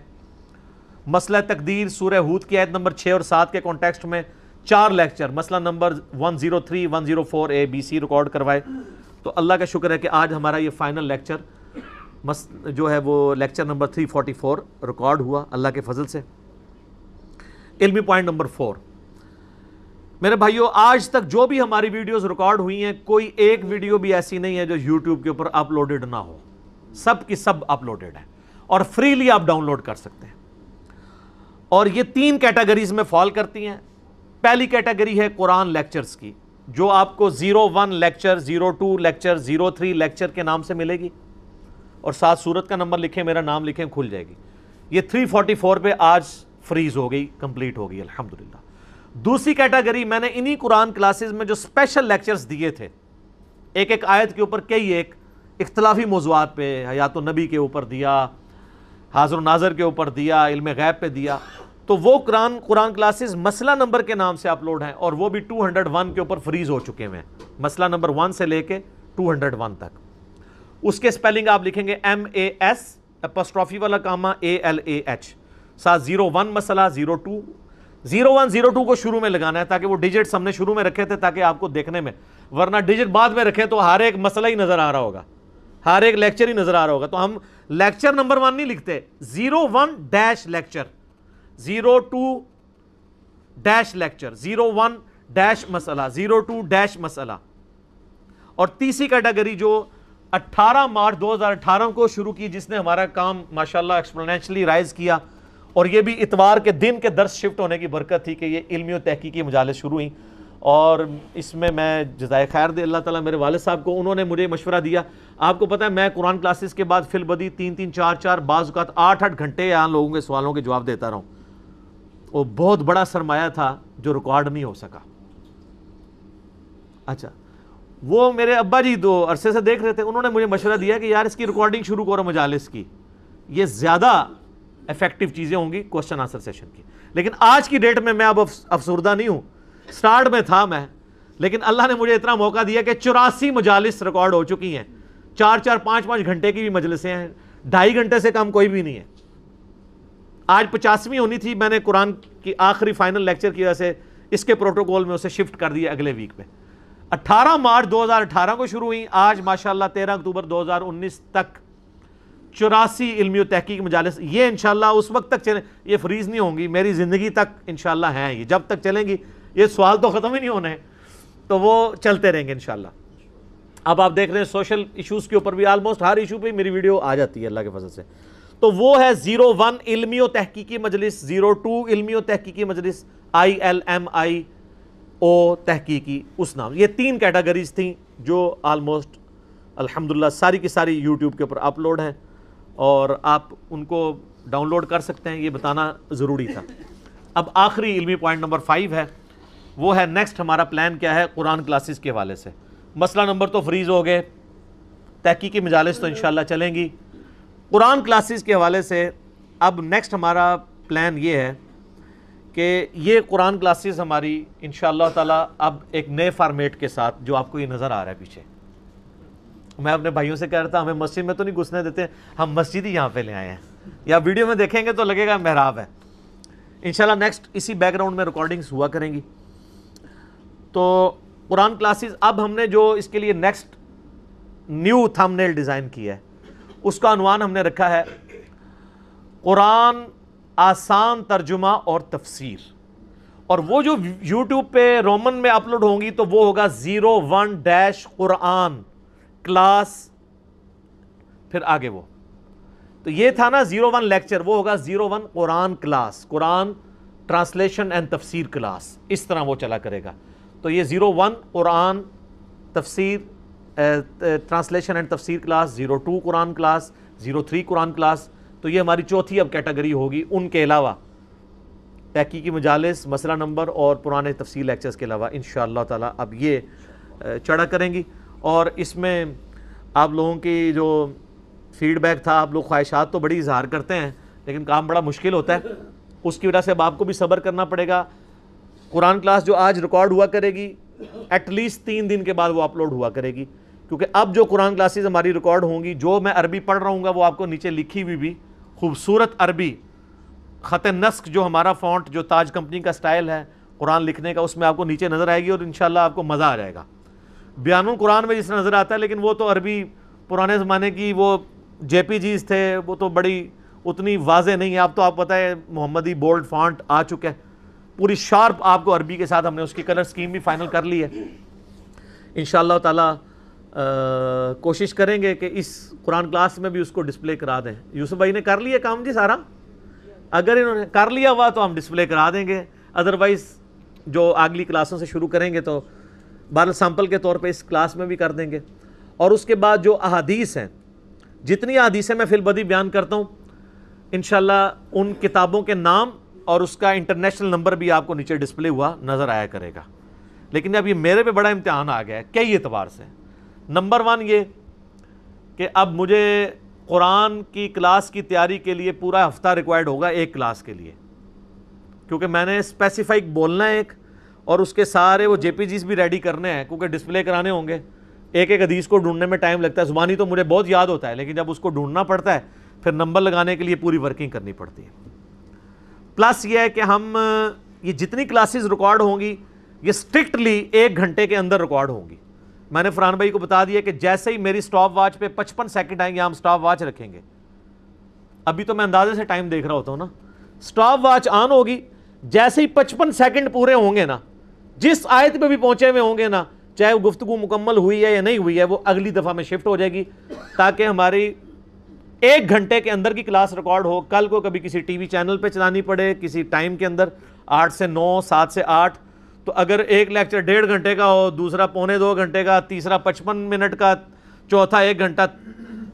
مسئلہ تقدیر سورہ ہود کی آیت نمبر 6 اور 7 کے کانٹیکسٹ میں 4 لیکچر, مسئلہ number 103 104A B C record کروائے. تو اللہ کا شکر ہے کہ آج ہمارا یہ فائنل لیکچر جو ہے وہ لیکچر نمبر 344 ریکارڈ ہوا اللہ کے فضل سے. علمی پوائنٹ نمبر 4, میرے بھائیو, آج تک جو بھی ہماری ویڈیوز ریکارڈ ہوئی ہیں, کوئی ایک ویڈیو بھی ایسی نہیں ہے جو یوٹیوب کے اوپر اپلوڈڈ نہ ہو. سب کی سب اپلوڈڈ ہے اور فریلی آپ ڈاؤن لوڈ کر سکتے ہیں. اور یہ 3 کیٹیگریز میں فال کرتی ہیں. پہلی کیٹیگری ہے قرآن لیکچرز کی, جو آپ کو 01 لیکچر, 02 لیکچر, 03 لیکچر کے نام سے ملے گی, اور ساتھ سورت کا نمبر لکھیں, میرا نام لکھیں, کھل جائے گی. یہ 344 پہ آج فریز ہو گئی, کمپلیٹ ہو گئی الحمدللہ. دوسری کیٹیگری میں نے انہی قرآن کلاسز میں جو اسپیشل لیکچرز دیے تھے, ایک ایک آیت کے اوپر کئی ایک اختلافی موضوعات پہ, حیات النبی کے اوپر دیا, حاضر و ناظر کے اوپر دیا, علم غیب پہ دیا, تو وہ قرآن کلاسز مسئلہ نمبر کے نام سے اپلوڈ ہیں, اور وہ بھی 201 کے اوپر فریز ہو چکے ہیں, مسئلہ نمبر 1 سے لے کے 201 تک. اس کے سپیلنگ آپ لکھیں گے MAS اپسٹرافی والا کامہ ALAH, ساتھ 01 مسئلہ, 01 02 کو شروع میں لگانا ہے, تاکہ وہ ڈیجٹس ہم نے شروع میں رکھے تھے تاکہ آپ کو دیکھنے میں, ورنہ ڈیجٹ بعد میں رکھیں تو ہر ایک مسئلہ ہی نظر آ رہا ہوگا, ہر ایک لیکچر ہی نظر آ رہا ہوگا. تو ہم لیکچر نمبر 1 نہیں لکھتے, 01 dash lecture, 02 dash lecture, 01 dash مسئلہ, 02 ڈیش مسئلہ. اور تیسری کیٹیگری جو 18 مارچ 2018 کو شروع کی, جس نے ہمارا کام ماشاءاللہ ایکسپونینشلی رائز کیا, اور یہ بھی اتوار کے دن کے درس شفٹ ہونے کی برکت تھی کہ یہ علمی و تحقیقی مجالس شروع ہوئیں. اور اس میں جزائے خیر دے اللہ تعالیٰ میرے والد صاحب کو, انہوں نے مجھے مشورہ دیا. آپ کو پتہ ہے میں قرآن کلاسز کے بعد فی البدی 3 4 بعض اوقات 8 گھنٹے یہاں لوگوں کے سوالوں کے جواب دیتا رہا ہوں. وہ بہت بڑا سرمایہ تھا جو ریکارڈ نہیں ہو سکا. اچھا, وہ میرے ابا جی 2 عرصے سے دیکھ رہے تھے, انہوں نے مجھے مشورہ دیا کہ یار اس کی ریکارڈنگ شروع کرو مجالس کی, یہ زیادہ افیکٹو چیزیں ہوں گی کوسچن آنسر سیشن کی. لیکن آج کی ڈیٹ میں اب افسردہ نہیں ہوں, سٹارٹ میں تھا میں, لیکن اللہ نے مجھے اتنا موقع دیا کہ 84 مجالس ریکارڈ ہو چکی ہیں, 4-4 5-5 گھنٹے کی بھی مجلسیں ہیں, 2.5 گھنٹے سے کم کوئی بھی نہیں ہے. آج 50ویں ہونی تھی, میں نے قرآن کی آخری فائنل لیکچر کی وجہ سے اس کے پروٹوکول میں اسے شفٹ کر دیا اگلے ویک میں. 18 مارچ 2018 کو شروع ہوئی, آج ماشاءاللہ 13 اکتوبر 2019 تک 84 علمی و تحقیق مجالس. یہ انشاءاللہ اس وقت تک چلیں, یہ فریز نہیں ہوں گی, میری زندگی تک انشاءاللہ ہیں, یہ جب تک چلیں گی, یہ سوال تو ختم ہی نہیں ہونے ہیں, تو وہ چلتے رہیں گے انشاءاللہ. اب آپ دیکھ رہے ہیں سوشل ایشوز کے اوپر بھی آلموسٹ ہر ایشو پہ میری ویڈیو آ جاتی ہے اللہ کے فضل سے. تو وہ ہے 01 علمی و تحقیقی مجلس, 02 علمی و تحقیقی مجلس, ILMIO تحقیقی, اس نام. یہ 3 کیٹیگریز تھیں جو آلموسٹ الحمدللہ ساری کی ساری یوٹیوب کے اوپر اپلوڈ ہیں, اور آپ ان کو ڈاؤن لوڈ کر سکتے ہیں, یہ بتانا ضروری تھا. اب آخری علمی پوائنٹ نمبر 5 ہے, وہ ہے نیکسٹ ہمارا پلان کیا ہے قرآن کلاسز کے حوالے سے. مسئلہ نمبر تو فریز ہو گئے, تحقیقی مجالس تو انشاءاللہ چلیں گی. قرآن کلاسز کے حوالے سے اب نیکسٹ ہمارا پلان یہ ہے کہ یہ قرآن کلاسز ہماری انشاءاللہ تعالی اب ایک نئے فارمیٹ کے ساتھ, جو آپ کو یہ نظر آ رہا ہے پیچھے. میں اپنے بھائیوں سے کہہ رہا تھا ہمیں مسجد میں تو نہیں گھسنے دیتے, ہم مسجد ہی یہاں پہ لے آئے ہیں, یا ویڈیو میں دیکھیں گے تو لگے گا محراب ہے. انشاءاللہ نیکسٹ اسی بیک گراؤنڈ میں ریکارڈنگز ہوا کریں گی. تو قرآن کلاسز اب ہم نے جو اس کے لیے نیکسٹ نیو تھم نیل ڈیزائن کیا ہے, اس کا عنوان ہم نے رکھا ہے قرآن آسان ترجمہ اور تفسیر. اور وہ جو یوٹیوب پہ رومن میں اپلوڈ ہوں گی تو وہ ہوگا 01 قرآن کلاس, پھر آگے وہ, تو یہ تھا نا 01 لیکچر, وہ ہوگا 01 قرآن کلاس, قرآن ٹرانسلیشن اینڈ تفسیر کلاس, اس طرح وہ چلا کرے گا. تو یہ 01 قرآن تفسیر ٹرانسلیشن اینڈ تفسیر کلاس, 02 قرآن کلاس, 03 قرآن کلاس. تو یہ ہماری چوتھی اب کیٹیگری ہوگی, ان کے علاوہ تحقیقی مجالس, مسئلہ نمبر اور پرانے تفصیل لیکچرز کے علاوہ انشاءاللہ تعالی اب یہ چڑھا کریں گی. اور اس میں آپ لوگوں کی جو فیڈ بیک تھا, آپ لوگ خواہشات تو بڑی اظہار کرتے ہیں, لیکن کام بڑا مشکل ہوتا ہے, اس کی وجہ سے اب آپ کو بھی صبر کرنا پڑے گا. قرآن کلاس جو آج ریکارڈ ہوا کرے گی, ایٹ لیسٹ 3 دن کے بعد وہ اپلوڈ ہوا کرے گی, کیونکہ اب جو قرآن کلاسز ہماری ریکارڈ ہوں گی, جو میں عربی پڑھ رہا ہوں گا وہ آپ کو نیچے لکھی ہوئی بھی خوبصورت عربی خط نسق, جو ہمارا فونٹ جو تاج کمپنی کا سٹائل ہے قرآن لکھنے کا, اس میں آپ کو نیچے نظر آئے گی, اور انشاءاللہ آپ کو مزہ آ جائے گا. بیان القرآن میں جس طرح نظر آتا ہے, لیکن وہ تو عربی پرانے زمانے کی وہ JPGs تھے, وہ تو بڑی اتنی واضح نہیں ہے. اب تو آپ پتہ ہے محمدی بولڈ فونٹ آ چکا ہے, پوری شارپ آپ کو عربی کے ساتھ ہم نے اس کی کلر سکیم بھی فائنل کر لی ہے. انشاءاللہ تعالی کوشش کریں گے کہ اس قرآن کلاس میں بھی اس کو ڈسپلے کرا دیں. یوسف بھائی نے کر لیا کام جی سارا, اگر انہوں نے کر لیا ہوا تو ہم ڈسپلے کرا دیں گے, ادروائز جو اگلی کلاسوں سے شروع کریں گے تو بہرحال سیمپل کے طور پہ اس کلاس میں بھی کر دیں گے. اور اس کے بعد جو احادیث ہیں, جتنی احادیثیں میں فی البدی بیان کرتا ہوں, انشاءاللہ ان کتابوں کے نام اور اس کا انٹرنیشنل نمبر بھی آپ کو نیچے ڈسپلے ہوا نظر آیا کرے گا. لیکن اب یہ میرے پہ بڑا امتحان آ گیا ہے کئی اعتبار سے. نمبر 1 یہ کہ اب مجھے قرآن کی کلاس کی تیاری کے لیے پورا ہفتہ ریکوائرڈ ہوگا ایک کلاس کے لیے, کیونکہ میں نے اسپیسیفائک بولنا ہے ایک, اور اس کے سارے وہ JPGs بھی ریڈی کرنے ہیں, کیونکہ ڈسپلے کرانے ہوں گے. ایک حدیث کو ڈھونڈنے میں ٹائم لگتا ہے, زبانی تو مجھے بہت یاد ہوتا ہے, لیکن جب اس کو ڈھونڈنا پڑتا ہے پھر نمبر لگانے کے لیے پوری ورکنگ کرنی پڑتی ہے. پلس یہ ہے کہ ہم یہ جتنی کلاسز ریکارڈ ہوں گی یہ اسٹرکٹلی 1 گھنٹے کے اندر ریکارڈ ہوں گی. میں نے فرحان بھائی کو بتا دیا کہ جیسے ہی میری سٹاپ واچ پہ 55 سیکنڈ آئیں گے, ہم سٹاپ واچ رکھیں گے. ابھی تو میں اندازے سے ٹائم دیکھ رہا ہوتا ہوں نا, سٹاپ واچ آن ہوگی, جیسے ہی 55 سیکنڈ پورے ہوں گے نا, جس آیت پہ بھی پہنچے ہوئے ہوں گے نا, چاہے وہ گفتگو مکمل ہوئی ہے یا نہیں ہوئی ہے, وہ اگلی دفعہ میں شفٹ ہو جائے گی, تاکہ ہماری 1 گھنٹے کے اندر کی کلاس ریکارڈ ہو. کل کو کبھی کسی ٹی وی چینل پہ چلانی پڑے کسی ٹائم کے اندر 8 سے 9, 7 سے 8, تو اگر ایک لیکچر 1.5 گھنٹے کا ہو, دوسرا 1.25 گھنٹے کا, تیسرا 55 منٹ کا, چوتھا 1 گھنٹہ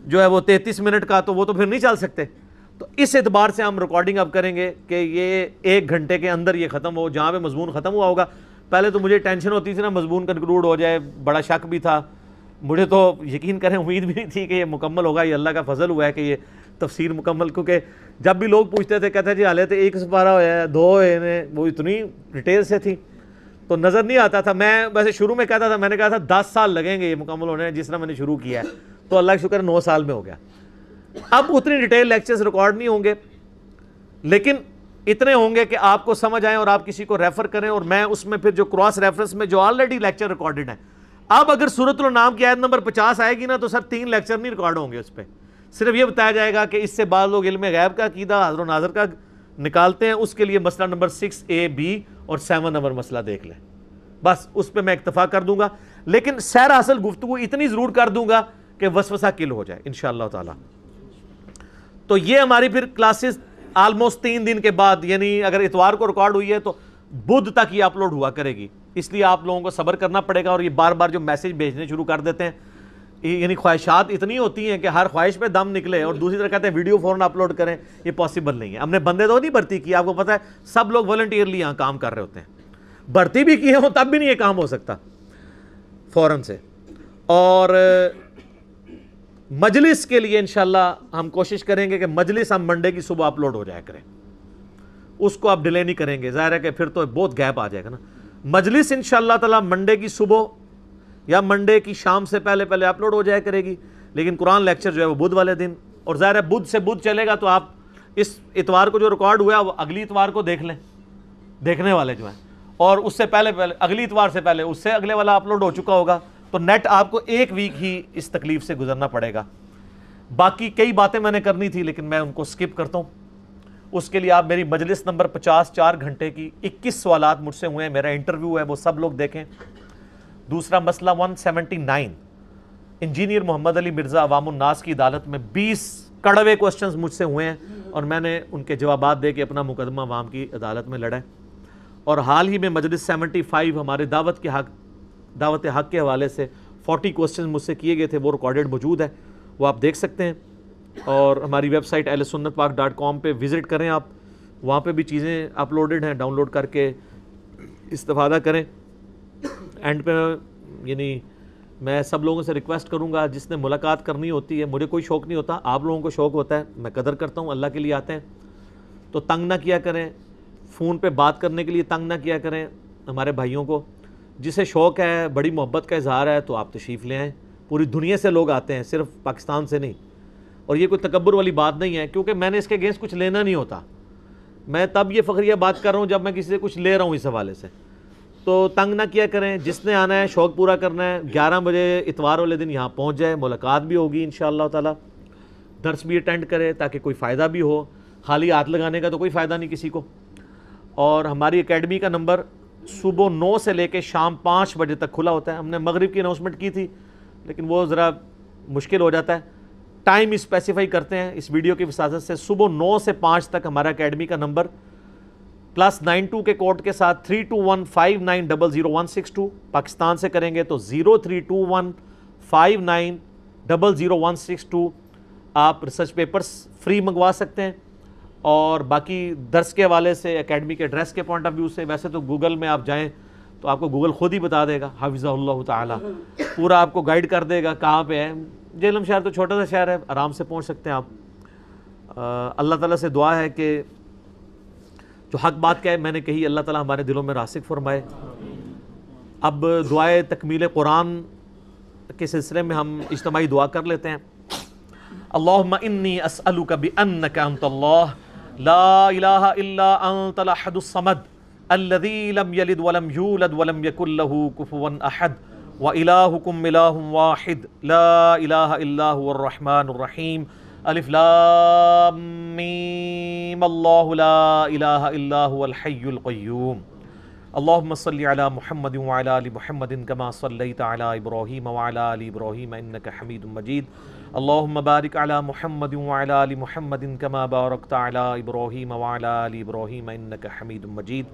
جو ہے وہ 33 منٹ کا, تو وہ تو پھر نہیں چل سکتے. تو اس اعتبار سے ہم ریکارڈنگ اب کریں گے کہ یہ 1 گھنٹے کے اندر یہ ختم ہو, جہاں پہ مضمون ختم ہوا ہوگا. پہلے تو مجھے ٹینشن ہوتی تھی نا مضمون کنکلوڈ ہو جائے، بڑا شک بھی تھا مجھے، تو یقین کریں امید بھی نہیں تھی کہ یہ مکمل ہوگا. یہ اللہ کا فضل ہوا ہے کہ یہ تفسیر مکمل، کیونکہ جب بھی لوگ پوچھتے تھے کہتے جی حالے تو ایک سپارہ ہوا ہے، 2 ہوئے، وہ اتنی ڈیٹیل سے تھی تو نظر نہیں آتا تھا. میں ویسے شروع میں کہتا تھا، میں نے کہا تھا 10 سال لگیں گے یہ مکمل ہونے، جس طرح میں نے شروع کیا ہے، تو اللہ کا شکر 9 سال میں ہو گیا. اب اتنی ڈیٹیل لیکچرز ریکارڈ نہیں ہوں گے، لیکن اتنے ہوں گے کہ آپ کو سمجھ آئیں اور آپ کسی کو ریفر کریں، اور میں اس میں پھر جو کراس ریفرنس میں جو آلریڈی لیکچر ریکارڈڈ ہیں. اب اگر سورۃ الانعام کی آیت نمبر 50 آئے گی نا تو سر 3 لیکچر نہیں ریکارڈ ہوں گے اس پہ، صرف یہ بتایا جائے گا کہ اس سے بعض لوگ علم غیب کا عقیدہ حاضر و ناظر کا نکالتے ہیں، اس کے لیے مسئلہ نمبر 6A B اور 7 نمبر مسئلہ دیکھ لیں، بس اس پہ میں اکتفا کر دوں گا. لیکن سیر حاصل گفتگو اتنی ضرور کر دوں گا کہ وسوسہ کل ہو جائے انشاءاللہ تعالی. تو یہ ہماری پھر کلاسز آلموسٹ 3 دن کے بعد، یعنی اگر اتوار کو ریکارڈ ہوئی ہے تو بدھ تک یہ اپلوڈ ہوا کرے گی. اس لیے آپ لوگوں کو صبر کرنا پڑے گا. اور یہ بار بار جو میسج بھیجنے شروع کر دیتے ہیں، یعنی خواہشات اتنی ہوتی ہیں کہ ہر خواہش پہ دم نکلے، اور دوسری طرف کہتے ہیں ویڈیو فوراً اپلوڈ کریں، یہ پاسبل نہیں ہے. ہم نے بندے تو نہیں بھرتی کی، آپ کو پتہ ہے سب لوگ والنٹیئرلی یہاں کام کر رہے ہوتے ہیں، بھرتی بھی کیے ہوں تب بھی نہیں یہ کام ہو سکتا فوراً سے. اور مجلس کے لیے انشاءاللہ ہم کوشش کریں گے کہ مجلس ہم منڈے کی صبح اپلوڈ ہو جایا کریں، اس کو آپ ڈیلے نہیں کریں گے، ظاہر ہے کہ پھر تو بہت گیپ آ جائے گا نا. مجلس انشاءاللہ تعالی منڈے کی صبح یا منڈے کی شام سے پہلے اپلوڈ ہو جایا کرے گی، لیکن قرآن لیکچر جو ہے وہ بدھ والے دن، اور ظاہر ہے بدھ سے بدھ چلے گا تو آپ اس اتوار کو جو ریکارڈ ہوا ہے وہ اگلی اتوار کو دیکھ لیں، دیکھنے والے جو ہیں، اور اس سے پہلے اگلی اتوار سے پہلے اس سے اگلے والا اپلوڈ ہو چکا ہوگا، تو نیٹ آپ کو 1 ویک ہی اس تکلیف سے گزرنا پڑے گا. باقی کئی باتیں میں نے کرنی تھی لیکن میں ان کو سکپ کرتا ہوں. اس کے لیے آپ میری مجلس نمبر 50 4 گھنٹے کی 21 سوالات مجھ سے ہوئے ہیں، میرا انٹرویو ہے، وہ سب لوگ دیکھیں. دوسرا مسئلہ 179 انجینئر محمد علی مرزا عوام الناس کی عدالت میں 20 کڑوے کوسچنز مجھ سے ہوئے ہیں، اور میں نے ان کے جوابات دے کے اپنا مقدمہ عوام کی عدالت میں لڑا ہے. اور حال ہی میں مجلس 75 ہمارے دعوت حق کے حوالے سے 40 کوسچنز مجھ سے کیے گئے تھے، وہ ریکارڈڈ موجود ہے، وہ آپ دیکھ سکتے ہیں. اور ہماری ویب سائٹ ahlsunnatpak.com پہ وزٹ کریں آپ، وہاں پہ بھی چیزیں اپلوڈڈ ہیں، ڈاؤن لوڈ کر کے استفادہ کریں. اینڈ پہ یعنی میں سب لوگوں سے ریکویسٹ کروں گا، جس نے ملاقات کرنی ہوتی ہے، مجھے کوئی شوق نہیں ہوتا، آپ لوگوں کو شوق ہوتا ہے، میں قدر کرتا ہوں، اللہ کے لیے آتے ہیں، تو تنگ نہ کیا کریں، فون پہ بات کرنے کے لیے تنگ نہ کیا کریں ہمارے بھائیوں کو. جسے شوق ہے، بڑی محبت کا اظہار ہے، تو آپ تشریف لے آئیں. پوری دنیا سے لوگ آتے ہیں، صرف پاکستان سے نہیں. اور یہ کوئی تکبر والی بات نہیں ہے، کیونکہ میں نے اس کے اگینسٹ کچھ لینا نہیں ہوتا. میں تب یہ فخریہ بات کر رہا ہوں جب میں کسی سے کچھ لے رہا ہوں اس حوالے سے. تو تنگ نہ کیا کریں، جس نے آنا ہے، شوق پورا کرنا ہے، 11 بجے اتوار والے دن یہاں پہنچ جائے، ملاقات بھی ہوگی انشاءاللہ تعالی، درس بھی اٹینڈ کرے تاکہ کوئی فائدہ بھی ہو. خالی ہاتھ لگانے کا تو کوئی فائدہ نہیں کسی کو. اور ہماری اکیڈمی کا نمبر صبح 9 سے لے کے شام 5 بجے تک کھلا ہوتا ہے. ہم نے مغرب کی اناؤنسمنٹ کی تھی لیکن وہ ذرا مشکل ہو جاتا ہے، ٹائم اسپیسیفائی کرتے ہیں اس ویڈیو کی وساطت سے. صبح 9 سے 5 تک ہمارا اکیڈمی کا نمبر +92 کے کوڈ کے ساتھ 3215900162. پاکستان سے کریں گے تو 032159000162. آپ ریسرچ پیپرز فری منگوا سکتے ہیں. اور باقی درس کے حوالے سے، اکیڈمی کے ایڈریس کے پوائنٹ آف ویو سے، ویسے تو گوگل میں آپ جائیں تو آپ کو گوگل خود ہی بتا دے گا، حافظہ اللہ تعالی پورا آپ کو گائیڈ کر دے گا کہاں پہ ہے. جہلم شہر تو چھوٹا سا شہر ہے، آرام سے پہنچ سکتے ہیں آپ. اللہ تعالیٰ سے دعا ہے کہ جو حق بات کہے میں نے کہی، اللہ تعالیٰ ہمارے دلوں میں راسخ فرمائے. اب دعائے تکمیل قرآن کے سلسلے میں ہم اجتماعی دعا کر لیتے ہیں. اللہم انی اسألک بأنک انت اللہ لا الہ الا انت الاحد الصمد الذی لم یلد ولم یولد ولم یکن لہ کفوا احد وإلہکم الہ واحد لا الہ الا هو الرحمن الرحیم. الف لام میم اللہ لا الہ الا هو الحی القیوم. اللہم صلی علی محمد وعلی آل محمد کما صلیت علی ابراہیم وعلی آل ابراہیم انک حمید مجید. اللہم بارک علی محمد وعلی آل محمد کما بارکت علی ابراہیم وعلی آل ابراہیم انک حمید مجید.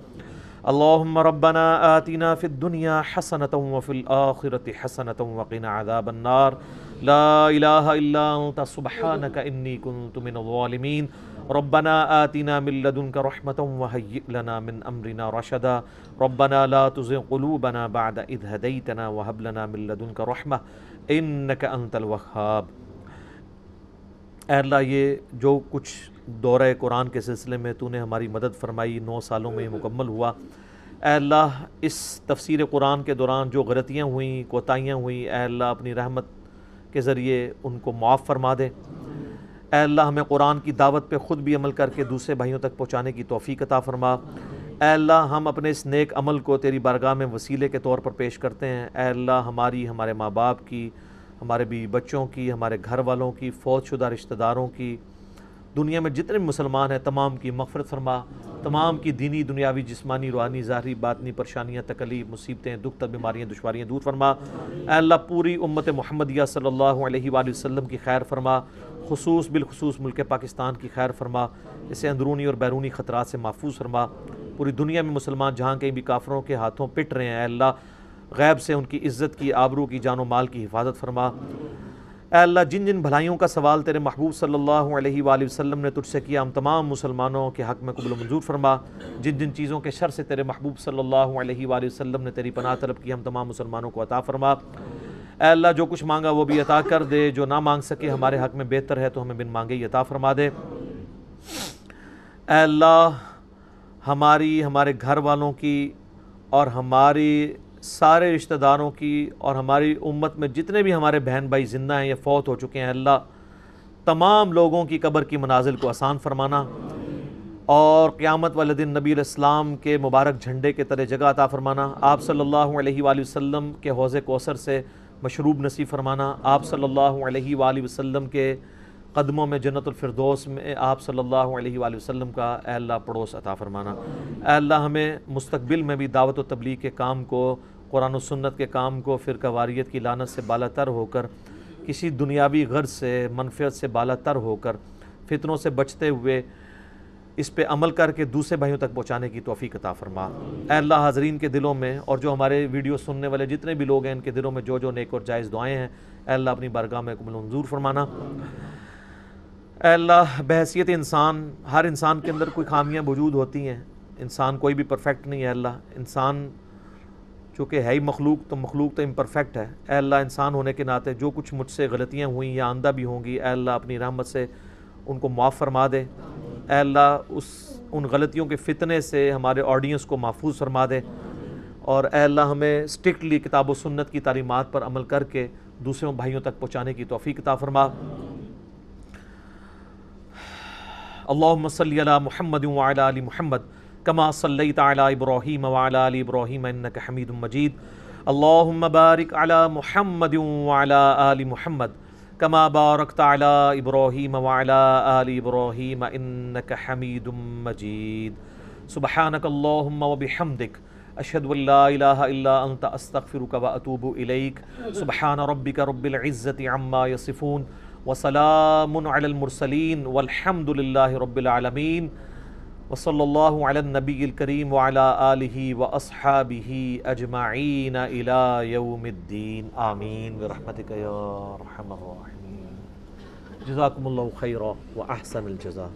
اللهم ربنا آتنا في الدنيا حسنة وفي الآخرة حسنة وقنا عذاب النار لا إله إلا أنت سبحانك إني كنت من الظالمين ربنا آتنا من لدنك رحمة وهيئ لنا من أمرنا رشدا ربنا لا تزغ قلوبنا بعد إذ هديتنا وهب لنا من لدنك رحمة إنك أنت الوهاب۔ اے اللہ یہ جو کچھ دورہ قرآن کے سلسلے میں تو نے ہماری مدد فرمائی 9 سالوں میں مکمل ہوا، اے اللہ اس تفسیر قرآن کے دوران جو غلطیاں ہوئیں کوتاہیاں ہوئیں اے اللہ اپنی رحمت کے ذریعے ان کو معاف فرما دے۔ اے اللہ ہمیں قرآن کی دعوت پہ خود بھی عمل کر کے دوسرے بھائیوں تک پہنچانے کی توفیق عطا فرما۔ اے اللہ ہم اپنے اس نیک عمل کو تیری بارگاہ میں وسیلے کے طور پر پیش کرتے ہیں۔ اے اللہ ہماری، ہمارے ماں باپ کی، ہمارے بیوی بچوں کی، ہمارے گھر والوں کی، فوت شدہ رشتہ داروں کی، دنیا میں جتنے بھی مسلمان ہیں تمام کی مغفرت فرما، تمام کی دینی دنیاوی جسمانی روحانی ظاہری باطنی پریشانیاں تکلیف مصیبتیں دکھ بیماریاں دشواریاں دور فرما۔ اے اللہ پوری امت محمدیہ صلی اللہ علیہ وآلہ وسلم کی خیر فرما، بالخصوص ملک پاکستان کی خیر فرما، اسے اندرونی اور بیرونی خطرات سے محفوظ فرما۔ پوری دنیا میں مسلمان جہاں کہیں بھی کافروں کے ہاتھوں پٹ رہے ہیں اے اللہ غیب سے ان کی عزت کی، آبرو کی، جان و مال کی حفاظت فرما۔ اے اللہ جن جن بھلائیوں کا سوال تیرے محبوب صلی اللہ علیہ وآلہ وسلم نے تجھ سے کیا ہم تمام مسلمانوں کے حق میں قبول و منظور فرما۔ جن جن چیزوں کے شر سے تیرے محبوب صلی اللہ علیہ وآلہ وسلم نے تیری پناہ طلب کی ہم تمام مسلمانوں کو عطا فرما۔ اے اللہ جو کچھ مانگا وہ بھی عطا کر دے، جو نہ مانگ سکے ہمارے حق میں بہتر ہے تو ہمیں بن مانگے ہی عطا فرما دے۔ اے اللہ ہماری، ہمارے گھر والوں کی اور ہماری سارے رشتہ داروں کی اور ہماری امت میں جتنے بھی ہمارے بہن بھائی زندہ ہیں یا فوت ہو چکے ہیں اللہ تمام لوگوں کی قبر کی منازل کو آسان فرمانا اور قیامت والے دن نبی علیہ السلام کے مبارک جھنڈے کے تلے جگہ عطا فرمانا۔ آپ صلی اللہ علیہ وآلہ وسلم کے حوض کوثر سے مشروب نصیب فرمانا۔ آپ صلی اللہ علیہ وآلہ وسلم کے قدموں میں جنت الفردوس میں آپ صلی اللہ علیہ وآلہ وسلم کا اے اللہ پڑوس عطا فرمانا۔ اے اللہ ہمیں مستقبل میں بھی دعوت و تبلیغ کے کام کو، قرآن و سنت کے کام کو فرقہ واریت کی لعنت سے بالا تر ہو کر، کسی دنیاوی غرض سے منفعت سے بالا تر ہو کر، فتنوں سے بچتے ہوئے اس پہ عمل کر کے دوسرے بھائیوں تک پہنچانے کی توفیق عطا فرما۔ اے اللہ حاضرین کے دلوں میں اور جو ہمارے ویڈیو سننے والے جتنے بھی لوگ ہیں ان کے دلوں میں جو جو نیک اور جائز دعائیں ہیں اے اللہ اپنی بارگاہ میں قبول و منظور فرمانا۔ اے اللہ بحیثیت انسان، ہر انسان کے اندر کوئی خامیاں موجود ہوتی ہیں، انسان کوئی بھی پرفیکٹ نہیں ہے اللہ، انسان چونکہ ہے ہی مخلوق تو امپرفیکٹ ہے۔ اے اللہ انسان ہونے کے ناطے جو کچھ مجھ سے غلطیاں ہوئیں یا آندہ بھی ہوں گی اے اللہ اپنی رحمت سے ان کو معاف فرما دے۔ اے اللہ ان غلطیوں کے فتنے سے ہمارے آڈینس کو محفوظ فرما دے اور اے اللہ ہمیں اسٹرکٹلی کتاب و سنت کی تعلیمات پر عمل کر کے دوسروں بھائیوں تک پہنچانے کی توفیق عطا فرما۔ اللہم صلی علی محمد وعلی آل محمد کما صلیت علی ابراہیم وعلی آل ابراہیم انک حمید مجید۔ اللہم بارک علی محمد وعلی آل محمد کما بارکت علی ابراہیم وعلی آل ابراہیم انک حمید مجید۔ سبحانک اللہم وبحمدک اشہد ان لا الہ الا انت استغفرک واتوب الیک۔ سبحان ربک رب العزت عما یصفون وسلام علی المرسلین والحمد للہ رب العالمین وصلی اللہ علی النبی الکریم وعلی آلہ واصحابہ اجمعین الی یوم الدین آمین برحمتک یا ارحم الراحمین۔ جزاکم اللہ خیرا واحسن الجزاء۔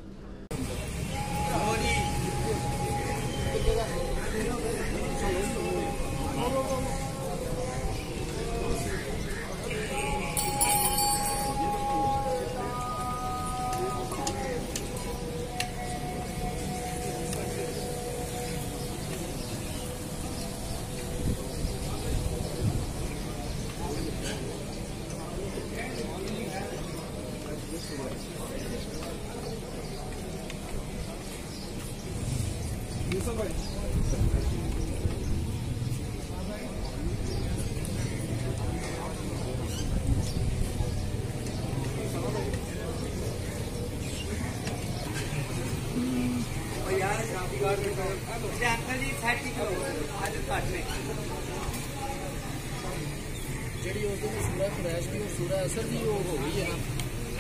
جڑی اردو میں سورہ قریش کی اور سورہ اثر بھی وہ ہو گئی ہے نا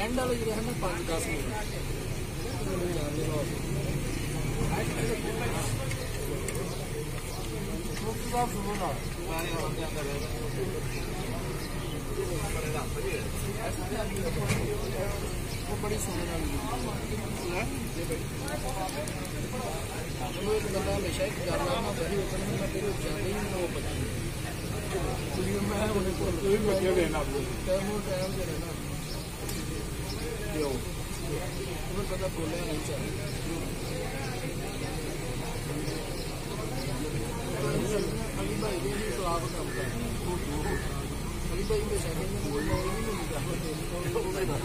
اینڈ والا جو ہے نا 5-10 منٹ صاحب سنو نا وہ بڑی سننے والی ایک بندہ ہمیشہ ایک گل میں بڑی ہوتا ہے میں تیرے جانے ہی وہ بچی میں انہیں کو ٹائم دینا تمہیں پتا بولے نہیں چاہیے علی بھائی بھی سواب کرتا ہے علی بھائی میں